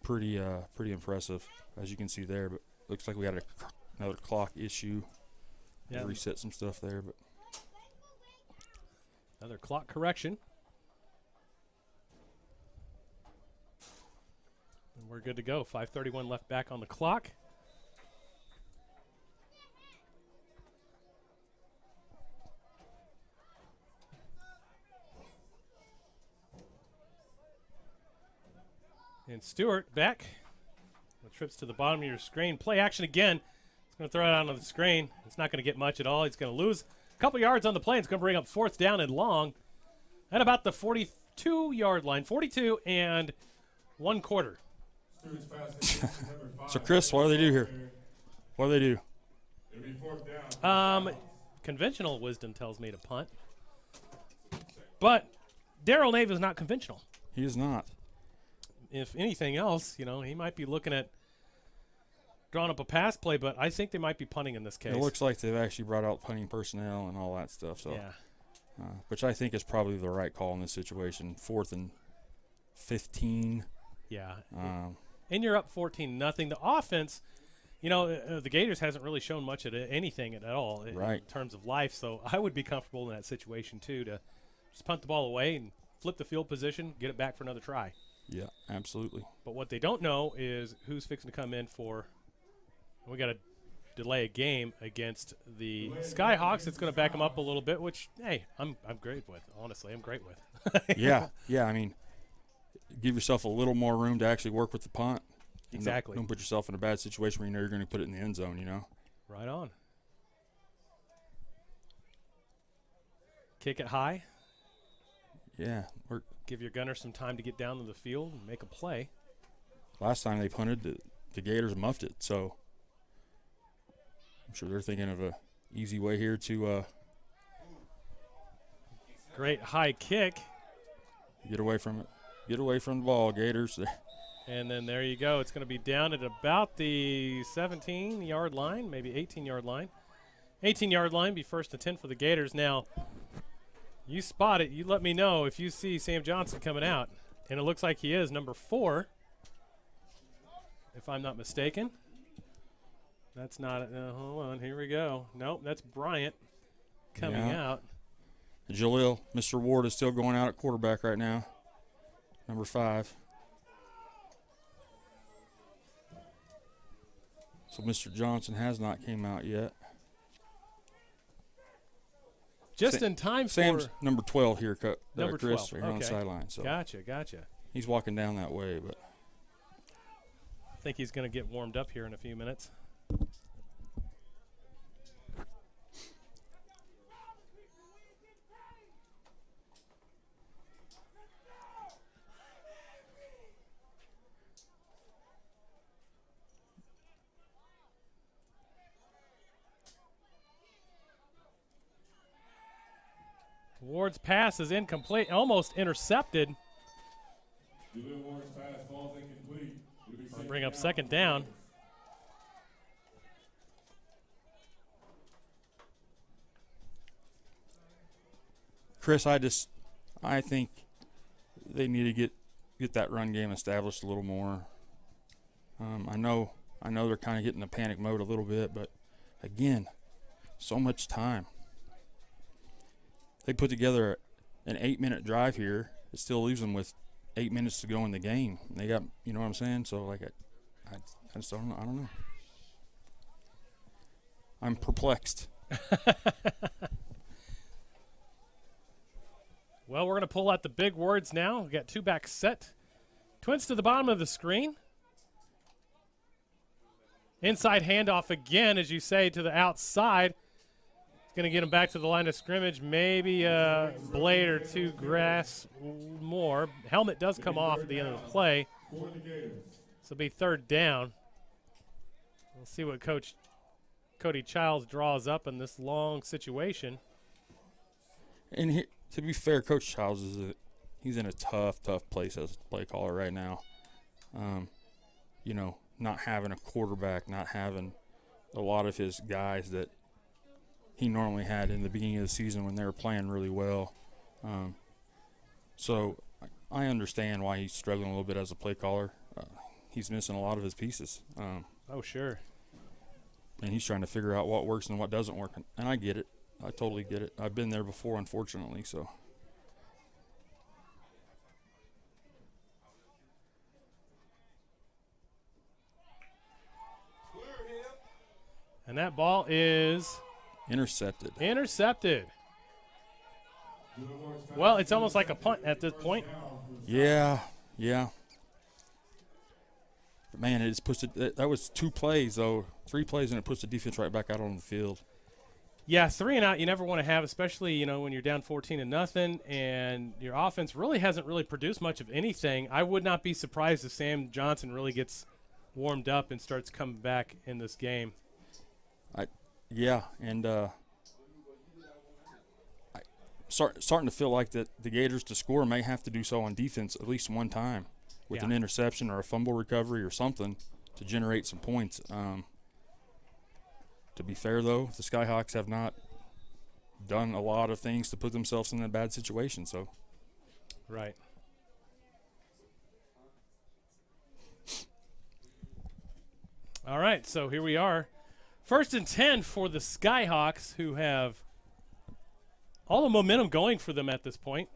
pretty impressive, as you can see there. But looks like we got another clock issue. Yeah. Reset some stuff there, but another clock correction. And we're good to go. 5:31 left back on the clock. And Stewart back. The trips to the bottom of your screen. Play action again. He's going to throw it out on the screen. It's not going to get much at all. He's going to lose a couple yards on the play. It's going to bring up 4th down and long at about the 42-yard line. 42 and 1/4. So, Chris, what do they do here? What do they do? It'll be 4th down. Conventional wisdom tells me to punt. But Darrell Nave is not conventional. He is not. If anything else, he might be looking at drawing up a pass play, but I think they might be punting in this case. It looks like they've actually brought out punting personnel and all that stuff. So, yeah. Which I think is probably the right call in this situation. 4th and 15. Yeah. And you're up 14-0. The offense, the Gators hasn't really shown much of anything at all in terms of life. So I would be comfortable in that situation too, to just punt the ball away and flip the field position, get it back for another try. Yeah, absolutely. But what they don't know is who's fixing to come in for. We got to delay a game against the Skyhawks. It's going to back them up a little bit, which, hey, I'm great with. Honestly, I'm great with. Yeah. I mean, give yourself a little more room to actually work with the punt. Exactly. Don't put yourself in a bad situation where you know you're going to put it in the end zone, Right on. Kick it high. Yeah. Give your gunner some time to get down to the field and make a play. last time they punted, the Gators muffed it. So I'm sure they're thinking of a easy way here to great high kick. Get away from it. Get away from the ball, Gators. And then there you go. It's going to be down at about the 17-yard line, maybe 18-yard line. 18-yard line, be first and 10 for the Gators. Now, you spot it. You let me know if you see Sam Johnson coming out. And it looks like he is, number 4, if I'm not mistaken. That's not hold on. Here we go. Nope, that's Bryant coming out. Jalil, Mr. Ward is still going out at quarterback right now, number 5. So Mr. Johnson has not came out yet. Just in time for Sam's number 12 here, number Chris, 12. right on the sideline. So Gotcha. he's walking down that way, but I think he's going to get warmed up here in a few minutes. Ward's pass is incomplete, almost intercepted. I'll bring up second down. Chris, I think they need to get that run game established a little more. I know they're kind of getting the panic mode a little bit, but again, so much time. They put together an 8-minute drive here. It still leaves them with 8 minutes to go in the game. They got, you know what I'm saying? So, like, I just don't know. I don't know. I'm perplexed. Well, we're going to pull out the big words now. We've got 2 backs set. Twins to the bottom of the screen. Inside handoff again, as you say, to the outside. Going to get him back to the line of scrimmage. Maybe a blade or 2 grass more. Helmet does come off at the end of the play. This will be third down. We'll see what Coach Cody Childs draws up in this long situation. And to be fair, Coach Childs he's in a tough place as a play caller right now. You know, not having a quarterback, not having a lot of his guys that he normally had in the beginning of the season when they were playing really well. So I understand why he's struggling a little bit as a play caller. He's missing a lot of his pieces. Oh, sure. And he's trying to figure out what works and what doesn't work. And I get it. I totally get it. I've been there before, unfortunately. So. And that ball is intercepted. Well, it's almost like a punt at this point. Yeah. But man, it just puts it. That was 2 plays, though. 3 plays, and it puts the defense right back out on the field. Yeah, 3 and out you never want to have, especially, when you're down 14-0 and your offense really hasn't produced much of anything. I would not be surprised if Sam Johnson really gets warmed up and starts coming back in this game. Yeah, and I'm starting to feel like that the Gators to score may have to do so on defense at least one time with an interception or a fumble recovery or something to generate some points. To be fair, though, the Skyhawks have not done a lot of things to put themselves in a bad situation. So, right. All right, so here we are. First and 10 for the Skyhawks, who have all the momentum going for them at this point.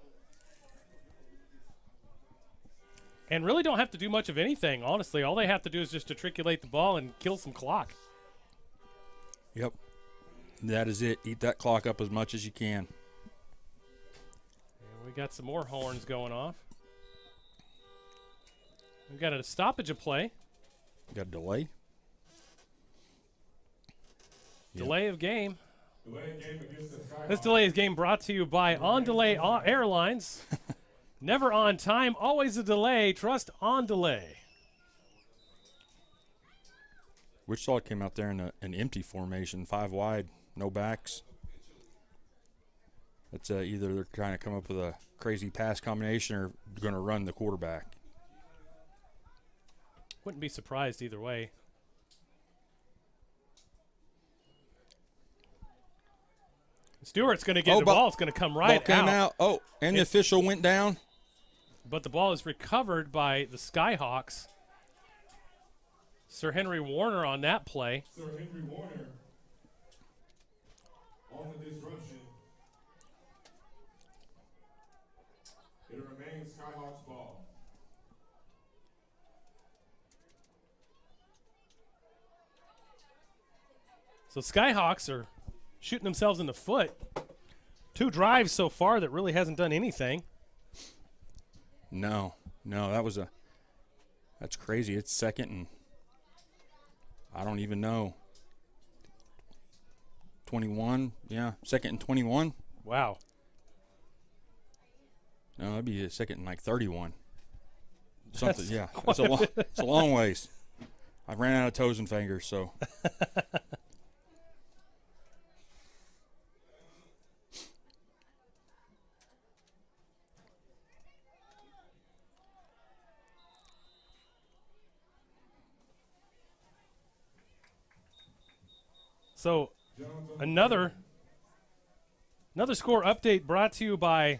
And really don't have to do much of anything, honestly. All they have to do is just matriculate the ball and kill some clock. Yep. That is it. Eat that clock up as much as you can. And we got some more horns going off. We've got a stoppage of play. Got a delay. Delay of game. This delay of game brought to you by On Delay Airlines. Never on time, always a delay. Trust On Delay. Wichita came out there in an empty formation, 5 wide, no backs. It's either they're trying to come up with a crazy pass combination or going to run the quarterback. Wouldn't be surprised either way. Stewart's going to get the ball. It's going to come right ball came out. Oh, and the official went down. But the ball is recovered by the Skyhawks. Sir Henry Warner on that play. Sir Henry Warner on the disruption. It remains Skyhawks ball. So Skyhawks are shooting themselves in the foot. 2 drives so far that really hasn't done anything. No, that's crazy. It's second and I don't even know. 21, yeah, second and 21. Wow. No, that'd be a second and like 31. Something, yeah. It's a long ways. I ran out of toes and fingers, so. So another score update brought to you by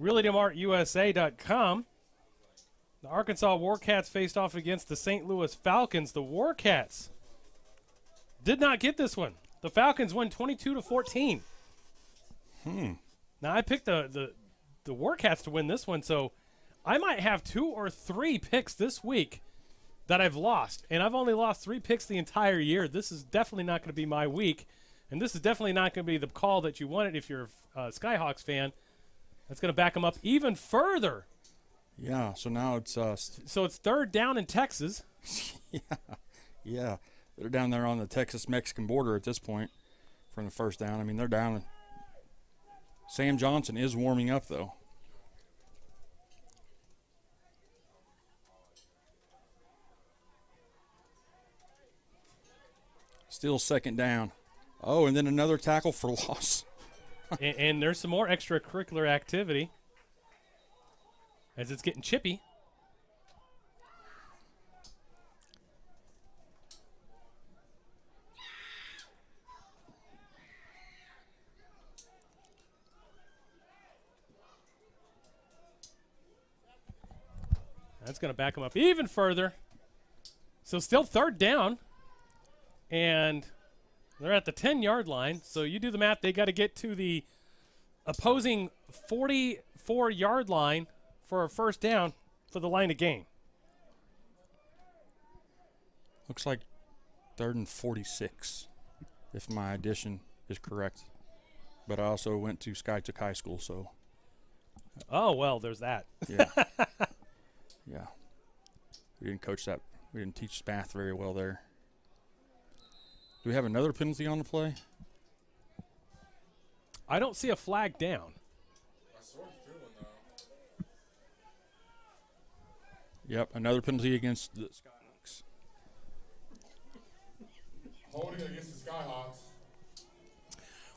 ReallyDemartUSA.com. The Arkansas Warcats faced off against the St. Louis Falcons. The Warcats did not get this one. The Falcons won 22-14. Now I picked the Warcats to win this one, so I might have 2 or 3 picks this week that I've lost, and I've only lost 3 picks the entire year. This is definitely not going to be my week, and this is definitely not going to be the call that you wanted if you're a Skyhawks fan. That's going to back them up even further. Yeah, so now it's so it's 3rd down in Texas. yeah. They're down there on the Texas-Mexican border at this point from the first down. I mean, they're down. Sam Johnson is warming up, though. Still 2nd down. Oh, and then another tackle for loss. and there's some more extracurricular activity as it's getting chippy. That's going to back them up even further. So still 3rd down. And they're at the 10-yard line. So you do the math. They got to get to the opposing 44-yard line for a 1st down for the line of game. Looks like 3rd and 46, if my addition is correct. But I also went to Skytook High School, so. Oh, well, there's that. Yeah. Yeah. We didn't coach that. We didn't teach math very well there. Do we have another penalty on the play? I don't see a flag down. Yep, another penalty against the Skyhawks. Holding against the Skyhawks.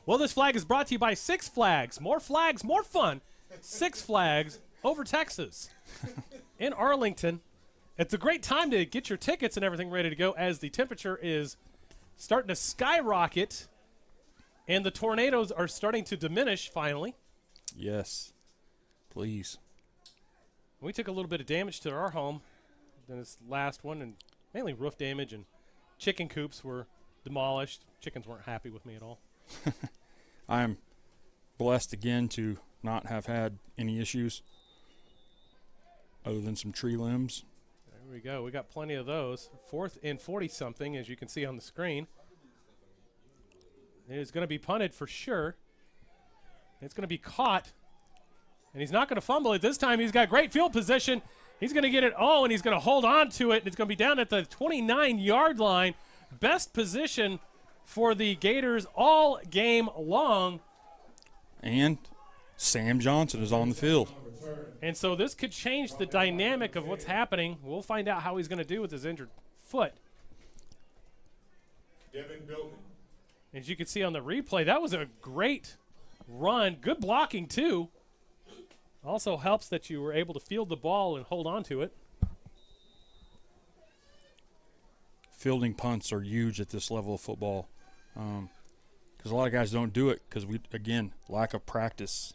Well, this flag is brought to you by Six Flags. More flags, more fun. Six Flags over Texas in Arlington. It's a great time to get your tickets and everything ready to go as the temperature is starting to skyrocket and the tornadoes are starting to diminish finally. Yes, please. We took a little bit of damage to our home in this last one, and mainly roof damage, and chicken coops were demolished. Chickens weren't happy with me at all. I'm blessed again to not have had any issues other than some tree limbs. There we go. We got plenty of those. 4th and 40-something, as you can see on the screen. It is going to be punted for sure. It's going to be caught. And he's not going to fumble it this time. He's got great field position. He's going to get it and he's going to hold on to it. And it's going to be down at the 29-yard line. Best position for the Gators all game long. And Sam Johnson is on the field. And so this could change the dynamic of what's happening. We'll find out how he's going to do with his injured foot. As you can see on the replay, that was a great run. Good blocking, too. Also helps that you were able to field the ball and hold on to it. Fielding punts are huge at this level of football because a lot of guys don't do it because, lack of practice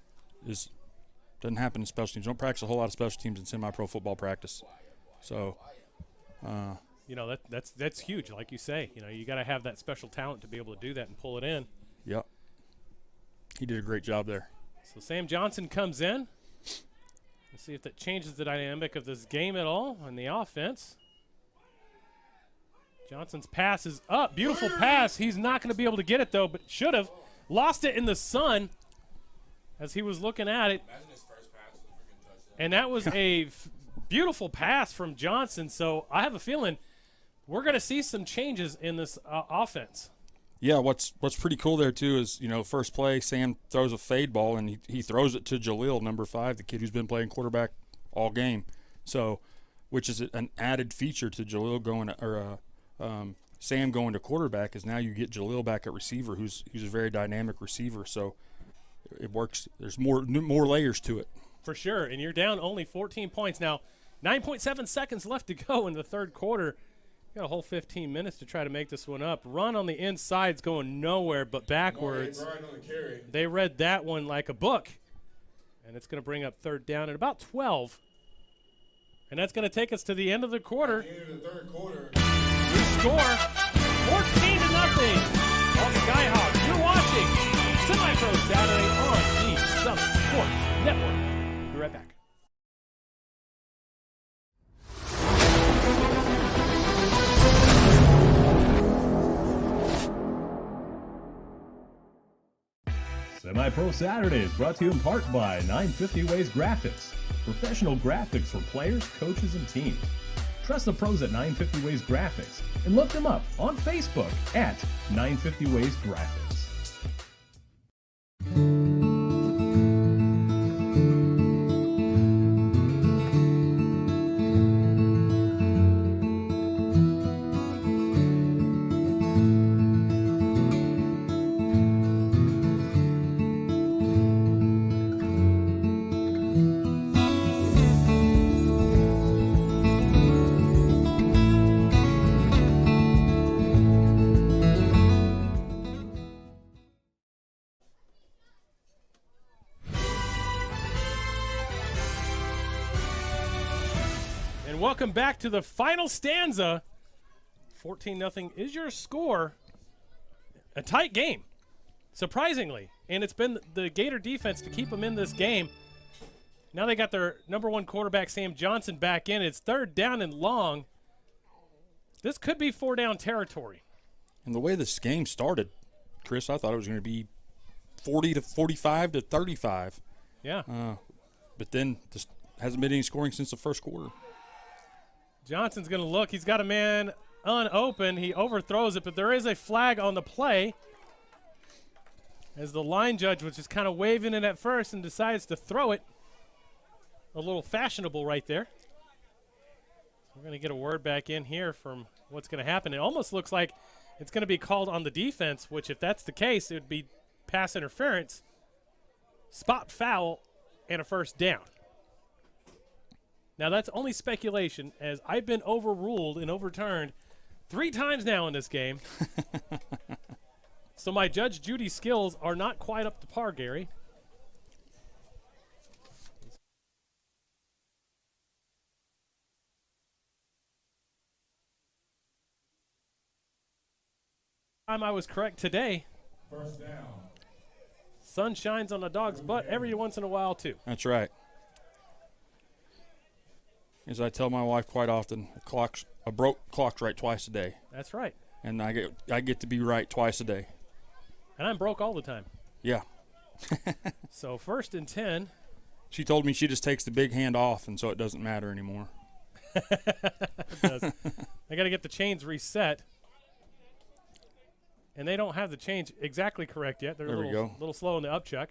doesn't happen in special teams. Don't practice a whole lot of special teams in semi-pro football practice. So, that's huge, like you say. You got to have that special talent to be able to do that and pull it in. Yep. He did a great job there. So Sam Johnson comes in. Let's see if that changes the dynamic of this game at all on the offense. Johnson's pass is up. Beautiful pass. He's not going to be able to get it, though, but should have. Lost it in the sun as he was looking at it. And that was a beautiful pass from Johnson. So I have a feeling we're going to see some changes in this offense. Yeah, what's pretty cool there, too, is, first play, Sam throws a fade ball, and he throws it to Jaleel, number 5, the kid who's been playing quarterback all game. So, which is an added feature to Jaleel Sam going to quarterback, is now you get Jaleel back at receiver, who's a very dynamic receiver. So it works. There's more layers to it. For sure, and you're down only 14 points. Now, 9.7 seconds left to go in the third quarter. You got a whole 15 minutes to try to make this one up. Run on the inside's going nowhere but backwards. They read that one like a book. And it's going to bring up third down at about 12. And that's going to take us to the end of the quarter. We score 14-0 on Skyhawks. You're watching Semipro Saturday on the Summit Sports Network. Be right back. Semipro Saturday is brought to you in part by 950 Ways Graphics. Professional graphics for players, coaches, and teams. Trust the pros at 950 Ways Graphics and look them up on Facebook at 950 Ways Graphics. Welcome back to the final stanza. 14-0 is your score. A tight game, surprisingly. And it's been the Gator defense to keep them in this game. Now they got their number 1 quarterback, Sam Johnson, back in. It's third down and long. This could be 4-down territory. And the way this game started, Chris, I thought it was going to be 40 to 45 to 35. Yeah. But then just hasn't been any scoring since the first quarter. Johnson's going to look. He's got a man unopen. He overthrows it, but there is a flag on the play as the line judge was just kind of waving it at first and decides to throw it. A little fashionable right there. We're going to get a word back in here from what's going to happen. It almost looks like it's going to be called on the defense, which if that's the case, it would be pass interference, spot foul, and a first down. Now, that's only speculation, as I've been overruled and overturned 3 times now in this game. So my Judge Judy skills are not quite up to par, Gary. Time I was correct today. First down. Sun shines on a dog's butt every once in a while, too. That's right. As I tell my wife quite often, a broke clock's right twice a day. That's right. And I get to be right twice a day. And I'm broke all the time. Yeah. So 1st and 10. She told me she just takes the big hand off, and so it doesn't matter anymore. It does. They got to get the chains reset. And they don't have the chains exactly correct yet. They're a little slow in the upchuck.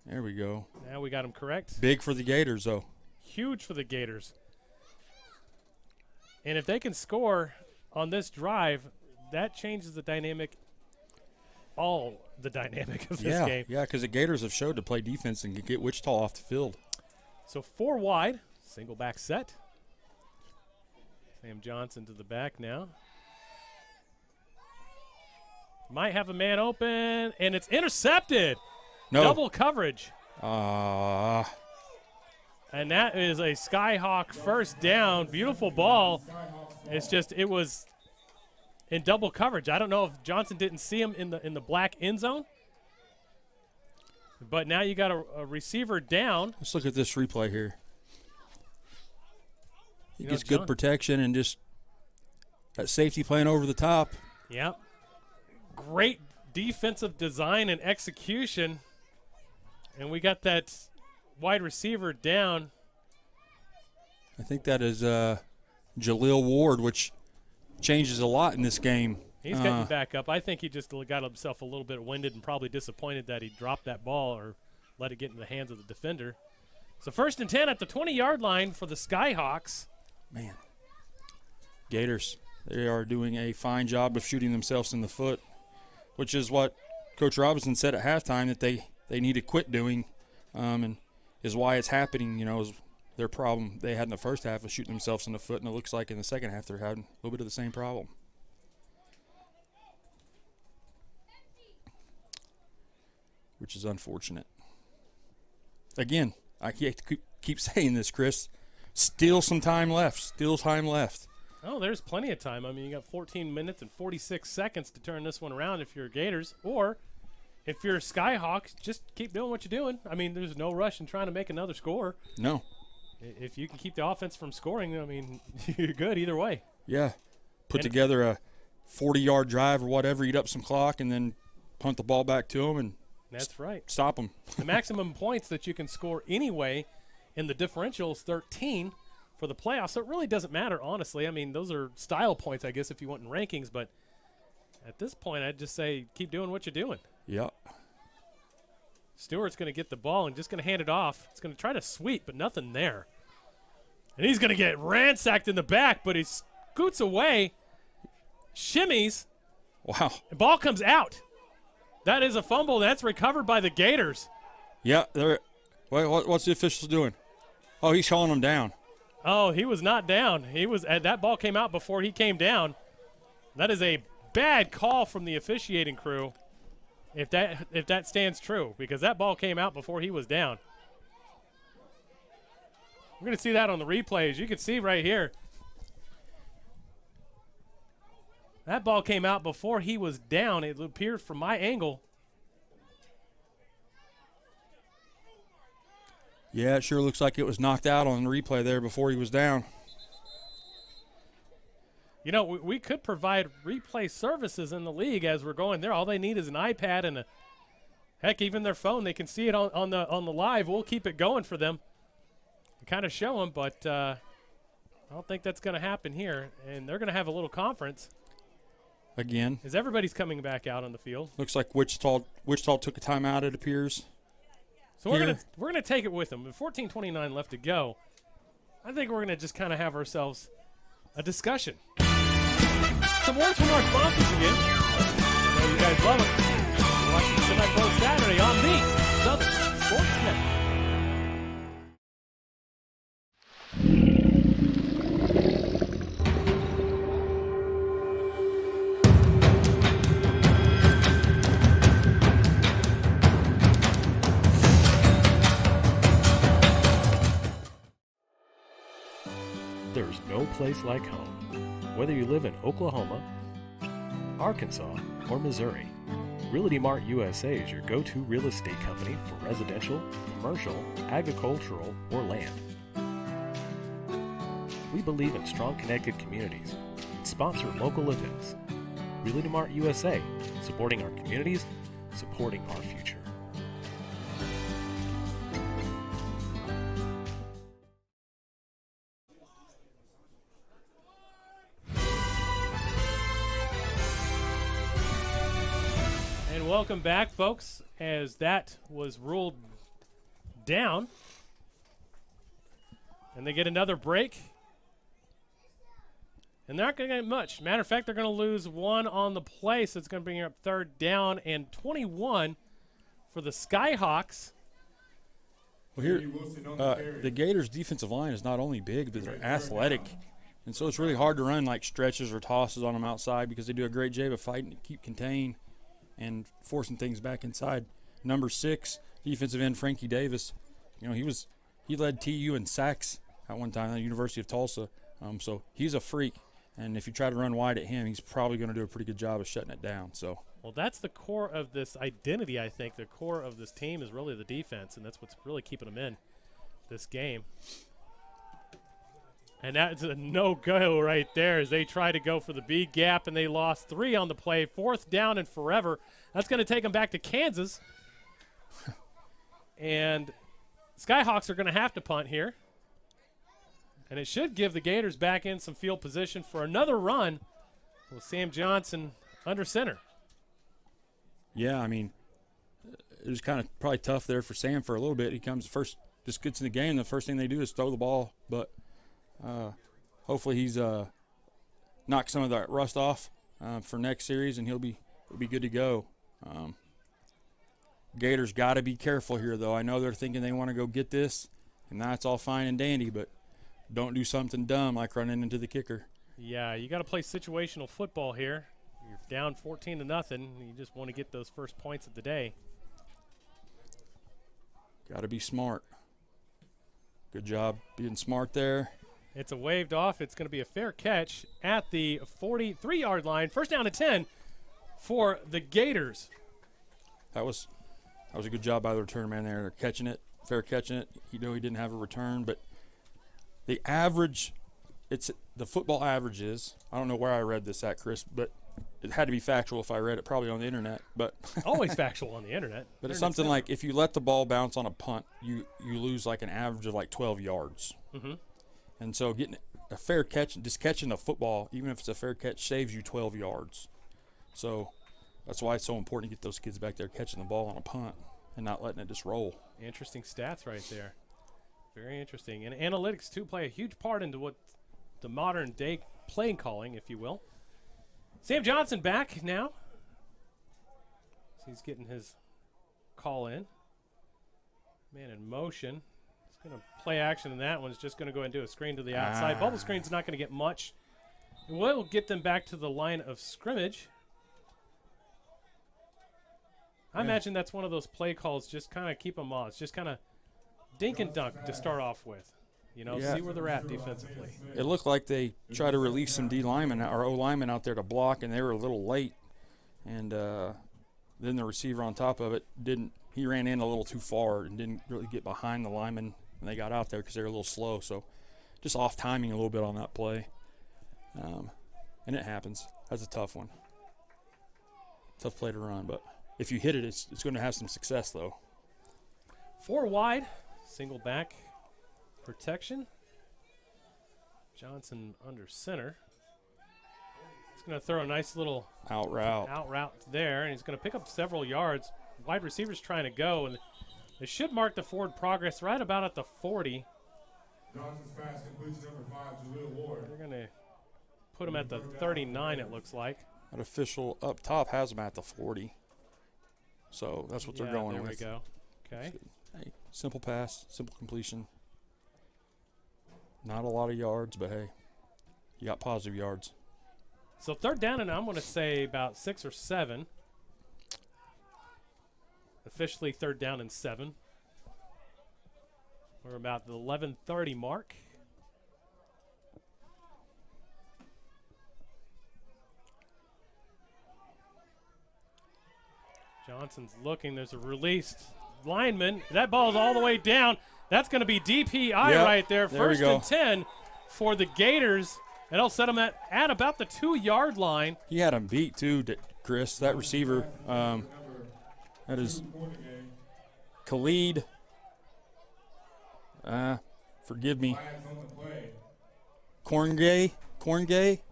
There we go. Now we got them correct. Big for the Gators, though. Huge for the Gators. And if they can score on this drive, that changes the dynamic all the dynamic of this game. Yeah, because the Gators have showed to play defense and get Wichita off the field. So 4 wide, single back set. Sam Johnson to the back now. Might have a man open, and it's intercepted. No. Double coverage. Uh, And that is a Skyhawk first down. Beautiful ball. It's just, it was in double coverage. I don't know if Johnson didn't see him in the black end zone. But now you got a receiver down. Let's look at this replay here. He gets John, good protection and just that safety playing over the top. Yep. Great defensive design and execution. And we got that wide receiver down. I think that is Jaleel Ward, which changes a lot in this game. He's getting back up. I think he just got himself a little bit winded and probably disappointed that he dropped that ball or let it get into the hands of the defender. So 1st and 10 at the 20-yard line for the Skyhawks. Man, Gators, they are doing a fine job of shooting themselves in the foot, which is what Coach Robinson said at halftime that they need to quit doing, and is why it's happening. You know, is their problem they had in the first half of shooting themselves in the foot, and it looks like in the second half they're having a little bit of the same problem. Which is unfortunate. Again, I keep saying this, Chris. Still some time left. Still time left. Oh, there's plenty of time. I mean, you got 14 minutes and 46 seconds to turn this one around if you're Gators. Or if you're Skyhawks, just keep doing what you're doing. I mean, there's no rush in trying to make another score. No. If you can keep the offense from scoring, I mean, you're good either way. Yeah. Put together a 40-yard drive or whatever, eat up some clock, and then punt the ball back to them and that's right. Stop them. The maximum points that you can score anyway in the differential is 13 for the playoffs. So it really doesn't matter, honestly. I mean, those are style points, I guess, if you want in rankings. But at this point, I'd just say keep doing what you're doing. Yeah. Stewart's going to get the ball and just going to hand it off. It's going to try to sweep, but nothing there. And he's going to get ransacked in the back, but he scoots away, shimmies. Wow. The ball comes out. That is a fumble. That's recovered by the Gators. Yeah. What's the officials doing? Oh, he's calling him down. Oh, he was not down. That ball came out before he came down. That is a bad call from the officiating crew. If that stands true, because that ball came out before he was down. We're going to see that on the replays. You can see right here. That ball came out before he was down. It appeared from my angle. Yeah, it sure looks like it was knocked out on the replay there before he was down. You know, we could provide replay services in the league as we're going there. All they need is an iPad and even their phone. They can see it on the live. We'll keep it going for them and kind of show them, but I don't think that's going to happen here. And they're going to have a little conference. Again. As everybody's coming back out on the field. Looks like Wichita took a timeout, it appears. So we're gonna take it with them. With 14:29 left to go, I think we're gonna just kind of have ourselves a discussion. Some words from our sponsors again. I know you guys love them. You're watching Semipro Saturday on the Southern Sports Network. There's no place like home. Whether you live in Oklahoma, Arkansas, or Missouri, Realty Mart USA is your go-to real estate company for residential, commercial, agricultural, or land. We believe in strong connected communities and sponsor local events. Realty Mart USA, supporting our communities, supporting our future. Welcome back, folks, as that was ruled down. And they get another break. And they're not going to get much. Matter of fact, they're going to lose one on the play, so it's going to bring up 3rd down and 21 for the Skyhawks. Well, here, the Gators' defensive line is not only big, but they're athletic. And so it's really hard to run like stretches or tosses on them outside because they do a great job of fighting to keep contained and forcing things back inside. Number 6, defensive end Frankie Davis. You know, he led TU in sacks at one time at the University of Tulsa. So he's a freak. And if you try to run wide at him, he's probably going to do a pretty good job of shutting it down. So, well, that's the core of this identity, I think. The core of this team is really the defense, and that's what's really keeping them in this game. And that's a no-go right there as they try to go for the B gap, and they lost 3 on the play. 4th down and forever. That's going to take them back to Kansas. And Skyhawks are going to have to punt here. And it should give the Gators back in some field position for another run with Sam Johnson under center. Yeah, I mean, it was kind of probably tough there for Sam for a little bit. He comes first, just gets in the game. The first thing they do is throw the ball. But hopefully he's knocked some of that rust off for next series, and he'll be good to go. Gators got to be careful here, though. I know they're thinking they want to go get this, and that's all fine and dandy, but don't do something dumb like running into the kicker. Yeah, you got to play situational football here. You're down 14-0. You just want to get those first points of the day. Got to be smart. Good job being smart there. It's a waved off. It's going to be a fair catch at the 43-yard line. 1st down and 10 for the Gators. That was a good job by the return man there. They're catching it, fair catching it. You know he didn't have a return, but the average, the football average is, I don't know where I read this at, Chris, but it had to be factual if I read it, probably on the internet. But always factual on the internet. But it's something like if you let the ball bounce on a punt, you lose like an average of like 12 yards. Mm-hmm. And so getting a fair catch, just catching a football, even if it's a fair catch, saves you 12 yards. So that's why it's so important to get those kids back there catching the ball on a punt and not letting it just roll. Interesting stats right there. Very interesting. And analytics, too, play a huge part into what the modern-day playing calling, if you will. Sam Johnson back now. So he's getting his call in. Man in motion. He's going to play action in that one. He's just going to go and do a screen to the outside. Bubble screen's not going to get much. It will get them back to the line of scrimmage. I imagine that's one of those play calls, just kind of keep them on. It's just kind of dink and dunk to start off with. You know, see where they're at defensively. It looked like they tried to release some D linemen or O linemen out there to block, and they were a little late. And then the receiver on top of it he ran in a little too far and didn't really get behind the linemen when they got out there because they were a little slow. So just off timing a little bit on that play. And it happens. That's a tough one. Tough play to run, but if you hit it, it's going to have some success, though. 4 wide, single back protection. Johnson under center. He's going to throw a nice little out route there, and he's going to pick up several yards. Wide receivers trying to go, and they should mark the forward progress right about at the 40. Johnson's pass completes number 5, Jaleel Ward. They're going to put him at the 39, it looks like. That official up top has him at the 40. So that's what they're going with. There we go. Okay. So, hey, simple pass, simple completion. Not a lot of yards, but hey, you got positive yards. So 3rd down, and I'm going to say about 6 or 7. Officially 3rd down and 7. We're about the 11:30 mark. Johnson's looking. There's a released lineman. That ball's all the way down. That's going to be DPI right there. First and 10 for the Gators. That'll set them at about the 2-yard line. He had him beat, too, Chris. That receiver, that is Khalid. Forgive me. Corngay,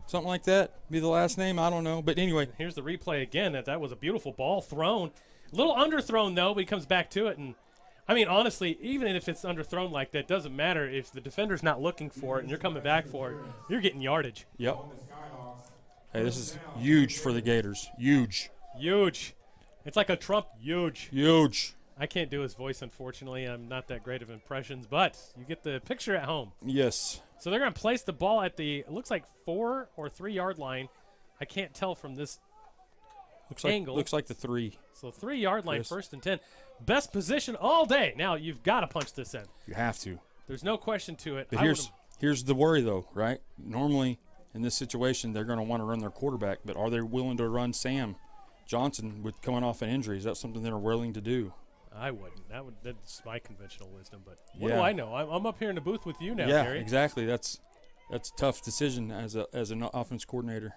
something like that. Be the last name. I don't know. But anyway. Here's the replay again. That was a beautiful ball thrown. A little underthrown, though, but he comes back to it. And I mean, honestly, even if it's underthrown like that, doesn't matter. If the defender's not looking for it and you're coming back for it, you're getting yardage. Yep. Hey, this is huge for the Gators. Huge. Huge. It's like a Trump huge. Huge. I can't do his voice, unfortunately. I'm not that great of impressions, but you get the picture at home. Yes. So they're going to place the ball at the, it looks like 4 or 3 yard line. I can't tell from this angle. Looks like the 3. So 3 yard line, Yes. 1st and 10. Best position all day. Now you've got to punch this in. You have to. There's no question to it. But here's the worry, though, right? Normally, in this situation, they're going to want to run their quarterback, but are they willing to run Sam Johnson with coming off an injury? Is that something they're willing to do? I wouldn't. That's my conventional wisdom. But what do I know? I'm up here in the booth with you now, yeah, Gary. Exactly. That's a tough decision as an offense coordinator.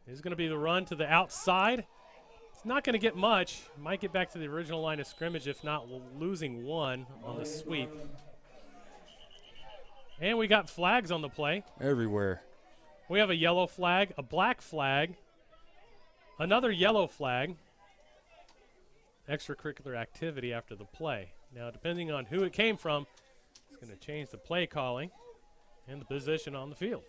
It's going to be the run to the outside. It's not going to get much. Might get back to the original line of scrimmage, if not losing one on the sweep. And we got flags on the play. Everywhere. We have a yellow flag, a black flag, another yellow flag. Extracurricular activity after the play. Now, depending on who it came from, it's going to change the play calling and the position on the field.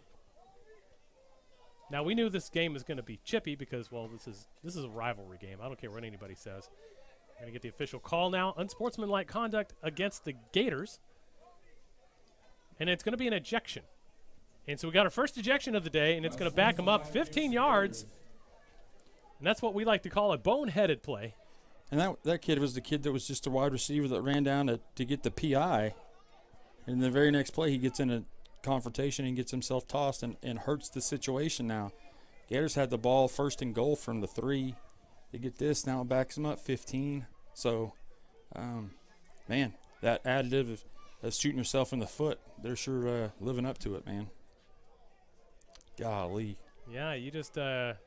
Now, we knew this game was going to be chippy because, well, this is a rivalry game. I don't care what anybody says. We're going to get the official call now. Unsportsmanlike conduct against the Gators. And it's going to be an ejection. And so we got our first ejection of the day, and it's going to back them up 15 yards. And that's what we like to call a boneheaded play. And that kid was the kid that was just a wide receiver that ran down to get the PI. And the very next play, he gets in a confrontation and gets himself tossed and hurts the situation now. Gators had the ball 1st and goal from the 3. They get this, now it backs them up 15. So, man, that additive of shooting yourself in the foot, they're sure living up to it, man. Golly. Yeah, you just had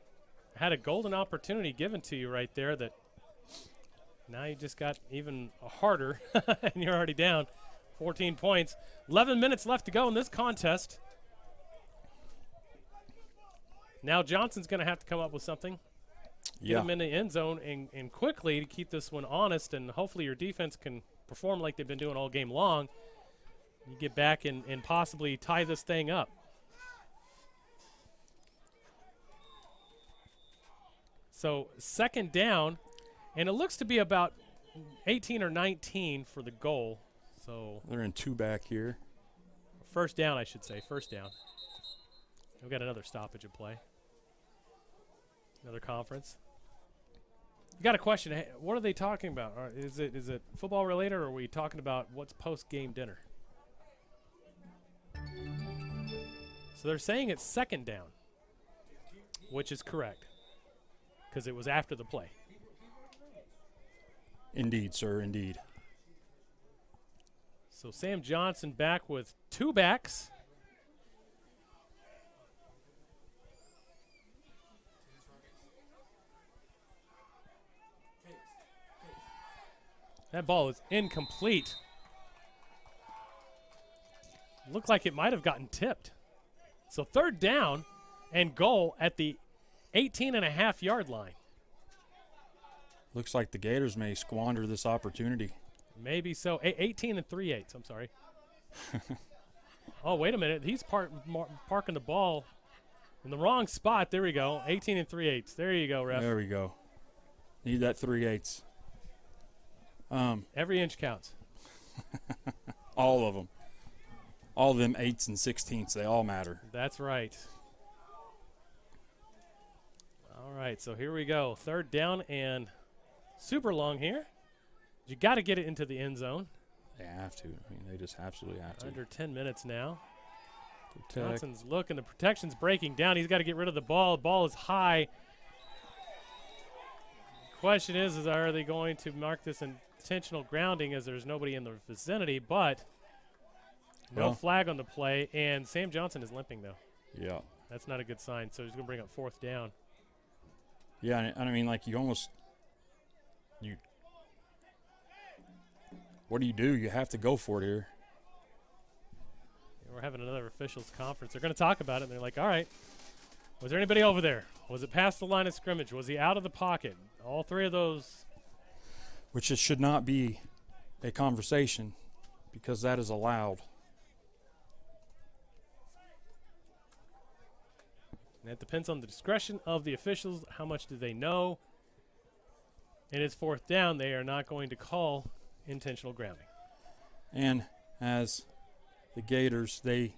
a golden opportunity given to you right there that now you just got even harder, and you're already down 14 points. 11 minutes left to go in this contest. Now Johnson's going to have to come up with something. Get him in the end zone and quickly to keep this one honest, and hopefully your defense can perform like they've been doing all game long. You get back and possibly tie this thing up. So 2nd down. And it looks to be about 18 or 19 for the goal. So they're in 2 back here. 1st down, I should say. 1st down. We've got another stoppage of play. Another conference. You got a question. Hey, what are they talking about? Is it football related, or are we talking about what's post-game dinner? So they're saying it's 2nd down, which is correct because it was after the play. Indeed, sir, indeed. So Sam Johnson back with 2 backs. That ball is incomplete. Looked like it might have gotten tipped. So 3rd down and goal at the 18.5 yard line. Looks like the Gators may squander this opportunity. Maybe so. 18 3/8. I'm sorry. Oh, wait a minute. He's parking the ball in the wrong spot. There we go. 18 3/8. There you go, ref. There we go. Need that 3/8. Every inch counts. All of them. All of them 8s and 16ths. They all matter. That's right. All right, so here we go. 3rd down and super long here. You got to get it into the end zone. They have to. I mean, they just absolutely have to. Under 10 minutes now. Protect. Johnson's looking. The protection's breaking down. He's got to get rid of the ball. The ball is high. Question is are they going to mark this intentional grounding as there's nobody in the vicinity? But no flag on the play, and Sam Johnson is limping, though. Yeah. That's not a good sign, so he's going to bring up 4th down. Yeah, and I mean, like, what do? You have to go for it here. We're having another officials conference. They're going to talk about it, and they're like, all right, was there anybody over there? Was it past the line of scrimmage? Was he out of the pocket? All 3 of those which it should not be a conversation because that is allowed. That depends on the discretion of the officials. How much do they know? And it's 4th down. They are not going to call intentional grounding. And as the Gators, they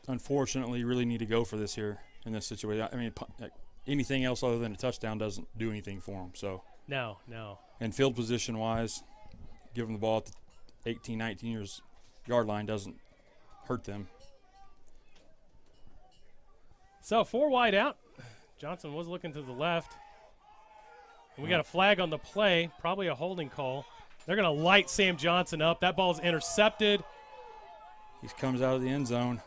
unfortunately really need to go for this here in this situation. I mean, anything else other than a touchdown doesn't do anything for them. So No. and field position-wise, give them the ball at the 18, 19 yard line doesn't hurt them. So 4 wide out. Johnson was looking to the left. And we got a flag on the play, probably a holding call. They're going to light Sam Johnson up. That ball's intercepted. He comes out of the end zone,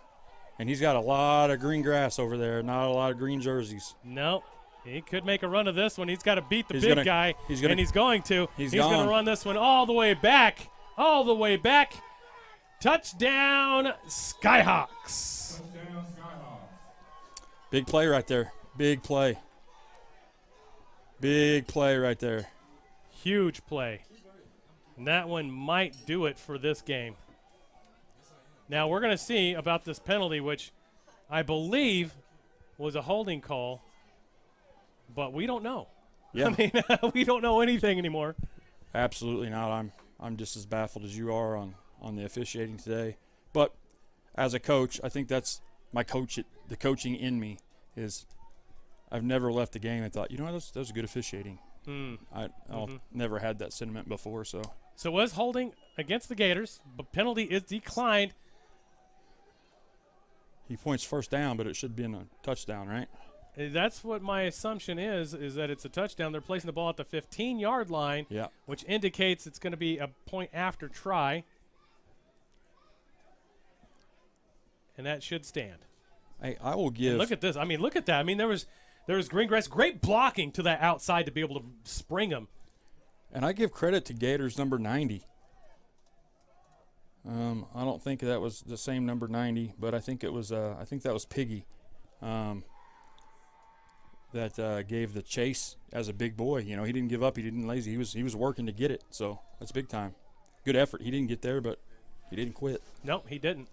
and he's got a lot of green grass over there, not a lot of green jerseys. No, he could make a run of this one. He's got to beat the big guy, and he's going to. He's going to run this one all the way back. Touchdown, Skyhawks. Touchdown, Skyhawks. Big play right there. Big play. Big play right there. Huge play. And that one might do it for this game. Now we're going to see about this penalty, which I believe was a holding call, but we don't know. Yeah. I mean, we don't know anything anymore. Absolutely not. I'm just as baffled as you are on the officiating today. But as a coach, I think that's the coaching in me is I've never left the game and thought, you know what, that was good officiating. I've never had that sentiment before. So it was holding against the Gators, but penalty is declined. He points 1st down, but it should be in a touchdown, right? That's what my assumption is that it's a touchdown. They're placing the ball at the 15-yard line, which indicates it's going to be a point after try. And that should stand. Hey, I will give. And look at this. I mean, look at that. I mean, there was green grass. Great blocking to that outside to be able to spring him. And I give credit to Gators number 90. I don't think that was the same number 90, but I think it was. I think that was Piggy. That gave the chase as a big boy. You know, he didn't give up. He didn't lazy. He was working to get it. So that's big time. Good effort. He didn't get there, but he didn't quit. No, he didn't.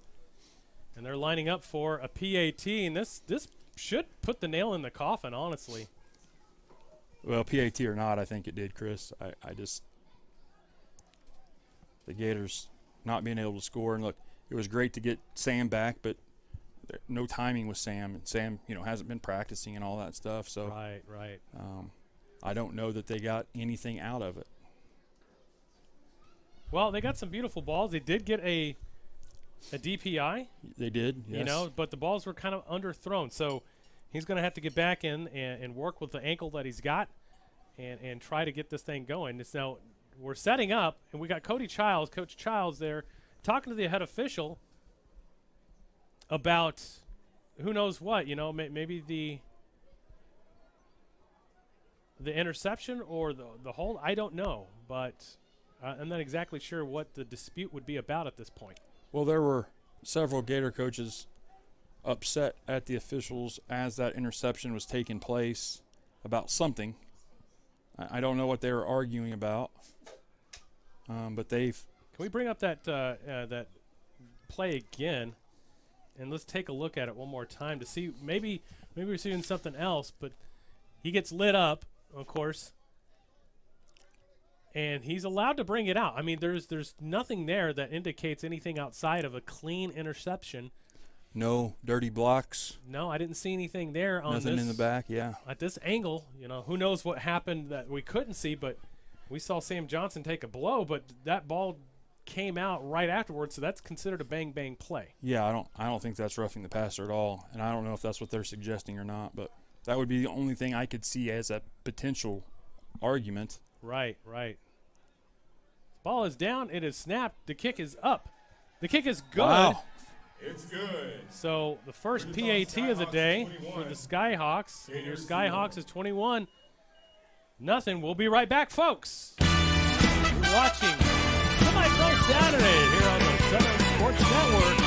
And they're lining up for a PAT, and this should put the nail in the coffin, honestly. Well, PAT or not, I think it did, Chris. I just the Gators not being able to score. And look, it was great to get Sam back, but no timing with Sam. And Sam, hasn't been practicing and all that stuff. So right. I don't know that they got anything out of it. Well, they got some beautiful balls. They did get a DPI. They did, yes. But the balls were kind of underthrown. So he's going to have to get back in and work with the ankle that he's got and try to get this thing going. Now, we're setting up, and we got Coach Childs there, talking to the head official about who knows what, maybe the interception or the hold. I don't know, but I'm not exactly sure what the dispute would be about at this point. Well, there were several Gator coaches upset at the officials as that interception was taking place about something. I don't know what they were arguing about, but they've. Can we bring up that play again, and let's take a look at it one more time to see maybe we're seeing something else. But he gets lit up, of course, and he's allowed to bring it out. I mean, there's nothing there that indicates anything outside of a clean interception. No dirty blocks. No, I didn't see anything there. Nothing in the back, yeah. At this angle, who knows what happened that we couldn't see, but we saw Sam Johnson take a blow, but that ball came out right afterwards, so that's considered a bang-bang play. Yeah, I don't think that's roughing the passer at all, and I don't know if that's what they're suggesting or not, but that would be the only thing I could see as a potential argument. Right. Ball is down. It is snapped. The kick is up. The kick is good. Wow. It's good. So the first PAT of the day for the Skyhawks. And your Skyhawks is 21-0. We'll be right back, folks. You're watching Semipro Saturday here on the Southern Sports Network.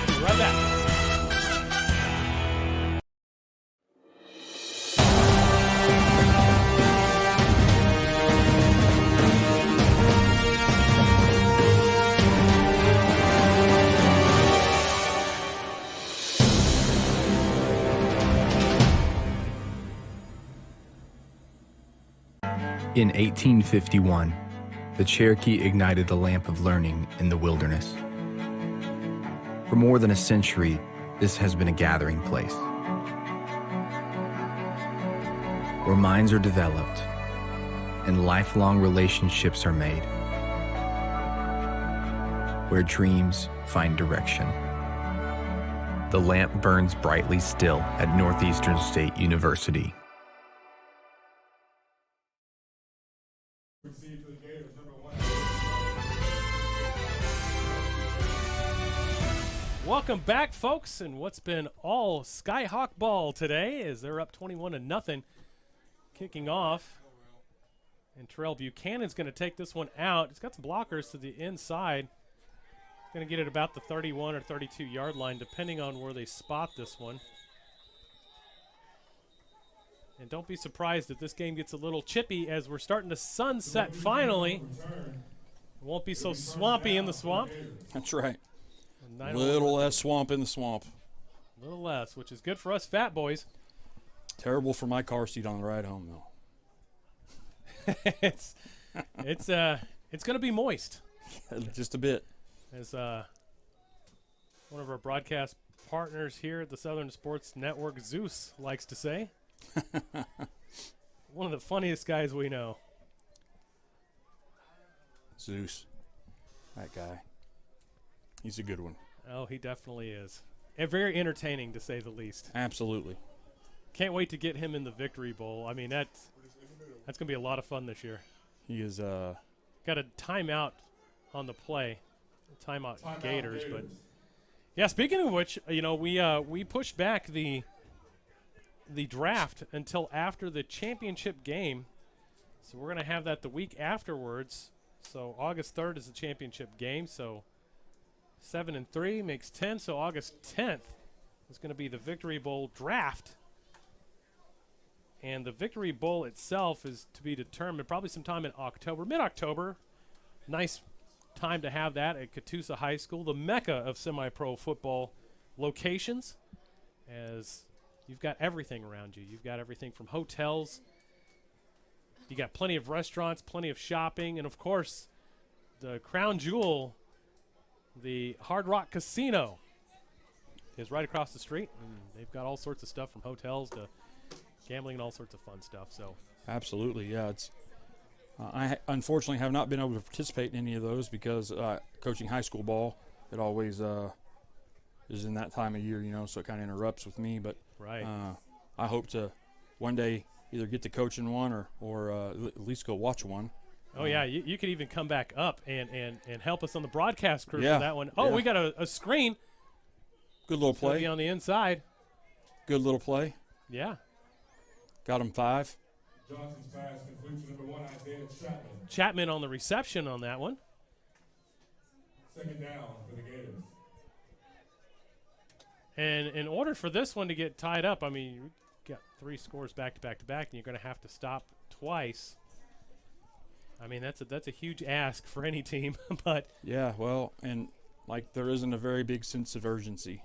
We'll be right back. In 1851, the Cherokee ignited the lamp of learning in the wilderness. For more than a century, this has been a gathering place where minds are developed and lifelong relationships are made, where dreams find direction. The lamp burns brightly still at Northeastern State University. Welcome back, folks, and what's been all Skyhawk ball today is they're up 21-0, kicking off. And Terrell Buchanan's going to take this one out. He's got some blockers to the inside. Going to get it about the 31 or 32-yard line, depending on where they spot this one. And don't be surprised if this game gets a little chippy as we're starting to sunset finally. It won't be so swampy in the swamp. That's right. A little less swamp in the swamp. A little less, which is good for us fat boys. Terrible for my car seat on the ride home, though. it's going to be moist. Just a bit. As one of our broadcast partners here at the Southern Sports Network, Zeus, likes to say. One of the funniest guys we know. Zeus. That guy. He's a good one. Oh, he definitely is. And very entertaining, to say the least. Absolutely. Can't wait to get him in the Victory Bowl. I mean, that's going to be a lot of fun this year. He is got a timeout on the play. Timeout Gators. But yeah, speaking of which, you know, we pushed back the draft until after the championship game. So we're going to have that the week afterwards. So August 3rd is the championship game. So 7 and 3 makes 10. So August 10th is going to be the Victory Bowl draft. And the Victory Bowl itself is to be determined probably sometime in October, mid-October. Nice time to have that at Tulsa High School, the mecca of semi-pro football locations, as you've got everything around you. You've got everything from hotels. You got plenty of restaurants, plenty of shopping, and, of course, the crown jewel, the Hard Rock Casino, is right across the street. And they've got all sorts of stuff from hotels to gambling and all sorts of fun stuff. So absolutely, yeah. It's I unfortunately have not been able to participate in any of those because coaching high school ball, it always is in that time of year, you know, so it kind of interrupts with me. But right. I hope to one day either get to coach in one or at least go watch one. Oh, yeah, you could even come back up and help us on the broadcast crew for that one. Oh, we got a screen. Good little play. Be on the inside. Good little play. Yeah. Got him 5. Johnson's pass complete to number 1, Isaiah Chapman. Chapman on the reception on that one. Second down for the Gators. And in order for this one to get tied up, I mean, you got 3 scores back to back to back, and you're going to have to stop twice. I mean, that's a huge ask for any team, but yeah, well, and like there isn't a very big sense of urgency.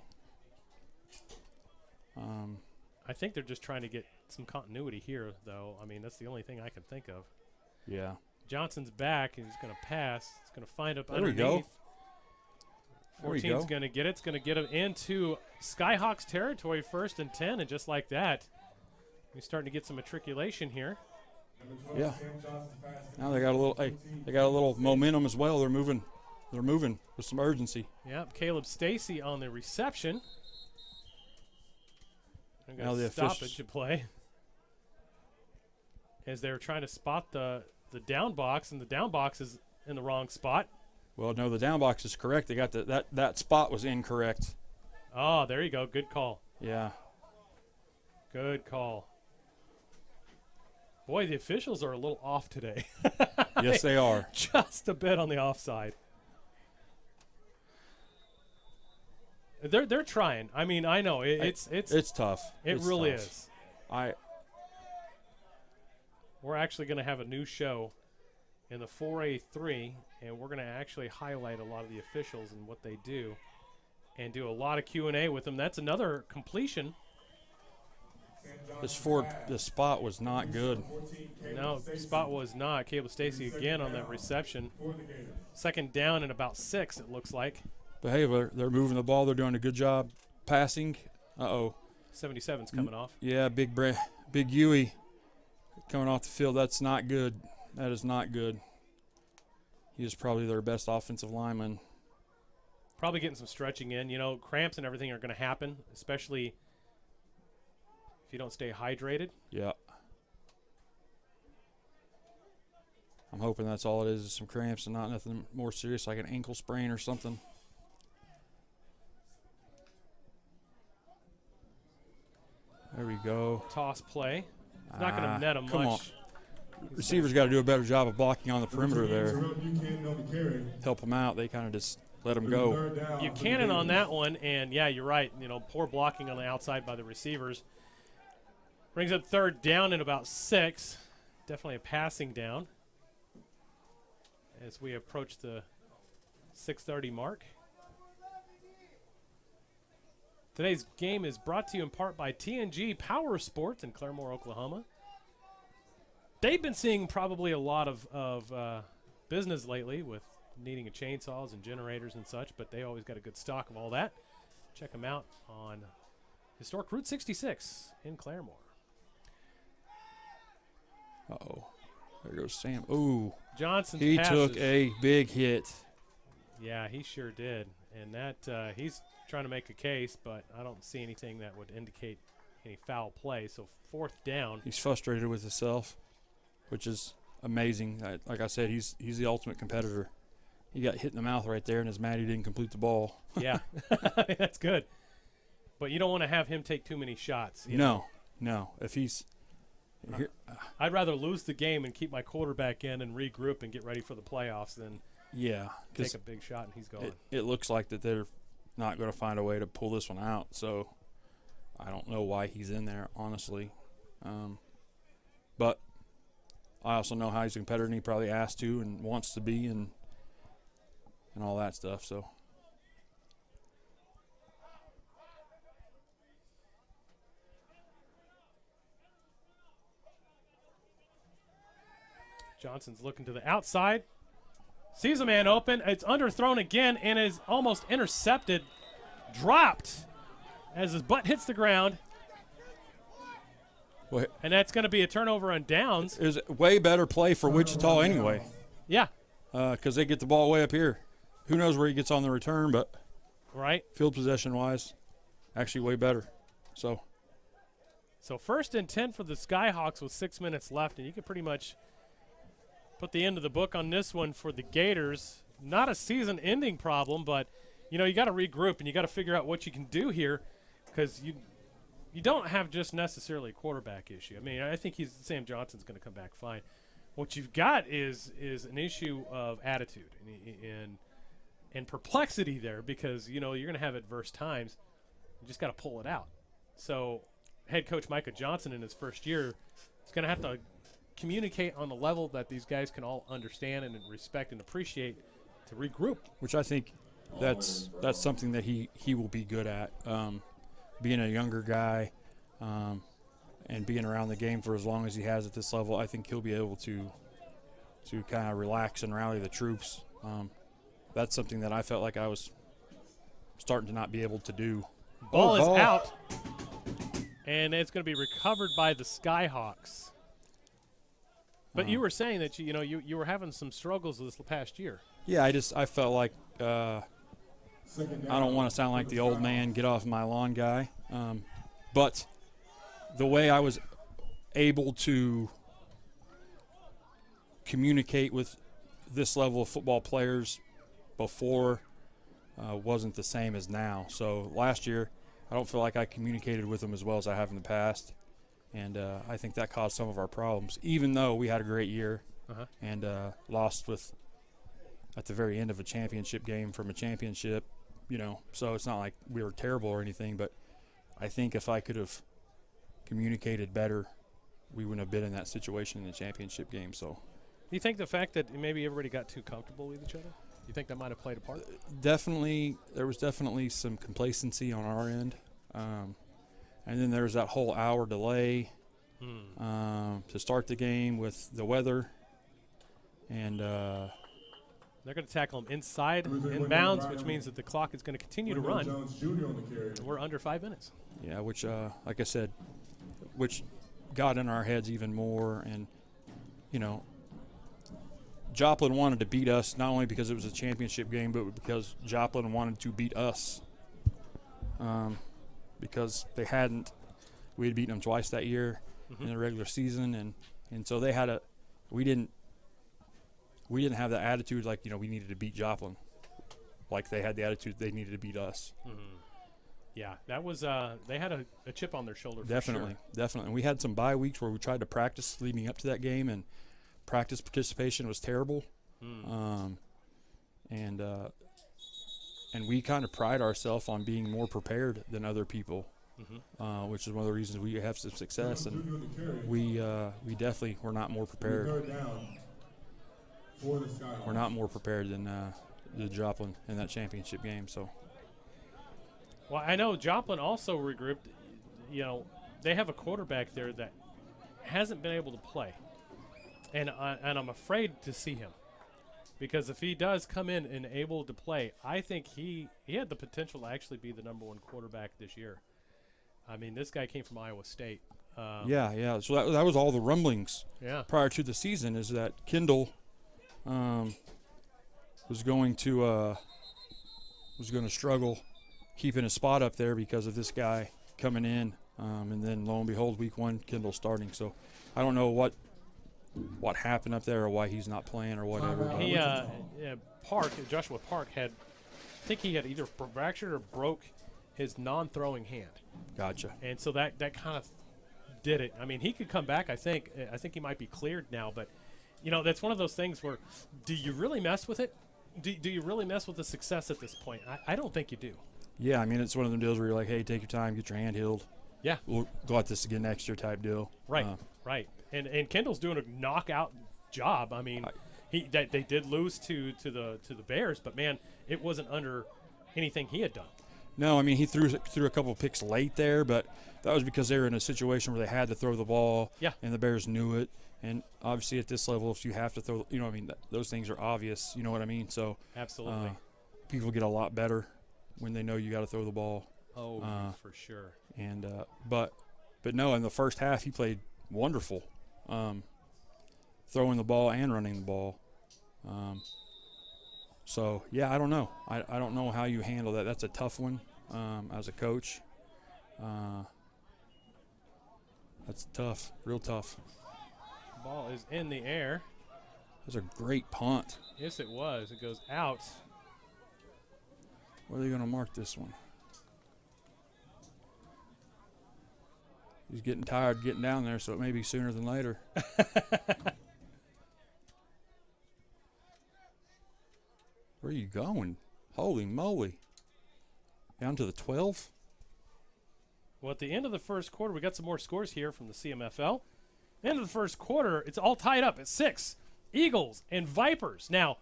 I think they're just trying to get some continuity here, though. I mean, that's the only thing I can think of. Yeah. Johnson's back, and he's going to pass. He's going to find up there underneath. There we go. 14's going to get it. It's going to get him into Skyhawks territory, 1st and 10, and just like that, we're starting to get some matriculation here. Yeah. Now they got a little. Hey, they got a little momentum as well. They're moving with some urgency. Yep. Caleb Stacy on the reception. Now the stoppage to play as they were trying to spot the down box, and the down box is in the wrong spot. Well, no, the down box is correct. They got that spot was incorrect. Oh, there you go. Good call. Yeah. Good call. Boy, the officials are a little off today. Yes, they are. Just a bit on the offside. They're trying. I mean, I know it's tough. It's really tough. is. We're actually going to have a new show in the 4A3, and we're going to actually highlight a lot of the officials and what they do, and do a lot of Q&A with them. That's another completion. This spot was not good. No, spot was not. Caleb Stacy again on that reception. Second down and about 6, it looks like. But, hey, they're moving the ball. They're doing a good job passing. 77's coming off. Yeah, Big Huey coming off the field. That's not good. That is not good. He is probably their best offensive lineman. Probably getting some stretching in. You know, cramps and everything are going to happen, especially if you don't stay hydrated. Yeah. I'm hoping that's all it is some cramps and not nothing more serious like an ankle sprain or something. There we go. Toss play. It's not going to net him come much. On. Receivers got to do a better job of blocking on the perimeter there. Help them out. They kind of just let them go. Buchanan on that one, and, yeah, you're right. You know, poor blocking on the outside by the receivers. Brings up third down in about 6. Definitely a passing down as we approach the 6:30 mark. Today's game is brought to you in part by TNG Power Sports in Claremore, Oklahoma. They've been seeing probably a lot of business lately with needing chainsaws and generators and such, but they always got a good stock of all that. Check them out on historic Route 66 in Claremore. Uh-oh. There goes Sam. Ooh. Johnson He passes. took a big hit. Yeah, he sure did. And that he's trying to make a case, but I don't see anything that would indicate any foul play. So 4th down. He's frustrated with himself, which is amazing. Like I said, he's the ultimate competitor. He got hit in the mouth right there and is mad he didn't complete the ball. Yeah, that's good. But you don't want to have him take too many shots. No. If he's here, I'd rather lose the game and keep my quarterback in and regroup and get ready for the playoffs than take a big shot and he's gone. It looks like that they're not going to find a way to pull this one out. So I don't know why he's in there, honestly. But I also know how he's a competitor and he probably asked to and wants to be and all that stuff. So Johnson's looking to the outside. Sees a man open. It's underthrown again and is almost intercepted. Dropped as his butt hits the ground. Well, and that's going to be a turnover on downs. It was a way better play for Wichita anyway. Yeah. Because they get the ball way up here. Who knows where he gets on the return, but field possession-wise, actually way better. So 1st and 10 for the Skyhawks with 6 minutes left, and you can pretty much put the end of the book on this one for the Gators. Not a season-ending problem, but, you know, you got to regroup and you got to figure out what you can do here because you don't have just necessarily a quarterback issue. I mean, I think Sam Johnson's going to come back fine. What you've got is an issue of attitude and perplexity there because, you know, you're going to have adverse times. You just got to pull it out. So head coach Micah Johnson in his first year is going to have to communicate on the level that these guys can all understand and respect and appreciate to regroup. Which I think that's something that he will be good at. Being a younger guy and being around the game for as long as he has at this level, I think he'll be able to kind of relax and rally the troops. That's something that I felt like I was starting to not be able to do. Ball is out, and it's going to be recovered by the Skyhawks. But you were saying that you were having some struggles this past year. Yeah, I felt like I don't want to sound like the old man, get off my lawn guy, but the way I was able to communicate with this level of football players before wasn't the same as now. So last year, I don't feel like I communicated with them as well as I have in the past. And I think that caused some of our problems, even though we had a great year and lost at the very end of a championship game from a championship, you know. So it's not like we were terrible or anything, but I think if I could have communicated better, we wouldn't have been in that situation in the championship game. So, do you think the fact that maybe everybody got too comfortable with each other, do you think that might have played a part? Definitely, there was definitely some complacency on our end. And then there's that whole hour delay. to start the game with the weather. And they're going to tackle him inside inbounds, which means that the clock is going to continue to run. And we're under 5 minutes. Yeah, which, like I said, which got in our heads even more. And, you know, Joplin wanted to beat us not only because it was a championship game, but because Joplin wanted to beat us. Because they hadn't. We had beaten them twice that year in the regular season, and so they had we didn't have the attitude like, you know, we needed to beat Joplin. Like they had the attitude they needed to beat us. Yeah, that was they had a chip on their shoulder. Definitely, for sure. definitely. We had some bye weeks where we tried to practice leading up to that game, and practice participation was terrible. And we kind of pride ourselves on being more prepared than other people, which is one of the reasons we have some success. And we definitely were not more prepared. We're not more prepared than the Joplin in that championship game. So, well, I know Joplin also regrouped. You know, they have a quarterback there that hasn't been able to play, and I'm afraid to see him. Because if he does come in and able to play, I think he had the potential to actually be the #1 quarterback this year. I mean, this guy came from Iowa State. Yeah. So that was all the rumblings prior to the season, is that Kendall was going to struggle keeping his spot up there because of this guy coming in. And then lo and behold, week 1, Kendall starting. So I don't know what happened up there or why he's not playing or whatever. Joshua Park I think he had either fractured or broke his non-throwing hand. Gotcha. And so that kind of did it. I mean, he could come back. I think he might be cleared now, but you know, that's one of those things where, do you really mess with it? Do you really mess with the success at this point? I don't think you do. Yeah, I mean, it's one of them deals where you're like, hey, take your time, get your hand healed. Yeah. We'll go at this again next year type deal. Right, right. And Kendall's doing a knockout job. I mean, they did lose to the Bears, but man, it wasn't under anything he had done. No, I mean, he threw a couple of picks late there, but that was because they were in a situation where they had to throw the ball. Yeah. And the Bears knew it. And obviously at this level, if you have to throw, you know, I mean, those things are obvious. You know what I mean? So absolutely, people get a lot better when they know you got to throw the ball. Oh, for sure. And but no, in the first half he played wonderful, throwing the ball and running the ball. So yeah, I don't know. I don't know how you handle that. That's a tough one as a coach. That's tough, real tough. Ball is in the air. That was a great punt. Yes, it was. It goes out. Where are they going to mark this one? He's getting tired getting down there, so it may be sooner than later. Where are you going? Holy moly. Down to the 12? Well, at the end of the first quarter, we got some more scores here from the CMFL. End of the first quarter, it's all tied up at 6. Eagles and Vipers. Now,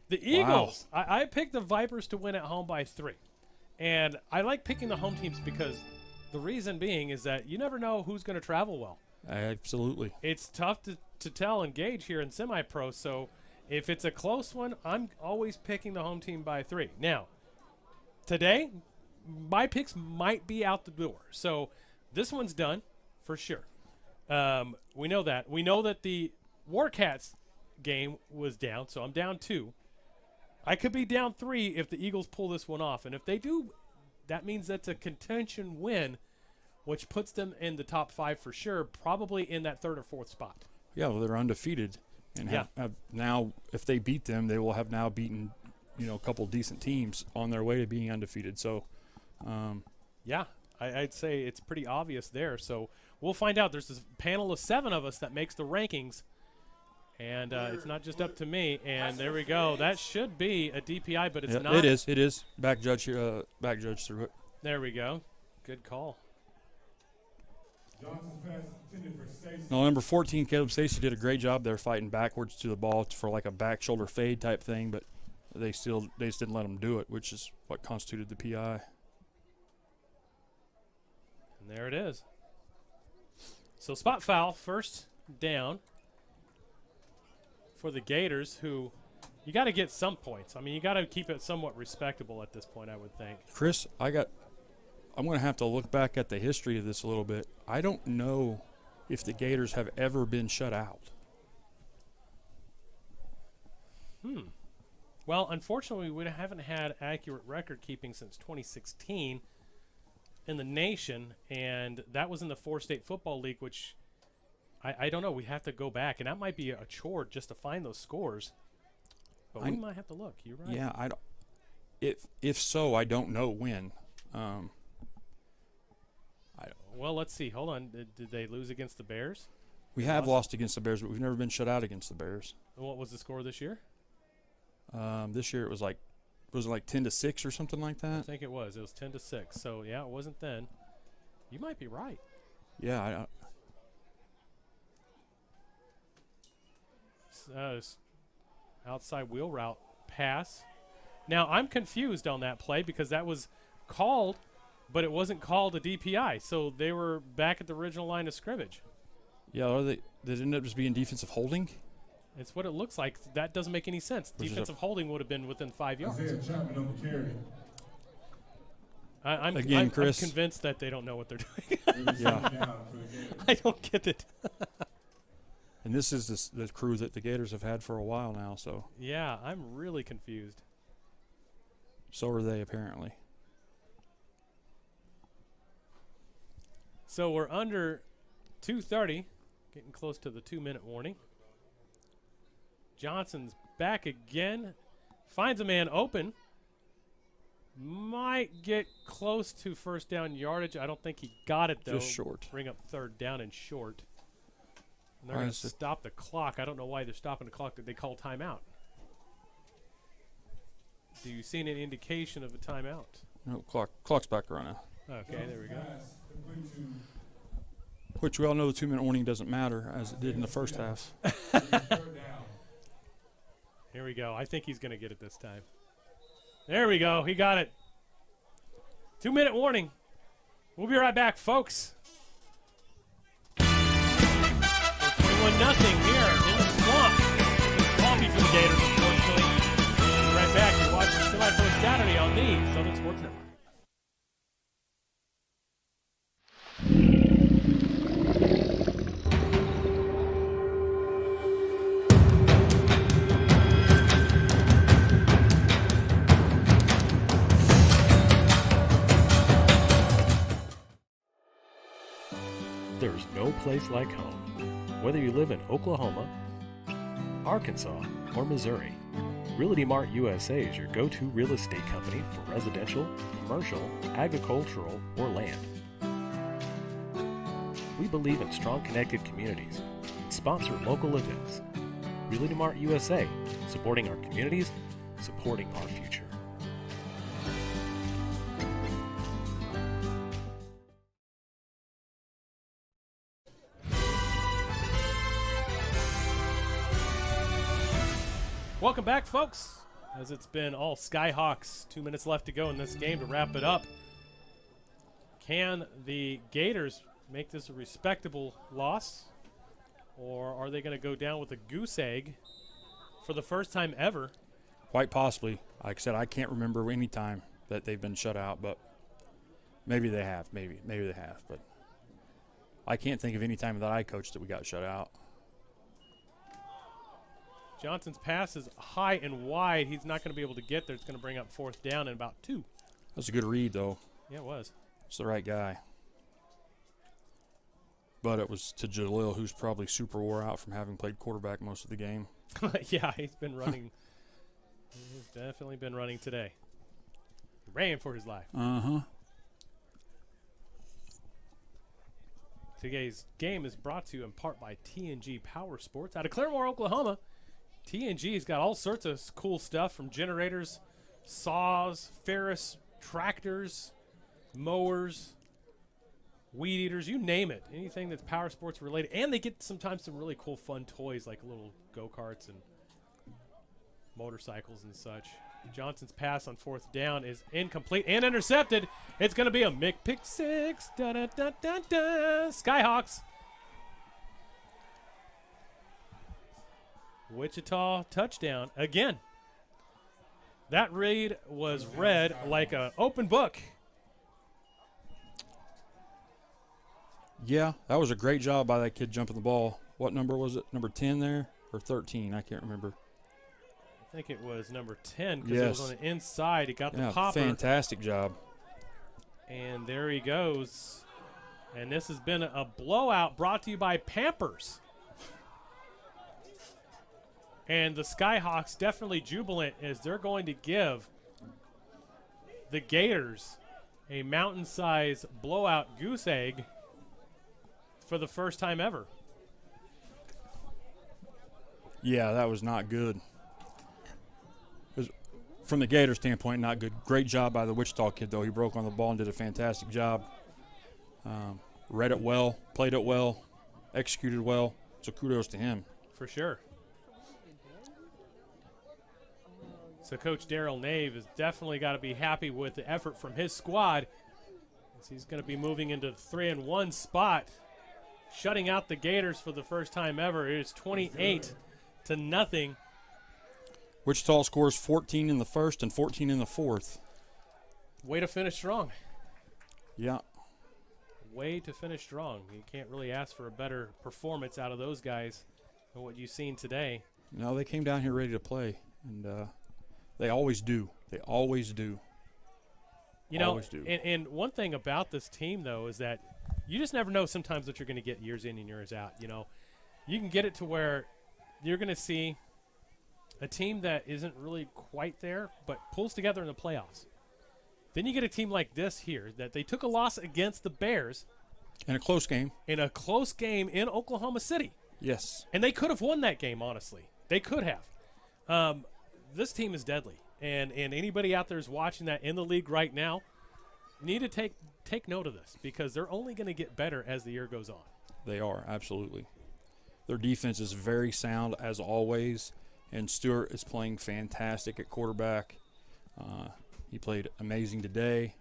the Eagles, I picked the Vipers to win at home by 3. And I like picking the home teams because the reason being is that you never know who's going to travel well. Absolutely. It's tough to tell and gauge here in Semipro, so if it's a close one, I'm always picking the home team by 3. Now, today, my picks might be out the door. So this one's done for sure. We know that. We know that the Warcats game was down, so I'm down 2. I could be down 3 if the Eagles pull this one off. And if they do, that means that's a contention win, which puts them in the top 5 for sure, probably in that 3rd or 4th spot. Yeah, well, they're undefeated. And have now, if they beat them, they will have now beaten, you know, a couple decent teams on their way to being undefeated. So, I'd say it's pretty obvious there. So we'll find out. There's this panel of 7 of us that makes the rankings, and it's not just up to me. And there we go. That should be a DPI, but it's not. It is. It is. Back judge through it. There we go. Good call. No, number 14, Caleb Stacy, did a great job there fighting backwards to the ball for like a back shoulder fade type thing, but they just didn't let him do it, which is what constituted the PI. And there it is. So spot foul first down for the Gators, who you got to get some points. I mean, you got to keep it somewhat respectable at this point, I would think. Chris, I'm going to have to look back at the history of this a little bit. I don't know if the Gators have ever been shut out. Well, unfortunately, we haven't had accurate record keeping since 2016 in the nation, and that was in the 4-state football league, which I don't know. We have to go back, and that might be a chore just to find those scores. But we might have to look. You're right. Yeah, I don't. If so, I don't know when. Well, let's see. Hold on. Did they lose against the Bears? We have lost against the Bears, but we've never been shut out against the Bears. And what was the score this year? This year it was like 10-6 or something like that. I think it was. It was 10-6. So yeah, it wasn't then. You might be right. Yeah. Outside wheel route pass. Now I'm confused on that play because that was called, but it wasn't called a DPI. So they were back at the original line of scrimmage. Yeah, did it end up just being defensive holding? It's what it looks like. That doesn't make any sense. Defensive holding would have been within 5 yards. I'm Chris, convinced that they don't know what they're doing. Yeah. I don't get it. And this is the crew that the Gators have had for a while now. So yeah, I'm really confused. So are they, apparently. So we're under 2:30, getting close to the 2-minute warning. Johnson's back again, finds a man open. Might get close to first down yardage. I don't think he got it, though. Just short. Bring up third down and short. And they're going to stop the clock. I don't know why they're stopping the clock. Did they call timeout? Do you see any indication of a timeout? No, clock's back running. Okay, there we go. Which we all know the 2-minute warning doesn't matter, as it did in the first half. Here we go. I think he's going to get it this time. There we go. He got it. 2-minute warning. We'll be right back, folks. 21-0 here in the swamp. Coffee for the Gators, unfortunately. We'll be right back. You're watching Semipro Saturday on the Southern Sports Network. There's no place like home. Whether you live in Oklahoma, Arkansas, or Missouri, Realty Mart USA is your go-to real estate company for residential, commercial, agricultural, or land. We believe in strong connected communities and sponsor local events. Realty Mart USA, supporting our communities, supporting our future. Welcome back, folks, as it's been all Skyhawks. 2 minutes left to go in this game to wrap it up. Can the Gators make this a respectable loss, or are they going to go down with a goose egg for the first time ever? Quite possibly. Like I said, I can't remember any time that they've been shut out, but maybe they have. Maybe they have. But I can't think of any time that I coached that we got shut out. Johnson's pass is high and wide. He's not going to be able to get there. It's going to bring up fourth down and about 2. That was a good read, though. Yeah, it was. It's the right guy. But it was to Jalil, who's probably super wore out from having played quarterback most of the game. Yeah, he's been running. He's definitely been running today. Ran for his life. Uh-huh. Today's game is brought to you in part by TNG Power Sports out of Claremore, Oklahoma. TNG's got all sorts of cool stuff, from generators, saws, Ferris tractors, mowers, weed eaters, you name it. Anything that's power sports related. And they get sometimes some really cool fun toys like little go-karts and motorcycles and such. Johnson's pass on fourth down is incomplete and intercepted. It's going to be a pick six. Skyhawks Wichita touchdown again. That read was read like an open book. Yeah, that was a great job by that kid jumping the ball. What number was it? Number 10 there or 13? I can't remember. I think it was number 10 because it was on the inside. He got the popper. Fantastic job. And there he goes. And this has been a blowout brought to you by Pampers. And the Skyhawks definitely jubilant as they're going to give the Gators a mountain-size blowout goose egg for the first time ever. Yeah, that was not good. From the Gator standpoint, not good. Great job by the Wichita kid, though. He broke on the ball and did a fantastic job. Read it well, played it well, executed well. So kudos to him. For sure. So Coach Darrell Nave has definitely got to be happy with the effort from his squad, as he's going to be moving into the 3-1 spot, shutting out the Gators for the first time ever. It is 28-0. Wichita scores 14 in the first and 14 in the fourth. Way to finish strong. Yeah. Way to finish strong. You can't really ask for a better performance out of those guys than what you've seen today. No, they came down here ready to play, and they always do. They always do. You know, and one thing about this team, though, is that you just never know sometimes what you're going to get years in and years out. You know, you can get it to where you're going to see a team that isn't really quite there but pulls together in the playoffs. Then you get a team like this here that they took a loss against the Bears. In a close game. In a close game in Oklahoma City. Yes. And they could have won that game, honestly. They could have. This team is deadly. And anybody out there is watching that in the league right now need to take note of this, because they're only going to get better as the year goes on. They are, absolutely. Their defense is very sound, as always, and Stewart is playing fantastic at quarterback. He played amazing today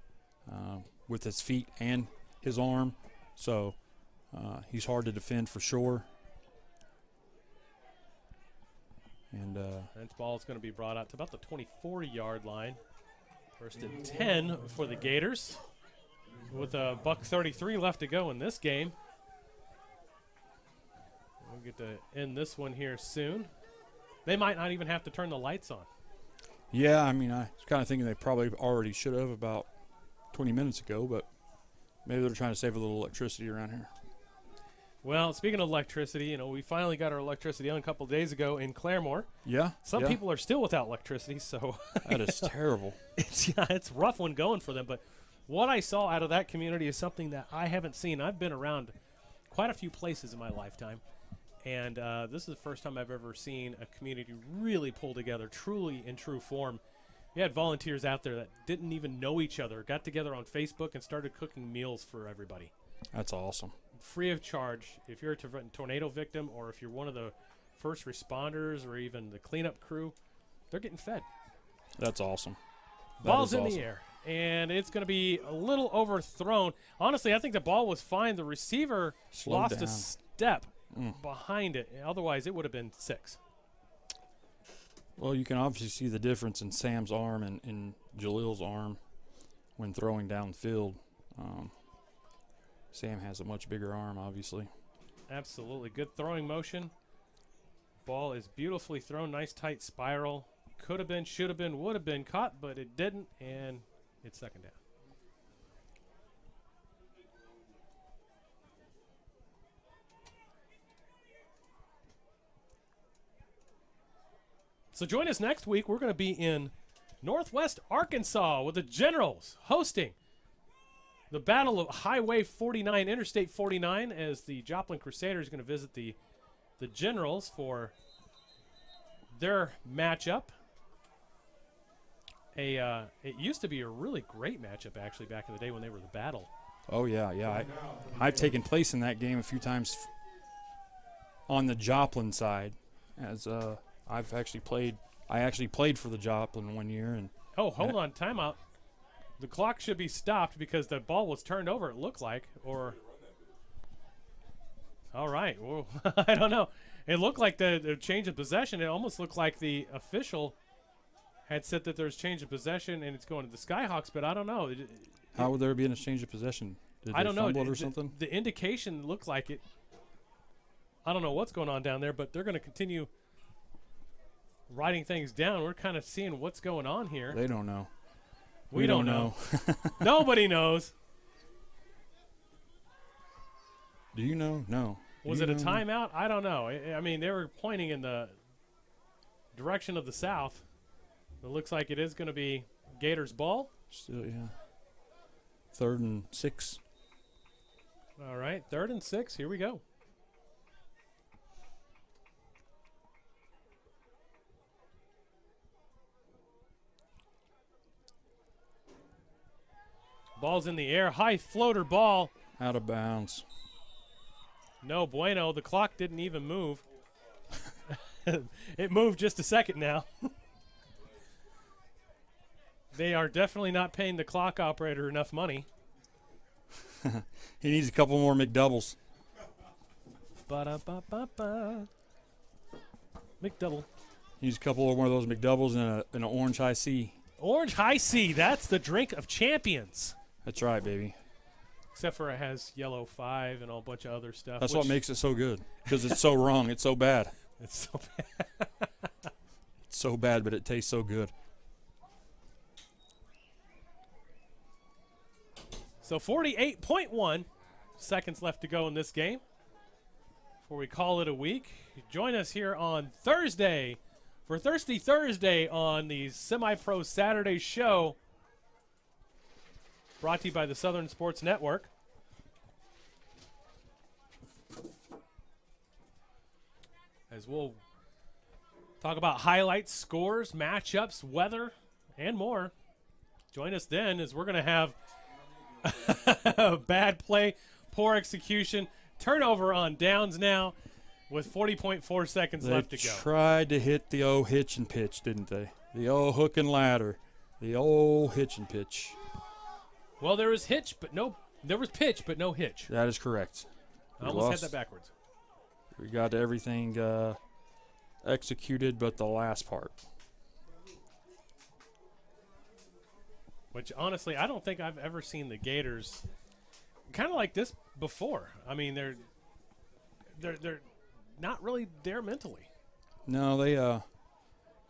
with his feet and his arm, so he's hard to defend for sure. And that ball is going to be brought out to about the 24-yard line. First and 10 for the Gators, with a $1:33 left to go in this game. We'll get to end this one here soon. They might not even have to turn the lights on. Yeah, I mean, I was kind of thinking they probably already should have about 20 minutes ago, but maybe they're trying to save a little electricity around here. Well, speaking of electricity, you know, we finally got our electricity on a couple days ago in Claremore. Yeah. Some people are still without electricity, so that is terrible. It's a rough one going for them. But what I saw out of that community is something that I haven't seen. I've been around quite a few places in my lifetime, and this is the first time I've ever seen a community really pull together, truly in true form. You had volunteers out there that didn't even know each other, got together on Facebook and started cooking meals for everybody. That's awesome. Free of charge. If you're a tornado victim, or if you're one of the first responders, or even the cleanup crew, they're getting fed. That's awesome. Ball's in the air, and it's going to be a little overthrown. Honestly, I think the ball was fine. The receiver lost a step behind it. Otherwise, it would have been 6. Well, you can obviously see the difference in Sam's arm and Jalil's arm when throwing downfield. Sam has a much bigger arm, obviously. Absolutely. Good throwing motion. Ball is beautifully thrown. Nice tight spiral. Could have been, should have been, would have been caught, but it didn't, and it's second down. So join us next week. We're going to be in Northwest Arkansas with the Generals hosting the Battle of Highway 49, Interstate 49, as the Joplin Crusaders are going to visit the Generals for their matchup. It used to be a really great matchup, actually, back in the day when they were the Battle. Oh, yeah. I've taken place in that game a few times on the Joplin side, as I actually played for the Joplin one year. And oh, hold on, timeout. The clock should be stopped because the ball was turned over, it looked like. Or all right, well, I don't know. It looked like the change of possession. It almost looked like the official had said that there's change of possession and it's going to the Skyhawks, but I don't know. How would there be an exchange of possession? Did I don't know. It or something? The indication looked like it. I don't know what's going on down there, but they're going to continue writing things down. We're kind of seeing what's going on here. They don't know. We don't know. Nobody knows. Do you know? No. Was it a timeout? I don't know. I mean, they were pointing in the direction of the south. It looks like it is going to be Gators ball. Still, yeah. 3rd and 6. All right, 3rd and 6. Here we go. Ball's in the air. High floater ball. Out of bounds. No bueno. The clock didn't even move. It moved just a second now. They are definitely not paying the clock operator enough money. He needs a couple more McDoubles. Ba-da-ba-ba-ba. McDouble. He needs a couple more of those McDoubles and an orange high C. Orange high C. That's the drink of champions. That's right, baby. Except for it has yellow 5 and a whole bunch of other stuff. That's what makes it so good. Because it's so wrong. It's so bad. It's so bad. It's so bad, but it tastes so good. So 48.1 seconds left to go in this game before we call it a week. Join us here on Thursday for Thirsty Thursday on the Semipro Saturday show brought to you by the Southern Sports Network. As we'll talk about highlights, scores, matchups, weather, and more. Join us then as we're going to have bad play, poor execution, turnover on downs now with 40.4 seconds left to go. They tried to hit the old hitch and pitch, didn't they? The old hook and ladder. The old hitch and pitch. Well, there was pitch, but no hitch. That is correct. I almost had that backwards. We got everything executed but the last part. Which, honestly, I don't think I've ever seen the Gators kind of like this before. I mean, they're not really there mentally. No, they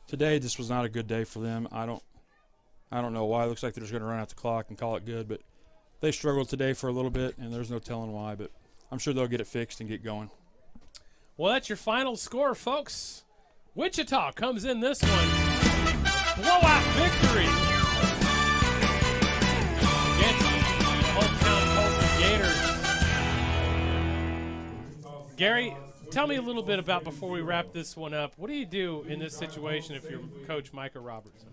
today this was not a good day for them. I don't know why. It looks like they're just going to run out the clock and call it good, but they struggled today for a little bit, and there's no telling why, but I'm sure they'll get it fixed and get going. Well, that's your final score, folks. Wichita comes in this one. Blowout victory against the hometown Tulsa Gators. Gary, tell me a little bit about, before we wrap this one up, what do you do in this situation if you're Coach Micah Robertson?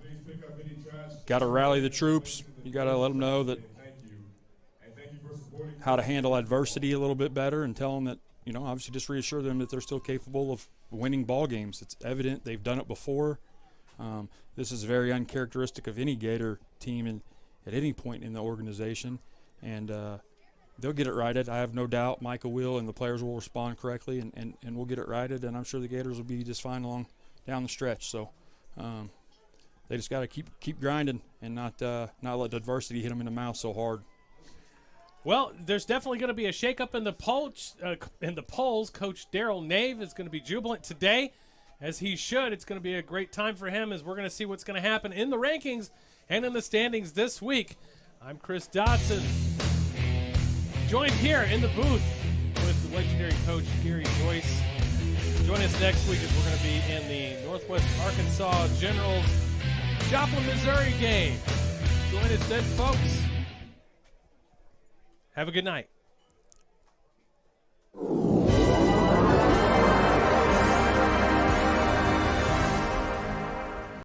Got to rally the troops. You got to let them know that how to handle adversity a little bit better and tell them that, you know, obviously just reassure them that they're still capable of winning ball games. It's evident they've done it before. This is very uncharacteristic of any Gator team at any point in the organization, and they'll get it righted. I have no doubt Micah will, and the players will respond correctly, and we'll get it righted, and I'm sure the Gators will be just fine along down the stretch. So they just got to keep grinding and not let adversity hit them in the mouth so hard. Well, there's definitely going to be a shakeup in the polls. Coach Darrell Nave is going to be jubilant today, as he should. It's going to be a great time for him, as we're going to see what's going to happen in the rankings and in the standings this week. I'm Chris Dodson, joined here in the booth with the legendary coach Gary Joyce. Join us next week as we're going to be in the Northwest Arkansas Generals Joplin, Missouri game. Join us then, folks. Have a good night.